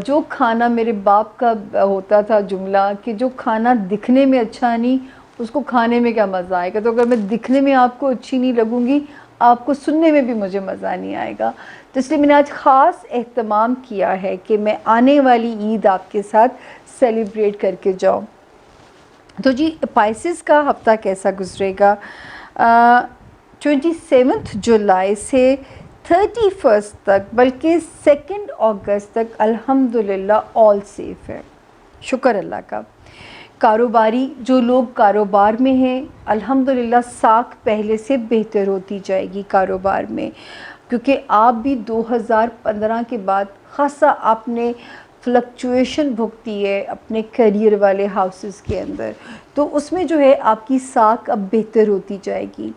جو کھانا میرے باپ کا ہوتا تھا جملہ کہ جو کھانا دکھنے میں اچھا نہیں اس کو کھانے میں کیا مزہ آئے گا. تو اگر میں دکھنے میں آپ کو اچھی نہیں لگوں گی آپ کو سننے میں بھی مجھے مزہ نہیں آئے گا. تو اس لیے میں نے آج خاص اہتمام کیا ہے کہ میں آنے والی عید آپ کے ساتھ سیلیبریٹ کر کے جاؤں. تو جی پائسز کا ہفتہ کیسا گزرے گا؟ 27 جولائی سے 31 تک بلکہ 2 اگست تک الحمدللہ آل سیف ہے، شکر اللہ کا. کاروباری جو لوگ کاروبار میں ہیں الحمدللہ ساکھ پہلے سے بہتر ہوتی جائے گی کاروبار میں، کیونکہ آپ بھی 2015 کے بعد خاصا آپ نے فلکچویشن بھگتی ہے اپنے کیریئر والے ہاؤسز کے اندر. تو اس میں جو ہے آپ کی ساکھ اب بہتر ہوتی جائے گی،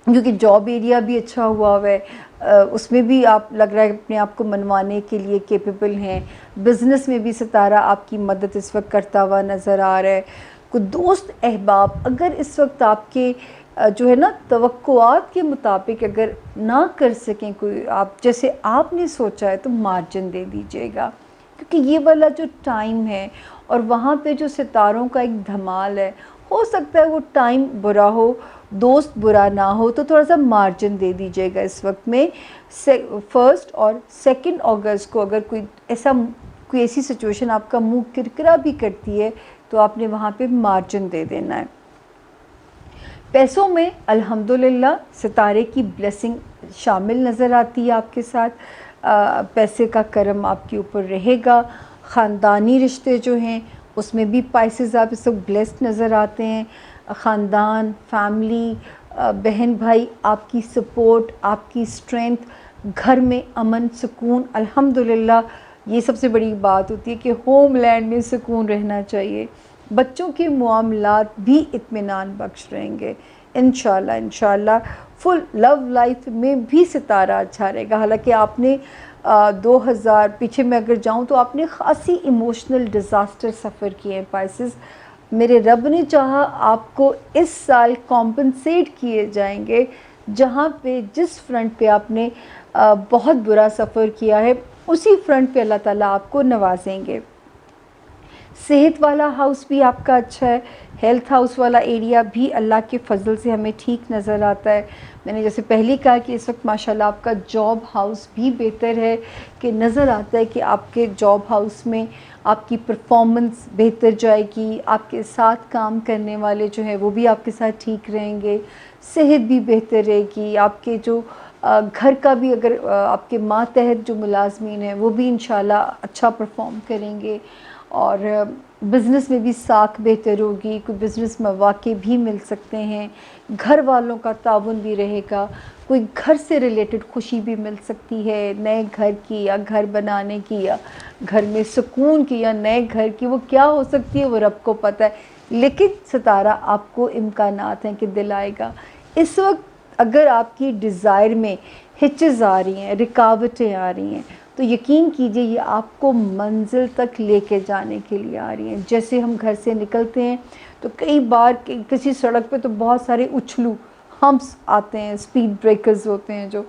کیونکہ جاب ایریا بھی اچھا ہوا ہے، اس میں بھی آپ لگ رہا ہے اپنے آپ کو منوانے کے لیے کیپیبل ہیں. بزنس میں بھی ستارہ آپ کی مدد اس وقت کرتا ہوا نظر آ رہا ہے. کوئی دوست احباب اگر اس وقت آپ کے جو ہے نا توقعات کے مطابق اگر نہ کر سکیں کوئی آپ جیسے آپ نے سوچا ہے تو مارجن دے دیجیے گا، کیونکہ یہ والا جو ٹائم ہے اور وہاں پہ جو ستاروں کا ایک دھمال ہے، ہو سکتا ہے وہ ٹائم برا ہو، دوست برا نہ ہو، تو تھوڑا سا مارجن دے دیجیے گا اس وقت میں. 1 اور 2 اگست کو اگر کوئی ایسی سچویشن آپ کا منہ کرکرا بھی کرتی ہے تو آپ نے وہاں پہ مارجن دے دینا ہے. پیسوں میں الحمدللہ ستارے کی بلیسنگ شامل نظر آتی ہے آپ کے ساتھ، پیسے کا کرم آپ کے اوپر رہے گا. خاندانی رشتے جو ہیں اس میں بھی پائسز آپ اس وقت بلیسڈ نظر آتے ہیں. خاندان، فیملی، بہن بھائی آپ کی سپورٹ، آپ کی اسٹرینتھ، گھر میں امن سکون الحمدللہ. یہ سب سے بڑی بات ہوتی ہے کہ ہوم لینڈ میں سکون رہنا چاہیے. بچوں کے معاملات بھی اطمینان بخش رہیں گے انشاءاللہ. فل لو لائف میں بھی ستارہ اچھا رہے گا. حالانکہ آپ نے 2000 پیچھے میں اگر جاؤں تو آپ نے خاصی ایموشنل ڈیزاسٹر سفر کیے ہیں پائسز. میرے رب نے چاہا آپ کو اس سال کمپنسیٹ کیے جائیں گے جہاں پہ جس فرنٹ پہ آپ نے بہت برا سفر کیا ہے اسی فرنٹ پہ اللہ تعالیٰ آپ کو نوازیں گے. صحت والا ہاؤس بھی آپ کا اچھا ہے، ہیلتھ ہاؤس والا ایریا بھی اللہ کے فضل سے ہمیں ٹھیک نظر آتا ہے. میں نے جیسے پہلے کہا کہ اس وقت ماشاءاللہ آپ کا جاب ہاؤس بھی بہتر ہے، کہ نظر آتا ہے کہ آپ کے جاب ہاؤس میں آپ کی پرفارمنس بہتر جائے گی، آپ کے ساتھ کام کرنے والے جو ہیں وہ بھی آپ کے ساتھ ٹھیک رہیں گے، صحت بھی بہتر رہے گی. آپ کے جو گھر کا بھی اگر آپ کے ماتحت جو ملازمین ہیں وہ بھی انشاءاللہ اچھا پرفارم کریں گے. اور بزنس میں بھی ساکھ بہتر ہوگی، کوئی بزنس مواقع بھی مل سکتے ہیں، گھر والوں کا تعاون بھی رہے گا، کوئی گھر سے ریلیٹڈ خوشی بھی مل سکتی ہے، نئے گھر کی یا گھر بنانے کی یا گھر میں سکون کی یا نئے گھر کی. وہ کیا ہو سکتی ہے وہ رب کو پتہ ہے، لیکن ستارہ آپ کو امکانات ہیں کہ دلائے گا. اس وقت اگر آپ کی ڈیزائر میں ہچز آ رہی ہیں، رکاوٹیں آ رہی ہیں تو یقین کیجئے یہ آپ کو منزل تک لے کے جانے کے لیے آ رہی ہیں. جیسے ہم گھر سے نکلتے ہیں تو کئی بار کسی سڑک پہ تو بہت سارے اچھلو ہمپس آتے ہیں، سپیڈ بریکرز ہوتے ہیں جو،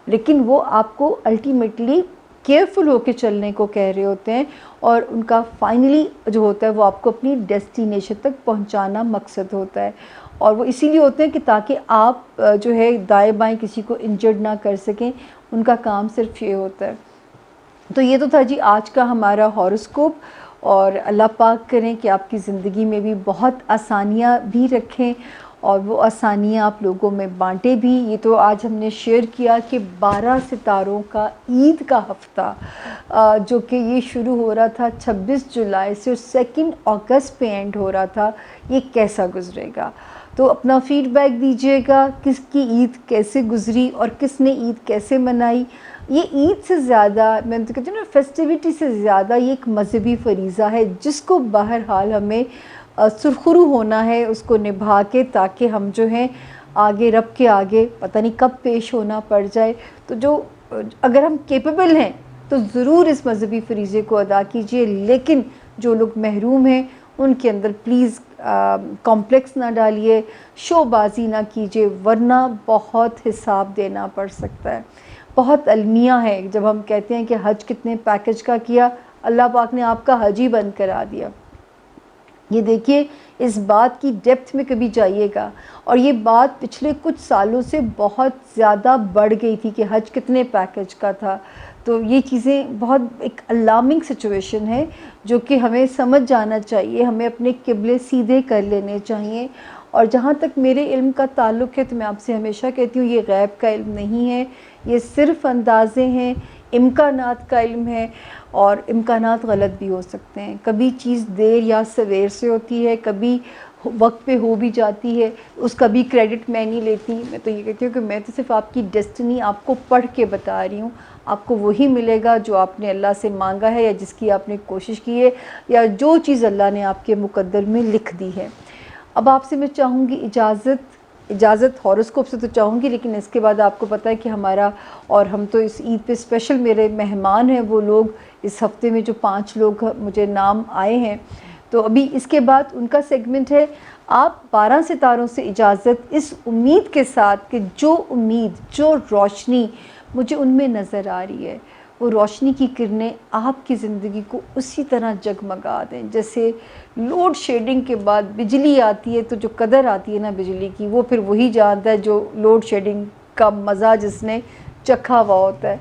لیکن وہ آپ کو الٹیمیٹلی کیئرفل ہو کے چلنے کو کہہ رہے ہوتے ہیں، اور ان کا فائنلی جو ہوتا ہے وہ آپ کو اپنی ڈیسٹینیشن تک پہنچانا مقصد ہوتا ہے. اور وہ اسی لیے ہوتے ہیں کہ تاکہ آپ جو ہے دائیں بائیں کسی کو انجرڈ نہ کر سکیں، ان کا کام صرف یہ ہوتا ہے. تو یہ تو تھا جی آج کا ہمارا ہاروسکوپ، اور اللہ پاک کریں کہ آپ کی زندگی میں بھی بہت آسانیاں بھی رکھیں اور وہ آسانیاں آپ لوگوں میں بانٹے بھی. یہ تو آج ہم نے شیئر کیا کہ 12 ستاروں کا عید کا ہفتہ جو کہ یہ شروع ہو رہا تھا 26 جولائی سے اور 2 اگست پہ اینڈ ہو رہا تھا، یہ کیسا گزرے گا. تو اپنا فیڈ بیک دیجیے گا کس کی عید کیسے گزری اور کس نے عید کیسے منائی. یہ عید سے زیادہ میں تو کہتی ہوں نا فیسٹیوٹی سے زیادہ یہ ایک مذہبی فریضہ ہے جس کو بہرحال ہمیں سرخرو ہونا ہے اس کو نبھا کے، تاکہ ہم جو ہیں آگے رب کے آگے پتہ نہیں کب پیش ہونا پڑ جائے. تو جو اگر ہم کیپیبل ہیں تو ضرور اس مذہبی فریضے کو ادا کیجئے، لیکن جو لوگ محروم ہیں ان کے اندر پلیز کمپلیکس نہ ڈالیے، شو بازی نہ کیجیے، ورنہ بہت حساب دینا پڑ سکتا ہے. بہت المیہ ہے جب ہم کہتے ہیں کہ حج کتنے پیکج کا کیا، اللہ پاک نے آپ کا حج ہی بند کرا دیا۔ یہ دیکھیے اس بات کی ڈیپتھ میں کبھی جائیے گا، اور یہ بات پچھلے کچھ سالوں سے بہت زیادہ بڑھ گئی تھی کہ حج کتنے پیکج کا تھا۔ تو یہ چیزیں بہت ایک الارمنگ سچویشن ہے جو کہ ہمیں سمجھ جانا چاہیے، ہمیں اپنے قبلے سیدھے کر لینے چاہیے۔ اور جہاں تک میرے علم کا تعلق ہے تو میں آپ سے ہمیشہ کہتی ہوں یہ غیب کا علم نہیں ہے، یہ صرف اندازے ہیں، امکانات کا علم ہے، اور امکانات غلط بھی ہو سکتے ہیں۔ کبھی چیز دیر یا سویر سے ہوتی ہے، کبھی وقت پہ ہو بھی جاتی ہے، اس کا بھی کریڈٹ میں نہیں لیتی۔ میں تو یہ کہتی ہوں کہ میں تو صرف آپ کی ڈیسٹنی آپ کو پڑھ کے بتا رہی ہوں، آپ کو وہی ملے گا جو آپ نے اللہ سے مانگا ہے یا جس کی آپ نے کوشش کی ہے، یا جو چیز اللہ نے آپ کے مقدر میں لکھ دی ہے۔ اب آپ سے میں چاہوں گی اجازت ہاروسکوپ سے تو چاہوں گی، لیکن اس کے بعد آپ کو پتہ ہے کہ ہمارا، اور ہم تو اس عید پہ اسپیشل میرے مہمان ہیں وہ لوگ، اس ہفتے میں جو 5 لوگ مجھے نام آئے ہیں، تو ابھی اس کے بعد ان کا سیگمنٹ ہے۔ آپ 12 ستاروں سے اجازت اس امید کے ساتھ کہ جو امید، جو روشنی مجھے ان میں نظر آ رہی ہے، وہ روشنی کی کرنیں آپ کی زندگی کو اسی طرح جگمگا دیں جیسے لوڈ شیڈنگ کے بعد بجلی آتی ہے، تو جو قدر آتی ہے نا بجلی کی، وہ پھر وہی جانتا ہے جو لوڈ شیڈنگ کا مزہ جس نے چکھا ہوا ہوتا ہے۔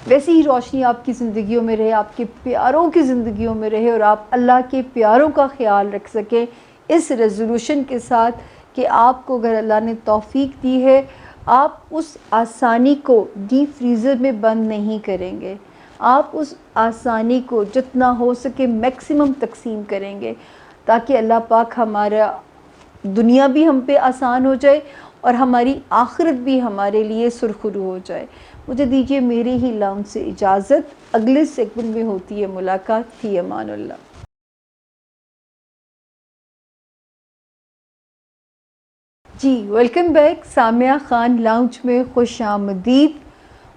ویسی ہی روشنی آپ کی زندگیوں میں رہے، آپ کے پیاروں کی زندگیوں میں رہے، اور آپ اللہ کے پیاروں کا خیال رکھ سکیں اس ریزولوشن کے ساتھ کہ آپ کو اگر اللہ نے توفیق دی ہے، آپ اس آسانی کو ڈیپ فریزر میں بند نہیں کریں گے، آپ اس آسانی کو جتنا ہو سکے میکسیمم تقسیم کریں گے، تاکہ اللہ پاک ہمارا دنیا بھی ہم پہ آسان ہو جائے اور ہماری آخرت بھی ہمارے لیے سرخرو ہو جائے۔ مجھے دیجیے میرے ہی لاؤنج سے اجازت، اگلے سیگمنٹ میں ہوتی ہے ملاقات، فی امان اللہ۔ جی welcome back, Samia Khan lounge میں خوش آمدید۔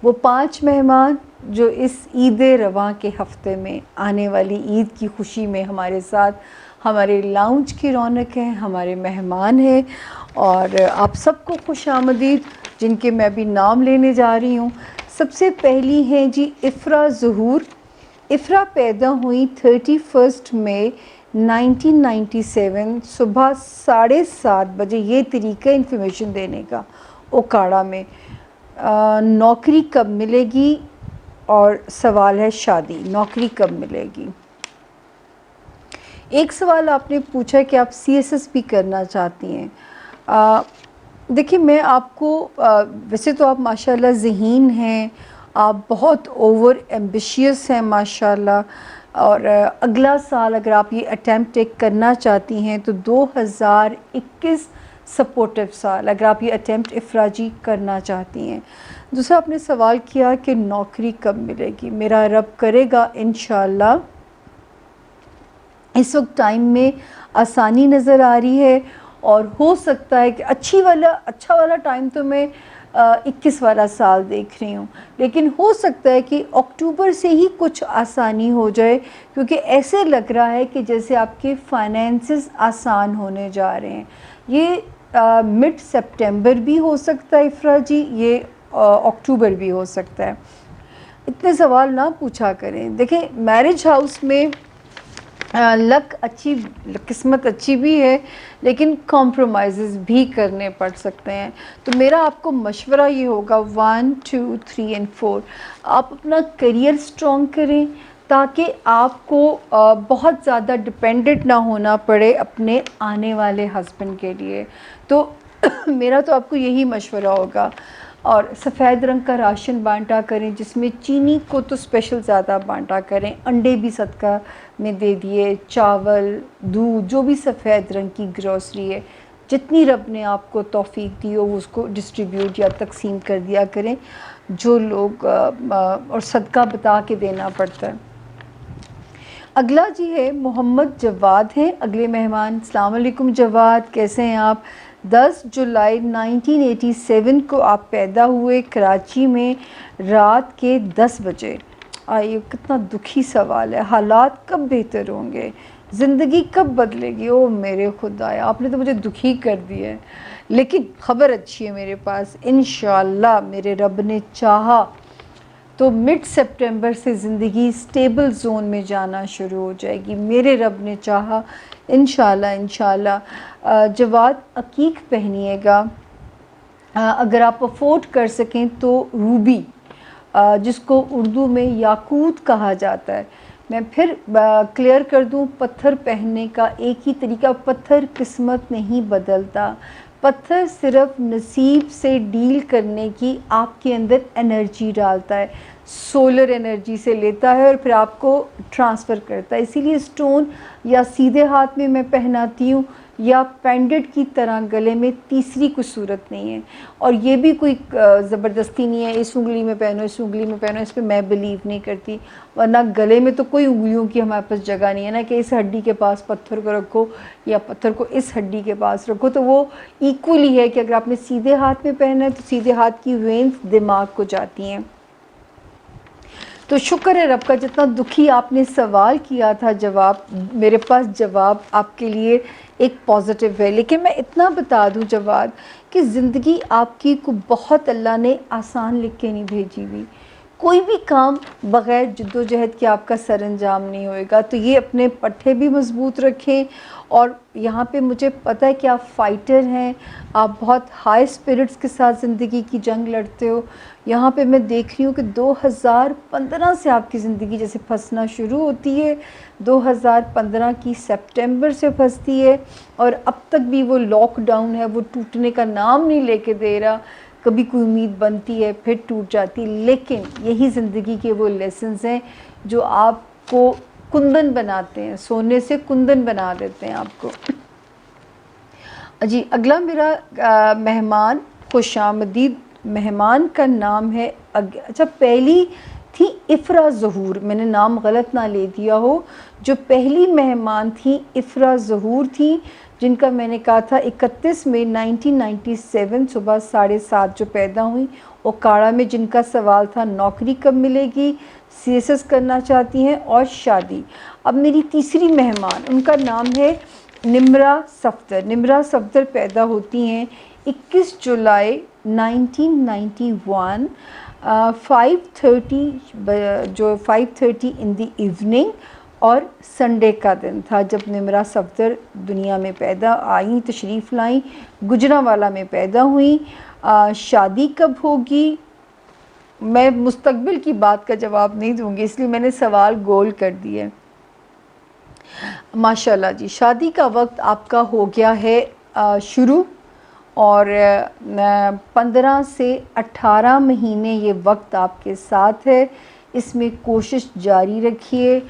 وہ 5 مہمان جو اس عید رواں کے ہفتے میں آنے والی عید کی خوشی میں ہمارے ساتھ ہمارے لاؤنج کی رونق ہیں، ہمارے مہمان ہیں، اور آپ سب کو خوش آمدید، جن کے میں بھی نام لینے جا رہی ہوں۔ سب سے پہلی ہیں جی افرا ظہور۔ افرا پیدا ہوئی 31 مئی 1997 صبح 7:30 بجے۔ یہ طریقہ انفارمیشن دینے کا اوکاڑا میں۔ نوکری کب ملے گی، اور سوال ہے شادی، نوکری کب ملے گی۔ ایک سوال آپ نے پوچھا کہ آپ CSS بھی کرنا چاہتی ہیں۔ دیکھیں میں آپ کو، ویسے تو آپ ماشاءاللہ ذہین ہیں، آپ بہت اوور ایمبیشیس ہیں ماشاءاللہ، اور اگلا سال اگر آپ یہ اٹیمپٹ کرنا چاہتی ہیں تو 2021 سپورٹیو سال اگر آپ یہ اٹیمپٹ افرا جی کرنا چاہتی ہیں۔ دوسرا آپ نے سوال کیا کہ نوکری کب ملے گی، میرا رب کرے گا انشاءاللہ۔ اس وقت ٹائم میں آسانی نظر آ رہی ہے، اور ہو سکتا ہے کہ اچھا والا ٹائم تو میں 21 والا سال دیکھ رہی ہوں، لیکن ہو سکتا ہے کہ اکتوبر سے ہی کچھ آسانی ہو جائے، کیونکہ ایسے لگ رہا ہے کہ جیسے آپ کے فائنینسز آسان ہونے جا رہے ہیں۔ یہ مڈ سپٹمبر بھی ہو سکتا ہے افرا جی، یہ اکتوبر بھی ہو سکتا ہے۔ اتنے سوال نہ پوچھا کریں۔ دیکھیں میرج ہاؤس میں لک اچھی، قسمت اچھی بھی ہے، لیکن کمپرومائزز بھی کرنے پڑ سکتے ہیں۔ تو میرا آپ کو مشورہ یہ ہوگا 1 2 3 اور 4 آپ اپنا کریئر سٹرونگ کریں، تاکہ آپ کو بہت زیادہ ڈپینڈنٹ نہ ہونا پڑے اپنے آنے والے ہسبینڈ کے لیے۔ تو میرا تو آپ کو یہی مشورہ ہوگا۔ اور سفید رنگ کا راشن بانٹا کریں، جس میں چینی کو تو اسپیشل زیادہ بانٹا کریں، انڈے بھی صدقہ میں دے دیے، چاول، دودھ، جو بھی سفید رنگ کی گروسری ہے، جتنی رب نے آپ کو توفیق دی ہو اس کو ڈسٹریبیوٹ یا تقسیم کر دیا کریں، جو لوگ اور صدقہ بتا کے دینا پڑتا ہے۔ اگلا جی ہے محمد جواد ہیں اگلے مہمان۔ السلام علیکم جواد، کیسے ہیں آپ؟ 10 جولائی 1987 کو آپ پیدا ہوئے کراچی میں رات کے 10 بجے۔ یہ کتنا دکھی سوال ہے، حالات کب بہتر ہوں گے، زندگی کب بدلے گی؟ او میرے خدایا، آپ نے تو مجھے دکھی کر دیا ہے، لیکن خبر اچھی ہے میرے پاس، انشاءاللہ میرے رب نے چاہا تو مڈ سپٹمبر سے زندگی سٹیبل زون میں جانا شروع ہو جائے گی میرے رب نے چاہا، انشاءاللہ۔ جواد عقیق پہنیے گا، اگر آپ افورڈ کر سکیں تو روبی، جس کو اردو میں یاقوت کہا جاتا ہے۔ میں پھر کلیئر کر دوں، پتھر پہننے کا ایک ہی طریقہ، پتھر قسمت نہیں بدلتا، پتھر صرف نصیب سے ڈیل کرنے کی آپ کے اندر انرجی ڈالتا ہے، سولر انرجی سے لیتا ہے اور پھر آپ کو ٹرانسفر کرتا ہے۔ اسی لیے سٹون یا سیدھے ہاتھ میں پہناتی ہوں یا پینڈنٹ کی طرح گلے میں، تیسری کوئی صورت نہیں ہے۔ اور یہ بھی کوئی زبردستی نہیں ہے اس انگلی میں پہنو اس انگلی میں پہنو، اس پہ میں بلیو نہیں کرتی، ورنہ گلے میں تو کوئی انگلیوں کی ہمارے پاس جگہ نہیں ہے نا کہ اس ہڈی کے پاس پتھر کو رکھو یا پتھر کو اس ہڈی کے پاس رکھو، تو وہ ایکولی ہے کہ اگر آپ نے سیدھے ہاتھ میں پہنا ہے تو سیدھے ہاتھ کی وینز دماغ کو جاتی ہیں۔ تو شکر ہے رب کا، جتنا دکھی آپ نے سوال کیا تھا، جواب میرے پاس جواب آپ کے لیے ایک پازیٹیو ہے۔ لیکن میں اتنا بتا دوں جواد کہ زندگی آپ کی کو بہت اللہ نے آسان لکھ کے نہیں بھیجی ہوئی، کوئی بھی کام بغیر جد و جہد کے آپ کا سر انجام نہیں ہوئے گا۔ تو یہ اپنے پٹھے بھی مضبوط رکھیں، اور یہاں پہ مجھے پتہ ہے کہ آپ فائٹر ہیں، آپ بہت ہائی اسپرٹس کے ساتھ زندگی کی جنگ لڑتے ہو۔ یہاں پہ میں دیکھ رہی ہوں کہ 2015 سے آپ کی زندگی جیسے پھنسنا شروع ہوتی ہے، 2015 کی سپٹمبر سے پھنستی ہے، اور اب تک بھی وہ لاک ڈاؤن ہے، وہ ٹوٹنے کا نام نہیں لے کے دے رہا۔ کبھی کوئی امید بنتی ہے پھر ٹوٹ جاتی، لیکن یہی زندگی کے وہ لیسنز ہیں جو آپ کو کندن بناتے ہیں، سونے سے کندن بنا دیتے ہیں آپ کو۔ جی اگلا میرا مہمان، خوش آمدید مہمان کا نام ہے اچھا پہلی تھی افرا ظہور، میں نے نام غلط نہ لے دیا ہو، جو پہلی مہمان تھی افرا ظہور تھی، جن کا میں نے کہا تھا 31 مئی 1997 صبح 7:30 جو پیدا ہوئی، اوکاڑا میں، جن کا سوال تھا نوکری کب ملے گی، CSS کرنا چاہتی ہیں اور شادی۔ اب میری تیسری مہمان، ان کا نام ہے نمرا صفدر۔ نمرا صفدر پیدا ہوتی ہیں 21 جولائی 1991، 5:30 ان دی ایوننگ، اور سنڈے کا دن تھا جب نمرا صفدر دنیا میں پیدا آئیں، تشریف لائیں، گجرانوالہ میں پیدا ہوئیں۔ شادی کب ہوگی، میں مستقبل کی بات کا جواب نہیں دوں گی، اس لیے میں نے سوال گول کر دیا ہے۔ ماشاءاللہ جی، شادی کا وقت آپ کا ہو گیا ہے شروع، اور 15 سے 18 مہینے یہ وقت آپ کے ساتھ ہے۔ اس میں کوشش جاری رکھیے،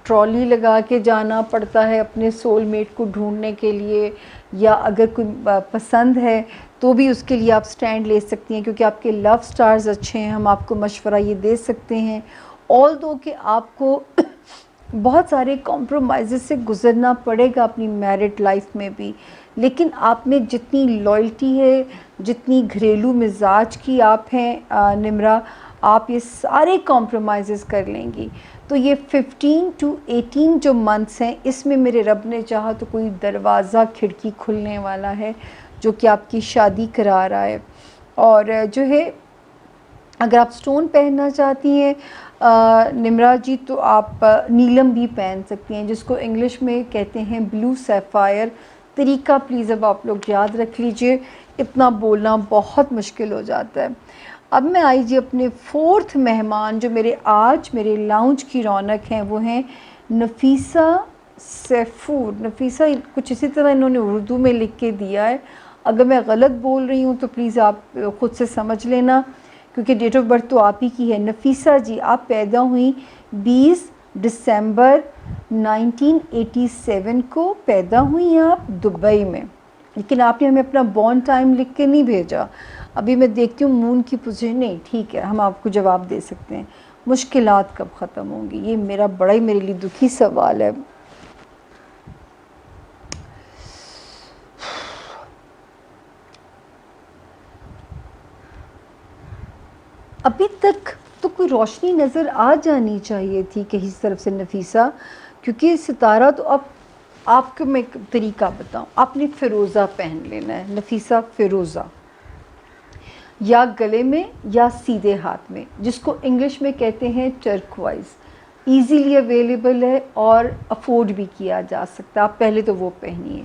ٹرالی لگا کے جانا پڑتا ہے اپنے سول میٹ کو ڈھونڈنے کے لیے، یا اگر کوئی پسند ہے تو بھی اس کے لیے آپ سٹینڈ لے سکتی ہیں، کیونکہ آپ کے لو سٹارز اچھے ہیں، ہم آپ کو مشورہ یہ دے سکتے ہیں، آلدو کہ آپ کو بہت سارے کمپرومائزز سے گزرنا پڑے گا اپنی میرڈ لائف میں بھی، لیکن آپ میں جتنی لائلٹی ہے، جتنی گھریلو مزاج کی آپ ہیں نمرا، آپ یہ سارے کمپرومائزز کر لیں گی۔ تو یہ 15 to 18 جو منتھس ہیں، اس میں میرے رب نے چاہا تو کوئی دروازہ کھڑکی کھلنے والا ہے جو کہ آپ کی شادی کرا رہا ہے۔ اور جو ہے اگر آپ سٹون پہننا چاہتی ہیں نمرا جی، تو آپ نیلم بھی پہن سکتی ہیں، جس کو انگلش میں کہتے ہیں بلو سیفائر۔ طریقہ پلیز اب آپ لوگ یاد رکھ لیجئے، اتنا بولنا بہت مشکل ہو جاتا ہے۔ اب میں آئی جی اپنے 4تھ مہمان، جو آج میرے لاؤنج کی رونق ہیں، وہ ہیں نفیسہ سیفور۔ نفیسہ کچھ اسی طرح انہوں نے اردو میں لکھ کے دیا ہے، اگر میں غلط بول رہی ہوں تو پلیز آپ خود سے سمجھ لینا، کیونکہ ڈیٹ آف برتھ تو آپ ہی کی ہے۔ نفیسہ جی، آپ پیدا ہوئیں 20 دسمبر 1987 کو پیدا ہوئی ہیں آپ دبئی میں، لیکن آپ نے ہمیں اپنا بورن ٹائم لکھ کے نہیں بھیجا۔ ابھی میں دیکھتی ہوں مون کی پوزیشن، نہیں ٹھیک ہے، ہم آپ کو جواب دے سکتے ہیں۔ مشکلات کب ختم ہوں گی، یہ میرا بڑا ہی میرے لیے دکھی سوال ہے۔ ابھی تک تو کوئی روشنی نظر آ جانی چاہیے تھی کہیں طرف سے نفیسہ، کیونکہ ستارہ تو اب آپ کو میں ایک طریقہ بتاؤں، آپ نے فیروزہ پہن لینا ہے، نفیسہ فیروزہ۔ یا گلے میں یا سیدھے ہاتھ میں، جس کو انگلش میں کہتے ہیں ٹرکوائز. ایزیلی اویلیبل ہے اور افورڈ بھی کیا جا سکتا ہے. آپ پہلے تو وہ پہنیے.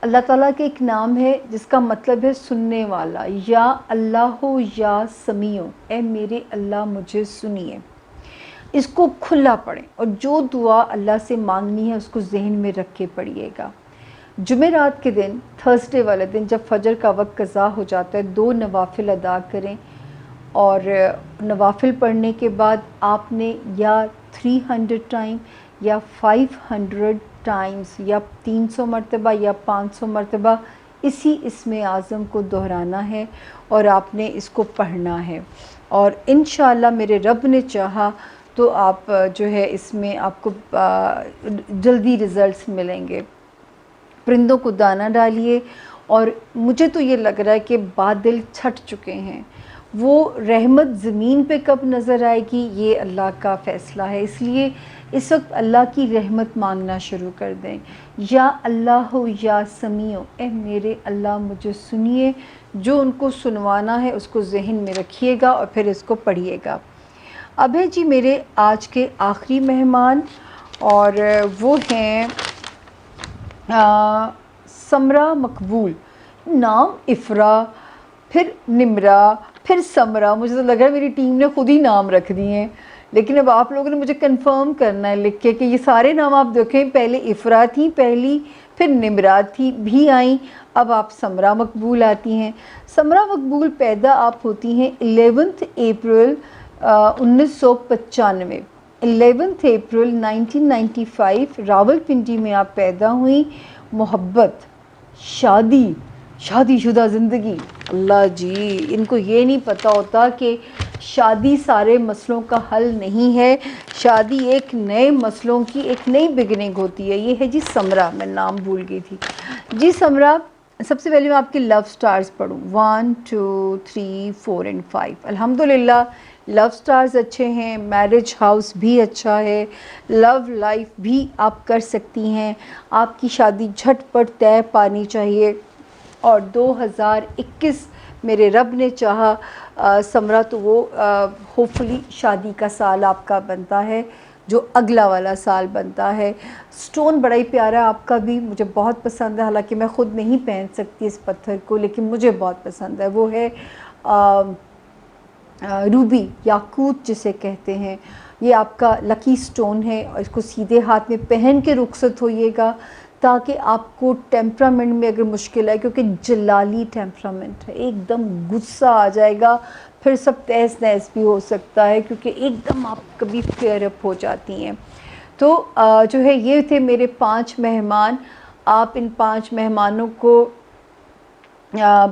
اللہ تعالیٰ کے ایک نام ہے جس کا مطلب ہے سننے والا. یا اللہ یا سمیع، اے میرے اللہ مجھے سنیے. اس کو کھلا پڑھیں اور جو دعا اللہ سے مانگنی ہے اس کو ذہن میں رکھ کے پڑھیے گا. جمعرات کے دن، تھرسڈے والے دن جب فجر کا وقت قضا ہو جاتا ہے، 2 نوافل ادا کریں، اور نوافل پڑھنے کے بعد آپ نے یا 300 ٹائم یا 500 ٹائمز یا 300 مرتبہ یا 500 مرتبہ اسی اسم اعظم کو دہرانا ہے اور آپ نے اس کو پڑھنا ہے. اور انشاءاللہ میرے رب نے چاہا تو آپ جو ہے اس میں آپ کو جلدی رزلٹس ملیں گے. پرندوں کو دانہ ڈالیے. اور مجھے تو یہ لگ رہا ہے کہ بادل چھٹ چکے ہیں. وہ رحمت زمین پہ کب نظر آئے گی یہ اللہ کا فیصلہ ہے. اس لیے اس وقت اللہ کی رحمت مانگنا شروع کر دیں. یا اللہ یا سمیع، اے میرے اللہ مجھے سنیے. جو ان کو سنوانا ہے اس کو ذہن میں رکھیے گا اور پھر اس کو پڑھیے گا. اب ہے جی میرے آج کے آخری مہمان، اور وہ ہیں سمرہ مقبول. نام افرا، پھر نمرہ، پھر سمرہ. مجھے تو لگ رہا ہے میری ٹیم نے خود ہی نام رکھ دیے ہیں، لیکن اب آپ لوگوں نے مجھے کنفرم کرنا ہے لکھ کے کہ یہ سارے نام آپ دیکھیں. پہلے افرا تھیں پہلی، پھر نمرہ تھی بھی آئیں، اب آپ سمرہ مقبول آتی ہیں. سمرہ مقبول پیدا آپ ہوتی ہیں 11 اپریل 1995. 11 اپریل 1995 راول پنڈی میں آپ پیدا ہوئیں. محبت، شادی شدہ زندگی. اللہ جی، ان کو یہ نہیں پتہ ہوتا کہ شادی سارے مسئلوں کا حل نہیں ہے. شادی ایک نئے مسئلوں کی ایک نئی بگننگ ہوتی ہے. یہ ہے جی سمرہ. میں نام بھول گئی تھی جی. سمرہ، سب سے پہلے میں آپ کے لو سٹارز پڑھوں. 1 2 3 4 اینڈ 5. الحمدللہ لو سٹارز اچھے ہیں، میرج ہاؤس بھی اچھا ہے، لو لائف بھی آپ کر سکتی ہیں. آپ کی شادی جھٹ پٹ طے پانی چاہیے. اور 2021 میرے رب نے چاہا سمرہ تو وہ ہوپ فلی شادی کا سال آپ کا بنتا ہے، جو اگلا والا سال بنتا ہے. سٹون بڑا ہی پیارا آپ کا بھی، مجھے بہت پسند ہے. حالانکہ میں خود نہیں پہن سکتی اس پتھر کو، لیکن مجھے بہت پسند ہے. وہ ہے روبی، یاقوت جسے کہتے ہیں. یہ آپ کا لکی سٹون ہے اور اس کو سیدھے ہاتھ میں پہن کے رخصت ہوئیے گا، تاکہ آپ کو ٹیمپرامنٹ میں اگر مشکل ہے، کیونکہ جلالی ٹیمپرامنٹ ہے، ایک دم غصہ آ جائے گا، پھر سب تہس نہس بھی ہو سکتا ہے، کیونکہ ایک دم آپ کبھی فیئر اپ ہو جاتی ہیں. تو جو ہے یہ تھے میرے 5 مہمان. آپ ان 5 مہمانوں کو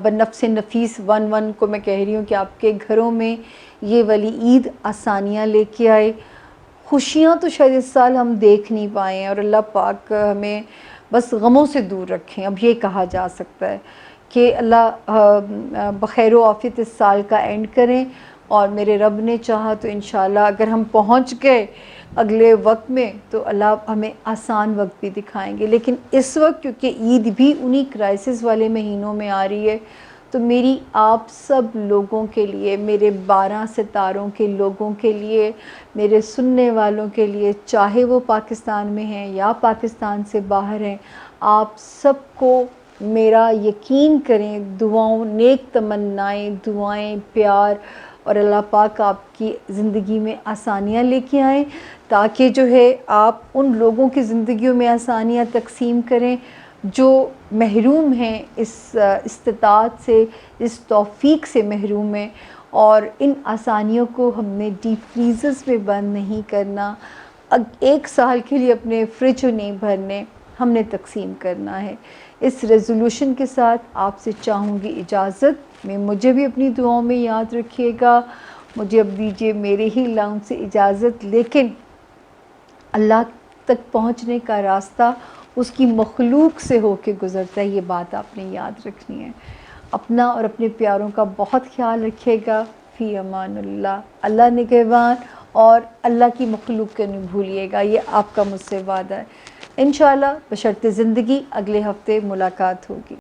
بنفس نفیس 1 کو میں کہہ رہی ہوں کہ آپ کے گھروں میں یہ والی عید آسانیاں لے کے آئے. خوشیاں تو شاید اس سال ہم دیکھ نہیں پائے ہیں، اور اللہ پاک ہمیں بس غموں سے دور رکھیں. اب یہ کہا جا سکتا ہے کہ اللہ بخیر و عافیت اس سال کا اینڈ کریں. اور میرے رب نے چاہا تو انشاءاللہ اگر ہم پہنچ گئے اگلے وقت میں تو اللہ ہمیں آسان وقت بھی دکھائیں گے. لیکن اس وقت کیونکہ عید بھی انہی کرائسس والے مہینوں میں آ رہی ہے، تو میری آپ سب لوگوں کے لیے، میرے 12 ستاروں کے لوگوں کے لیے، میرے سننے والوں کے لیے، چاہے وہ پاکستان میں ہیں یا پاکستان سے باہر ہیں، آپ سب کو میرا یقین کریں دعاؤں، نیک تمنائیں، دعائیں، پیار، اور اللہ پاک آپ کی زندگی میں آسانیاں لے کے آئیں، تاکہ جو ہے آپ ان لوگوں کی زندگیوں میں آسانیاں تقسیم کریں جو محروم ہیں اس استطاعت سے، اس توفیق سے محروم ہیں. اور ان آسانیوں کو ہم نے ڈیپ فریزرز میں بند نہیں کرنا، 1 سال کے لیے اپنے فریج نہیں بھرنے، ہم نے تقسیم کرنا ہے. اس ریزولوشن کے ساتھ آپ سے چاہوں گی اجازت. مجھے بھی اپنی دعاؤں میں یاد رکھیے گا. مجھے اب دیجیے میرے ہی لاؤنج سے اجازت. لیکن اللہ تک پہنچنے کا راستہ اس کی مخلوق سے ہو کے گزرتا ہے، یہ بات آپ نے یاد رکھنی ہے. اپنا اور اپنے پیاروں کا بہت خیال رکھیے گا. فی امان اللہ. اللہ نگہبان، اور اللہ کی مخلوق کو نہیں بھولیے گا. یہ آپ کا مجھ سے وعدہ ہے. انشاءاللہ بشرط زندگی اگلے ہفتے ملاقات ہوگی.